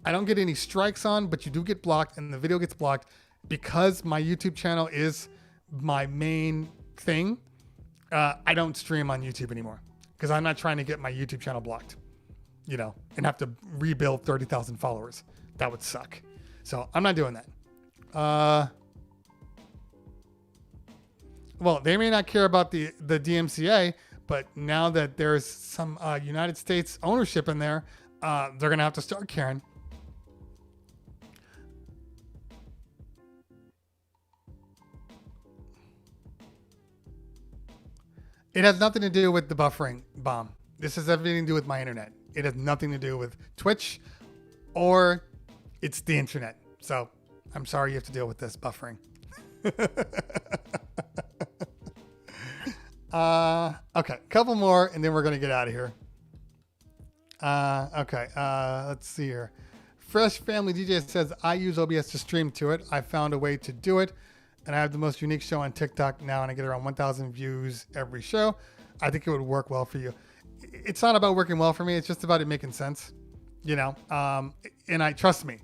I don't get any strikes on, but you do get blocked and the video gets blocked because my YouTube channel is my main thing. I don't stream on YouTube anymore because I'm not trying to get my YouTube channel blocked, you know, and have to rebuild 30,000 followers. That would suck. So I'm not doing that. Well, they may not care about the DMCA, but now that there's some United States ownership in there, they're going to have to start caring. It has nothing to do with the buffering bomb. This has everything to do with my internet. It has nothing to do with Twitch or it's the internet. So I'm sorry you have to deal with this buffering. Okay, couple more and then we're going to get out of here. Okay, let's see here. Fresh Family DJ says, I use OBS to stream to it. I found a way to do it. And I have the most unique show on TikTok now, and I get around 1,000 views every show. I think it would work well for you. It's not about working well for me. It's just about it making sense, you know? And trust me,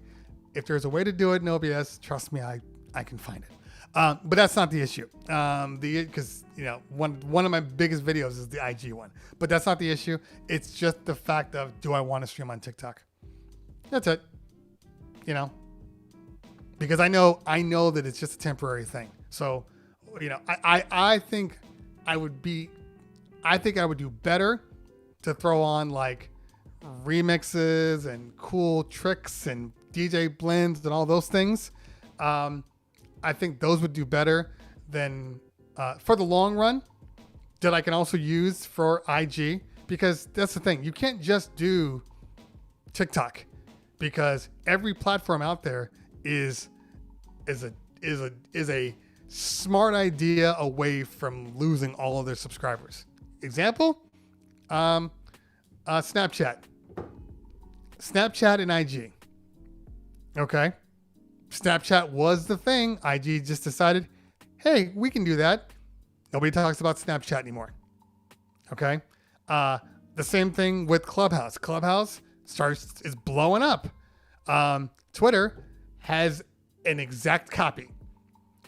if there's a way to do it in OBS, trust me, I can find it. But that's not the issue. Because, you know, one of my biggest videos is the IG one, but that's not the issue. It's just the fact of, do I want to stream on TikTok? That's it, you know? Because I know that it's just a temporary thing. So, you know, I think I would do better to throw on like remixes and cool tricks and DJ blends and all those things. I think those would do better than for the long run that I can also use for IG, because that's the thing. You can't just do TikTok because every platform out there is a smart idea away from losing all of their subscribers. Example, Snapchat and IG. Okay. Snapchat was the thing. IG just decided, hey, we can do that. Nobody talks about Snapchat anymore. Okay. The same thing with Clubhouse. Clubhouse is blowing up. Twitter has an exact copy.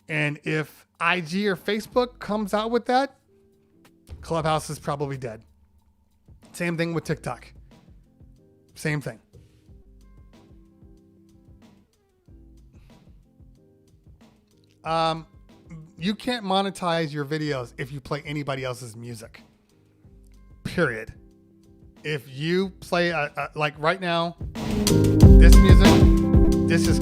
And if IG or Facebook comes out with that, Clubhouse is probably dead. Same thing with TikTok. Same thing. You can't monetize your videos if you play anybody else's music. Period. If you play like right now, this music, this is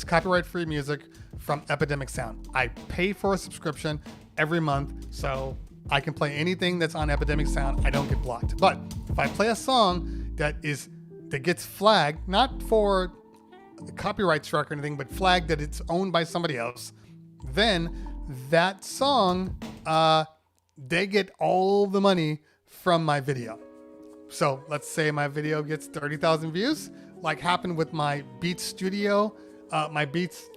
copyright free music from Epidemic Sound. I pay for a subscription every month, so I can play anything that's on Epidemic Sound. I don't get blocked. But if I play a song that gets flagged, not for copyright strike or anything, but flagged that it's owned by somebody else, then that song, they get all the money from my video. So let's say my video gets 30,000 views, like happened with my Beats Studio, my Beats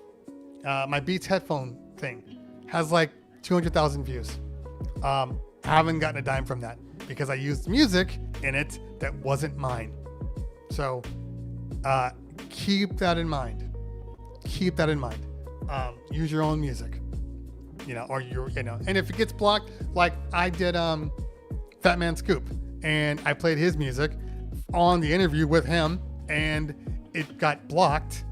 headphone thing has like 200,000 views. Haven't gotten a dime from that because I used music in it that wasn't mine. So keep that in mind. Keep that in mind. Use your own music, and if it gets blocked, like I did, Fat Man Scoop, and I played his music on the interview with him, and it got blocked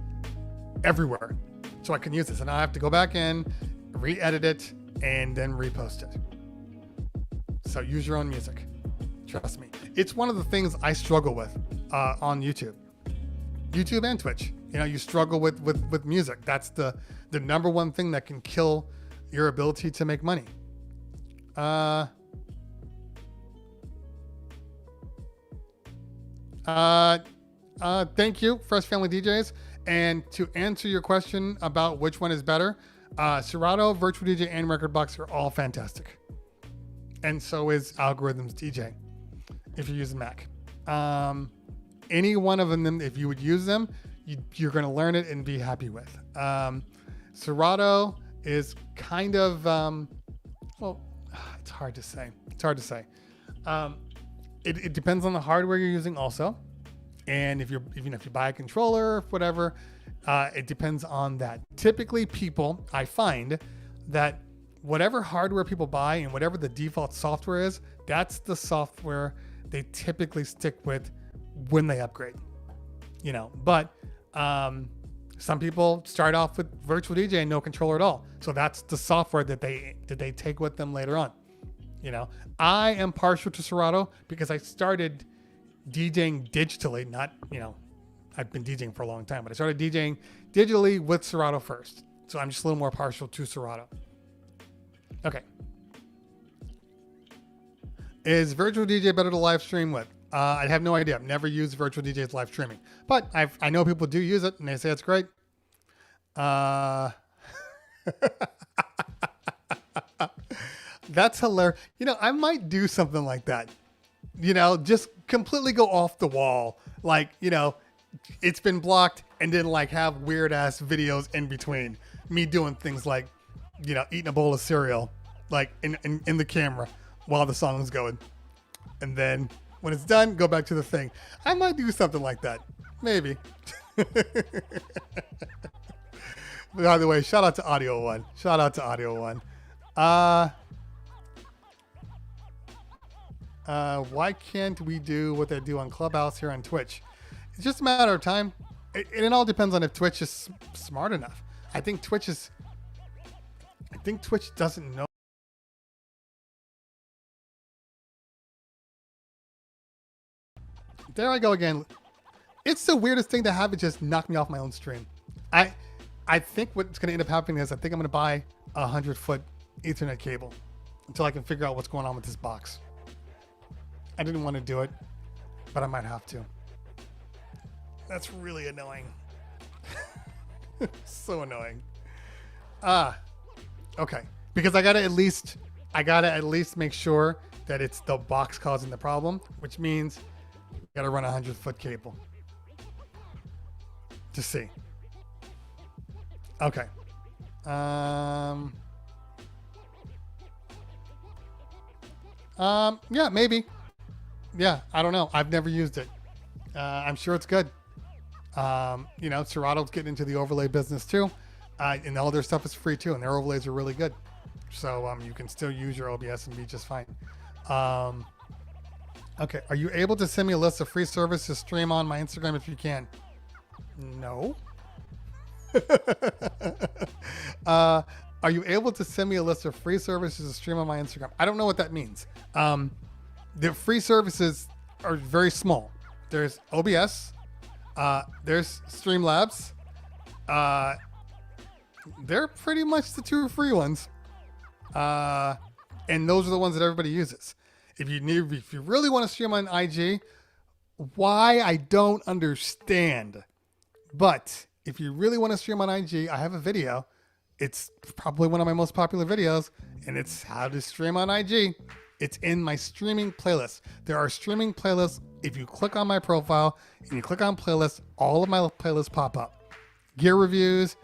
everywhere. So I couldn't use this, and I have to go back in, re-edit it, and then repost it. So use your own music. Trust me. It's one of the things I struggle with on YouTube and Twitch. You struggle with music. That's the number one thing that can kill your ability to make money. Thank you, Fresh Family DJs. And to answer your question about which one is better, Serato, Virtual DJ, and Rekordbox are all fantastic. And so is Algorithms DJ if you're using Mac. Any one of them, if you would use them, you're going to learn it and be happy with. Serato is kind of, it's hard to say. It depends on the hardware you're using also. And if you buy a controller, whatever, it depends on that. Typically, people, I find that whatever hardware people buy and whatever the default software is, that's the software they typically stick with when they upgrade. But some people start off with virtual DJ and no controller at all. So that's the software that they take with them later on. I am partial to Serato because I started DJing digitally, not, I've been DJing for a long time, but I started DJing digitally with Serato first. So I'm just a little more partial to Serato. Okay. Is virtual DJ better to live stream with? I have no idea. I've never used virtual DJ's live streaming, but I know people do use it and they say it's great. That's hilarious. I might do something like that. Just completely go off the wall. Like, it's been blocked and then like have weird ass videos in between me doing things like, eating a bowl of cereal, like in the camera while the song is going. And then when it's done, go back to the thing. I might do something like that. Maybe. By the way, shout out to Audio One. Why can't we do what they do on Clubhouse here on Twitch? It's just a matter of time. It all depends on if Twitch is smart enough. I think Twitch doesn't know. There I go again. It's the weirdest thing to have it just knock me off my own stream. I think what's going to end up happening is I think I'm going to buy a 100-foot Ethernet cable until I can figure out what's going on with this box. I didn't want to do it, but I might have to. That's really annoying. So annoying. Okay. Because I gotta at least make sure that it's the box causing the problem, which means I gotta run a 100-foot cable to see. Okay. Yeah, maybe. Yeah, I don't know. I've never used it. I'm sure it's good. Serato's getting into the overlay business too. And all their stuff is free too, and their overlays are really good. So you can still use your OBS and be just fine. Okay, are you able to send me a list of free services to stream on my Instagram if you can? No. Are you able to send me a list of free services to stream on my Instagram? I don't know what that means. The free services are very small. There's OBS. There's Streamlabs. They're pretty much the two free ones. And those are the ones that everybody uses. If you really want to stream on IG, why, I don't understand. But if you really want to stream on IG, I have a video. It's probably one of my most popular videos, and it's how to stream on IG. It's in my streaming playlist. There are streaming playlists. If you click on my profile and you click on playlists, all of my playlists pop up. Gear reviews,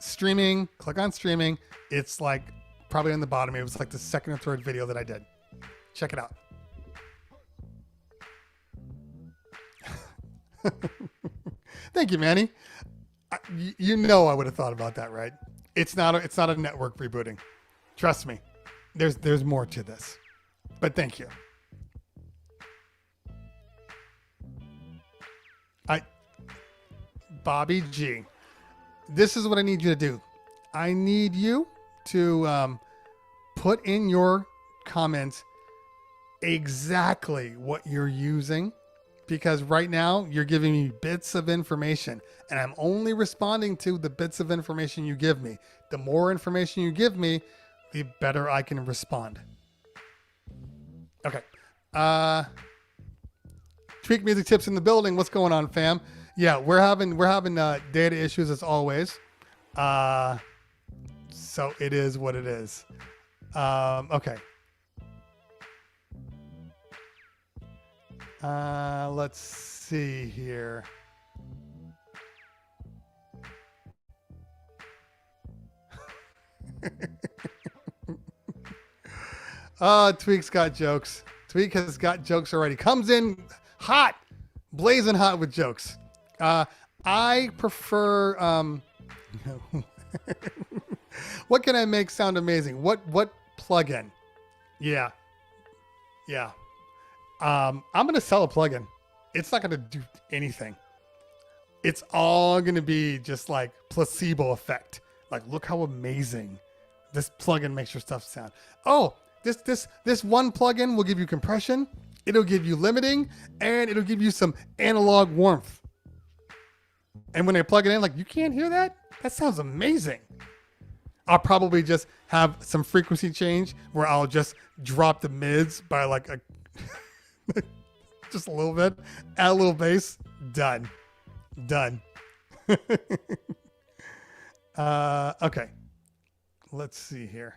streaming, click on streaming. It's like probably on the bottom. It was like the second or third video that I did. Check it out. Thank you, Manny. You know I would have thought about that, right? It's not a network rebooting. Trust me. There's more to this. But thank you. Bobby G. This is what I need you to do. I need you to put in your comments exactly what you're using, because right now you're giving me bits of information and I'm only responding to the bits of information you give me. The more information you give me, the better I can respond. Okay. Tweak Music Tips in the building. What's going on, fam? Yeah, we're having data issues as always. So it is what it is. Okay. Let's see here. Tweak's got jokes. Tweak has got jokes already. Comes in hot, blazing hot with jokes. I prefer. What can I make sound amazing? What plugin? Yeah. I'm gonna sell a plugin. It's not gonna do anything. It's all gonna be just like placebo effect. Like, look how amazing this plugin makes your stuff sound. Oh, this one plugin will give you compression. It'll give you limiting, and it'll give you some analog warmth. And when they plug it in, like, you can't hear that? That sounds amazing. I'll probably just have some frequency change where I'll just drop the mids by like a just a little bit, add a little bass, done. Okay. Let's see here.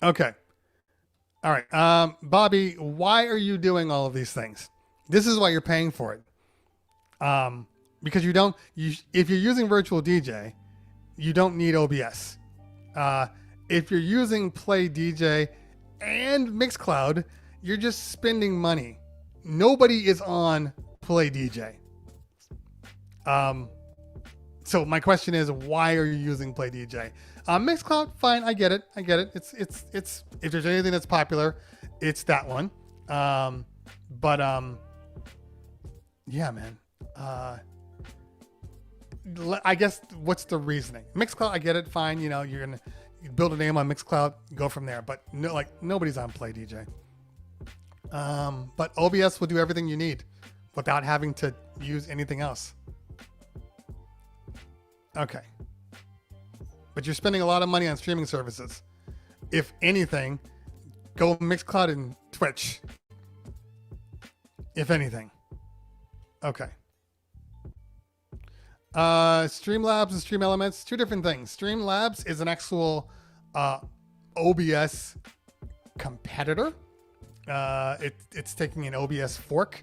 Okay. All right. Bobby, why are you doing all of these things? This is why you're paying for it. Because if you're using Virtual DJ, you don't need OBS. If you're using Play DJ and Mixcloud, you're just spending money. Nobody is on Play DJ. So my question is, why are you using Play DJ? Mixcloud, fine, I get it. It's if there's anything that's popular, it's that one. Yeah, man. I guess what's the reasoning? Mixcloud, I get it, fine. You know, you're gonna build a name on Mixcloud, go from there. But no, like nobody's on Play DJ. But OBS will do everything you need without having to use anything else. Okay. But you're spending a lot of money on streaming services. If anything, go Mixcloud and Twitch. If anything. Okay. Streamlabs and Stream Elements, two different things. Streamlabs is an actual OBS competitor. It's taking an OBS fork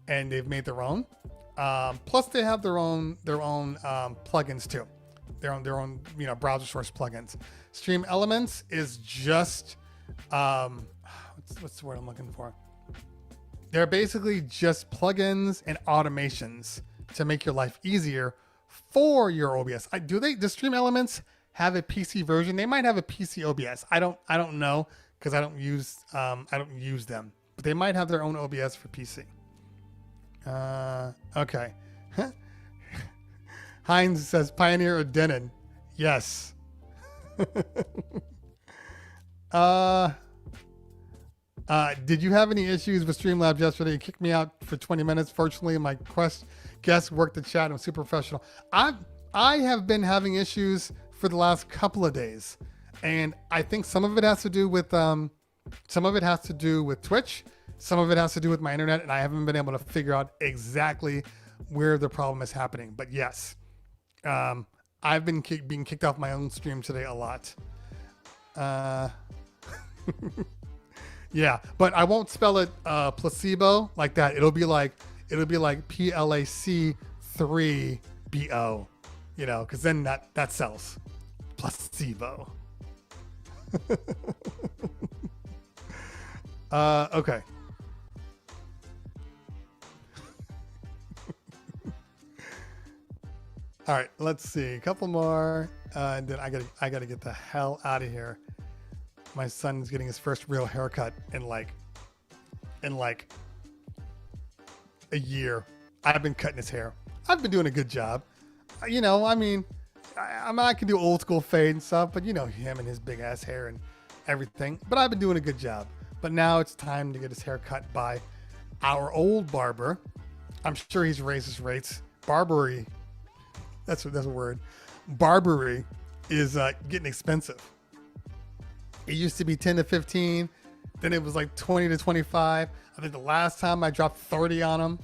and they've made their own. Plus they have their own plugins too. Their own browser source plugins. Stream Elements is just what's the word I'm looking for? They're basically just plugins and automations to make your life easier for your OBS. Does Stream Elements have a PC version? They might have a PC OBS. I don't know because I don't use them. But they might have their own OBS for PC. Okay. Heinz says Pioneer or Denon. Yes. Did you have any issues with Streamlabs yesterday? You kicked me out for 20 minutes. Fortunately, my guest worked the chat. I'm super professional. I have been having issues for the last couple of days, and I think some of it has to do with Twitch. Some of it has to do with my internet, and I haven't been able to figure out exactly where the problem is happening. But yes, I've been being kicked off my own stream today a lot. Yeah, but I won't spell it placebo like that. It'll be like PLAC3BO, because then that sells. Placebo. Okay. All right, let's see. A couple more, and then I gotta get the hell out of here. My son's getting his first real haircut in like a year. I've been cutting his hair. I've been doing a good job. I can do old school fade and stuff, but him and his big ass hair and everything. But I've been doing a good job. But now it's time to get his hair cut by our old barber. I'm sure he's raised his rates. Barbery. That's a word. Barbery is getting expensive. It used to be 10 to 15. Then it was like 20 to 25. I think the last time I dropped 30 on him,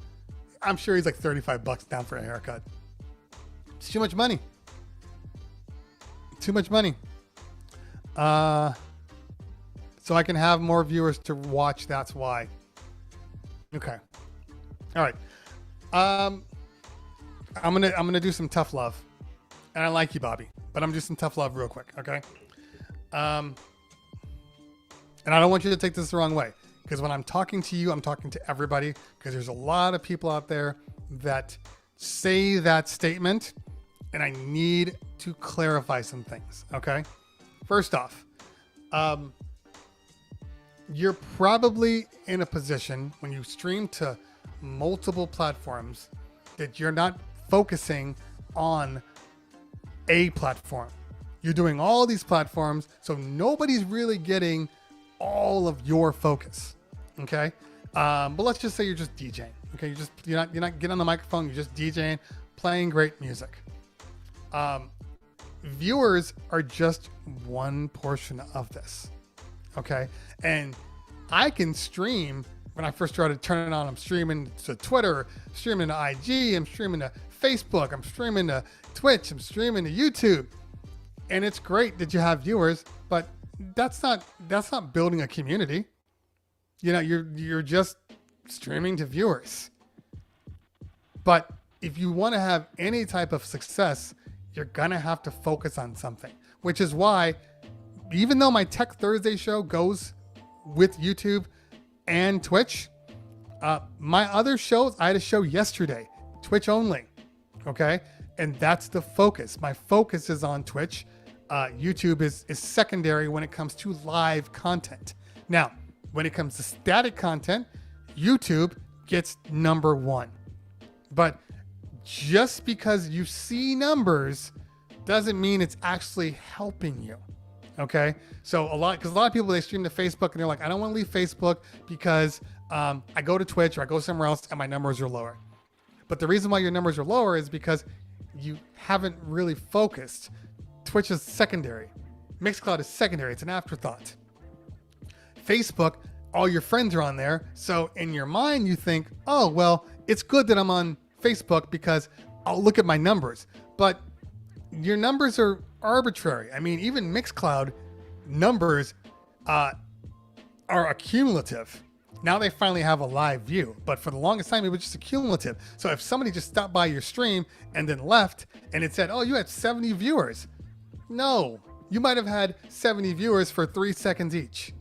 I'm sure he's like $35 down for a haircut. It's too much money. Too much money. So I can have more viewers to watch. That's why. Okay. All right. I'm gonna do some tough love, and I like you, Bobby, but I'm gonna do some tough love real quick. Okay. And I don't want you to take this the wrong way. Because when I'm talking to you, I'm talking to everybody, because there's a lot of people out there that say that statement, and I need to clarify some things. Okay. First off, you're probably in a position when you stream to multiple platforms that you're not focusing on a platform. You're doing all these platforms, so nobody's really getting all of your focus. Okay. But let's just say you're just DJing. Okay. You're not getting on the microphone. You're just DJing, playing great music. Viewers are just one portion of this. Okay. And I can stream. When I first started turning on, I'm streaming to Twitter, streaming to IG, I'm streaming to Facebook, I'm streaming to Twitch, I'm streaming to YouTube. And it's great that you have viewers, but that's not building a community. You know, you're just streaming to viewers. But if you want to have any type of success, you're gonna have to focus on something, which is why, even though my Tech Thursday show goes with YouTube and Twitch, my other shows, I had a show yesterday, Twitch only. Okay. And that's the focus. My focus is on Twitch. YouTube is secondary when it comes to live content. Now, when it comes to static content, YouTube gets number one. But just because you see numbers doesn't mean it's actually helping you. Okay. So a lot of people, they stream to Facebook and they're like, I don't want to leave Facebook because I go to Twitch or I go somewhere else and my numbers are lower. But the reason why your numbers are lower is because you haven't really focused. Twitch is secondary. Mixcloud is secondary. It's an afterthought. Facebook, all your friends are on there. So in your mind, you think, oh, well, it's good that I'm on Facebook because I'll look at my numbers. But your numbers are arbitrary. I mean, even Mixcloud numbers are accumulative. Now they finally have a live view, but for the longest time, it was just accumulative. So if somebody just stopped by your stream and then left and it said, oh, you had 70 viewers. No, you might have had 70 viewers for 3 seconds each.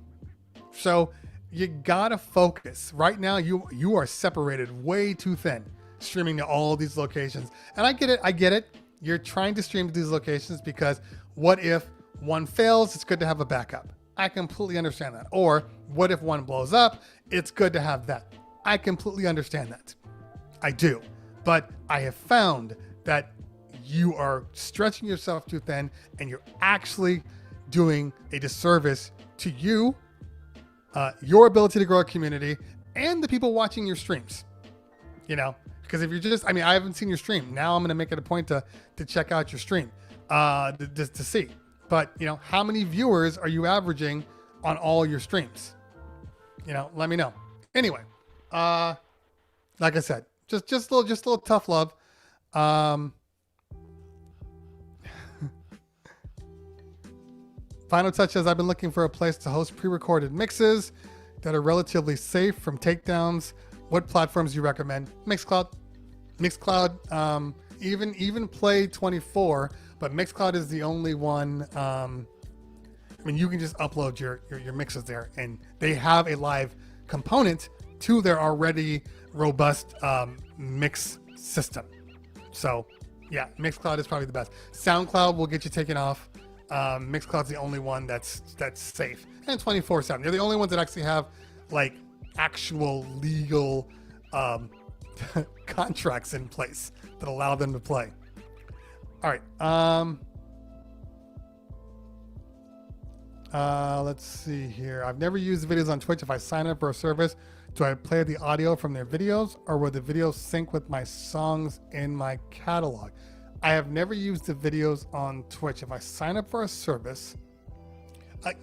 So you gotta focus. Right now, you are separated way too thin, streaming to all these locations. And I get it. You're trying to stream to these locations because what if one fails? It's good to have a backup. I completely understand that. Or what if one blows up? It's good to have that. I completely understand that. I do. But I have found that you are stretching yourself too thin and you're actually doing a disservice to you, your ability to grow a community, and the people watching your streams. You know, because if you're just, I mean, I haven't seen your stream. Now I'm going to make it a point to check out your stream just to see. But, you know, how many viewers are you averaging on all your streams? You know, let me know. Anyway, like I said, just a little tough love. Final touch says, I've been looking for a place to host pre-recorded mixes that are relatively safe from takedowns. What platforms do you recommend? Mixcloud, even Play 24, but Mixcloud is the only one. I mean, you can just upload your mixes there, and they have a live component to their already robust mix system. So yeah, Mixcloud is probably the best. SoundCloud will get you taken off. Mixcloud's the only one that's safe, and 24/7. They're the only ones that actually have like actual legal contracts in place that allow them to play. All right. Let's see here. I've never used videos on Twitch. If I sign up for a service, do I play the audio from their videos, or will the videos sync with my songs in my catalog? I have never used the videos on Twitch. If I sign up for a service,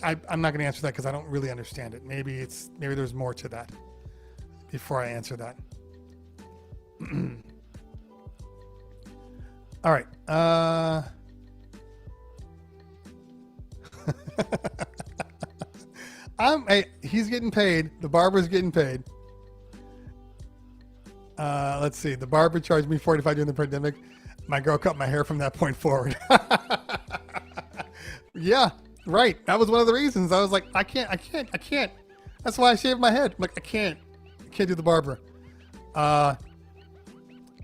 I'm not going to answer that because I don't really understand it. Maybe there's more to that before I answer that. All right. Hey, he's getting paid. The barber's getting paid. Let's see. The barber charged me $45 during the pandemic. My girl cut my hair from that point forward. Yeah, right. That was one of the reasons. I was like, I can't That's why I shaved my head. I'm like, I can't do the barber.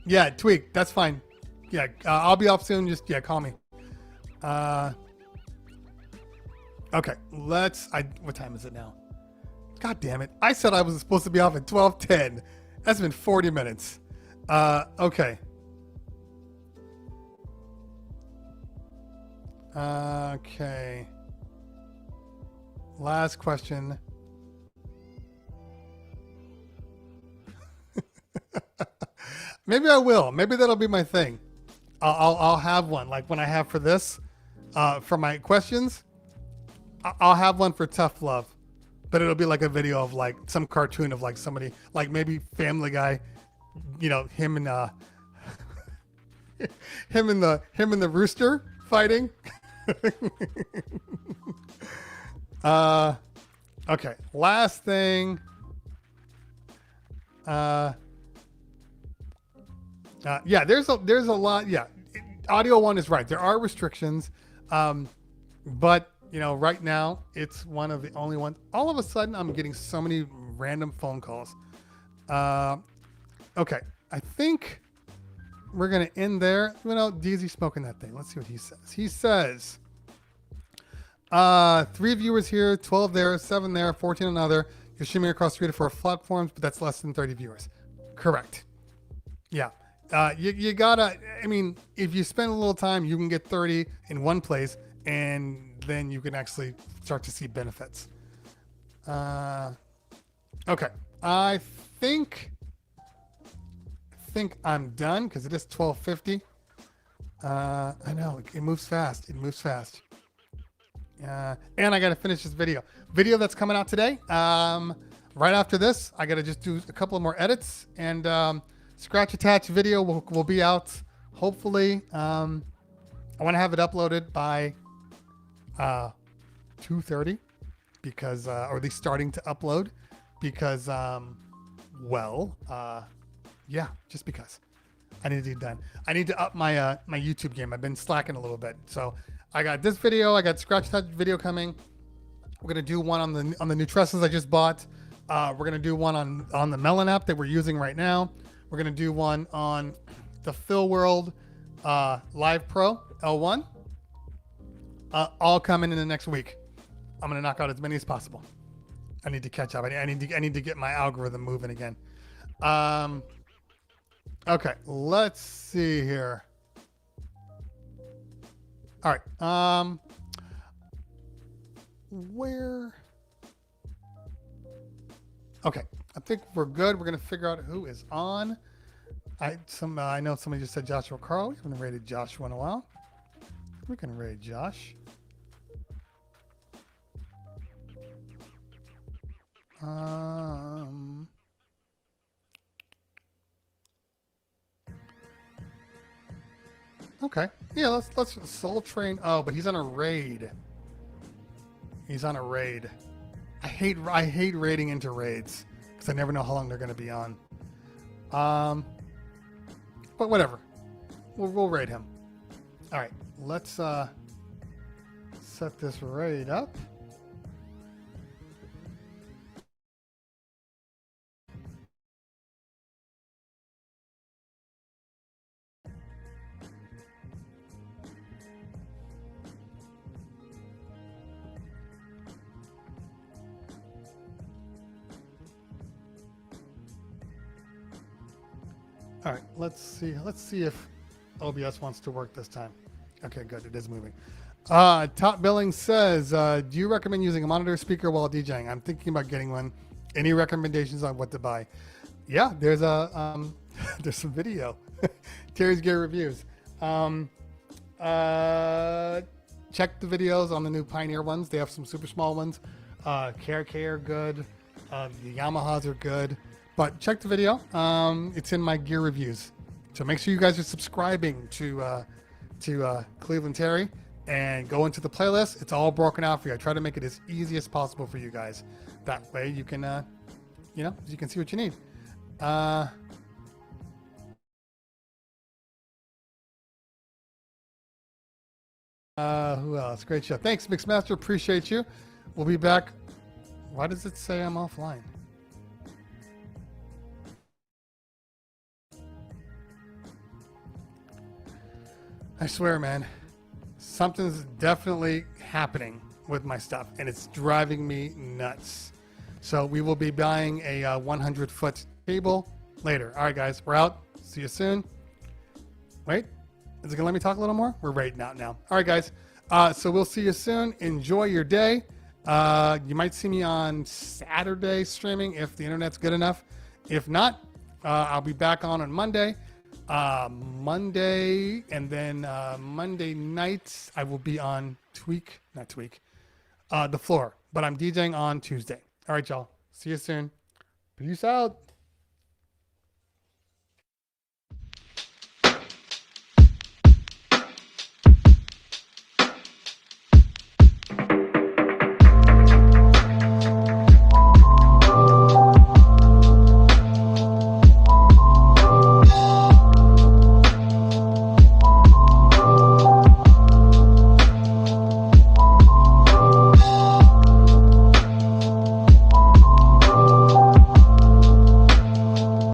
Yeah, Tweak, that's fine. Yeah, I'll be off soon. Just, yeah, call me. Okay, what time is it now? God damn it. I said I was supposed to be off at 12:10. That's been 40 minutes. Okay. Okay. Last question. Maybe I will. Maybe that'll be my thing. I'll have one like when I have for this, for my questions. I'll have one for tough love, but it'll be like a video of like some cartoon of like somebody, like maybe Family Guy, you know, him and the rooster fighting. Okay. Last thing. Yeah, there's a lot. Yeah, audio one is right. There are restrictions, but you know, right now it's one of the only ones. All of a sudden, I'm getting so many random phone calls. Okay, I think we're gonna end there. You know, DZ smoking that thing. Let's see what he says. He says, 3 viewers here, 12 there, 7 there, 14 another. You're streaming across 3 to 4 platforms, but that's less than 30 viewers. Correct. Yeah. You gotta, I mean, if you spend a little time, you can get 30 in one place, and then you can actually start to see benefits. Okay. I think I'm done because it is 12:50. I know it moves fast. It moves fast. And I got to finish this video that's coming out today. Right after this, I got to just do a couple of more edits, and scratch attach video will be out hopefully. I want to have it uploaded by 2:30 because or at least starting to upload because yeah, just because I need to get done. I need to up my my YouTube game. I've been slacking a little bit. So I got this video, I got scratch attach video coming. We're gonna do one on the new trusses I just bought. We're gonna do one on the Melon app that we're using right now. We're gonna do one on the Phil World Live Pro L1. All coming in the next week. I'm gonna knock out as many as possible. I need to catch up. I need to get my algorithm moving again. Okay, let's see here. All right. Where? Okay, I think we're good. We're gonna figure out who is on. I know somebody just said Joshua Carl. We haven't rated Joshua in a while. We're gonna rate Josh. Okay. Yeah, let's Soul Train. Oh, but he's on a raid. He's on a raid. I hate raiding into raids because I never know how long they're gonna be on. But whatever. We'll raid him. All right. Let's set this raid up. All right, let's see if OBS wants to work this time. Okay, good, it is moving. Top Billing says, do you recommend using a monitor speaker while DJing? I'm thinking about getting one. Any recommendations on what to buy? Yeah, there's a there's some video. Terry's Gear Reviews. Check the videos on the new Pioneer ones. They have some super small ones. KRK are good. The Yamahas are good. But check the video. It's in my gear reviews. So make sure you guys are subscribing to Cleveland Terry and go into the playlist. It's all broken out for you. I try to make it as easy as possible for you guys. That way you can, you can see what you need. Who else? Great show. Thanks, Mixmaster. Appreciate you. We'll be back Why does it say I'm offline? I swear, man, something's definitely happening with my stuff, and it's driving me nuts. So we will be buying a 100-foot cable later. All right, guys, we're out. See you soon. Wait, is it gonna let me talk a little more? We're raiding out now. All right, guys. So we'll see you soon. Enjoy your day. You might see me on Saturday streaming if the internet's good enough. If not, I'll be back on Monday. Monday, and then Monday nights I will be on the floor, but I'm DJing on Tuesday. All right, y'all. See you soon. Peace out.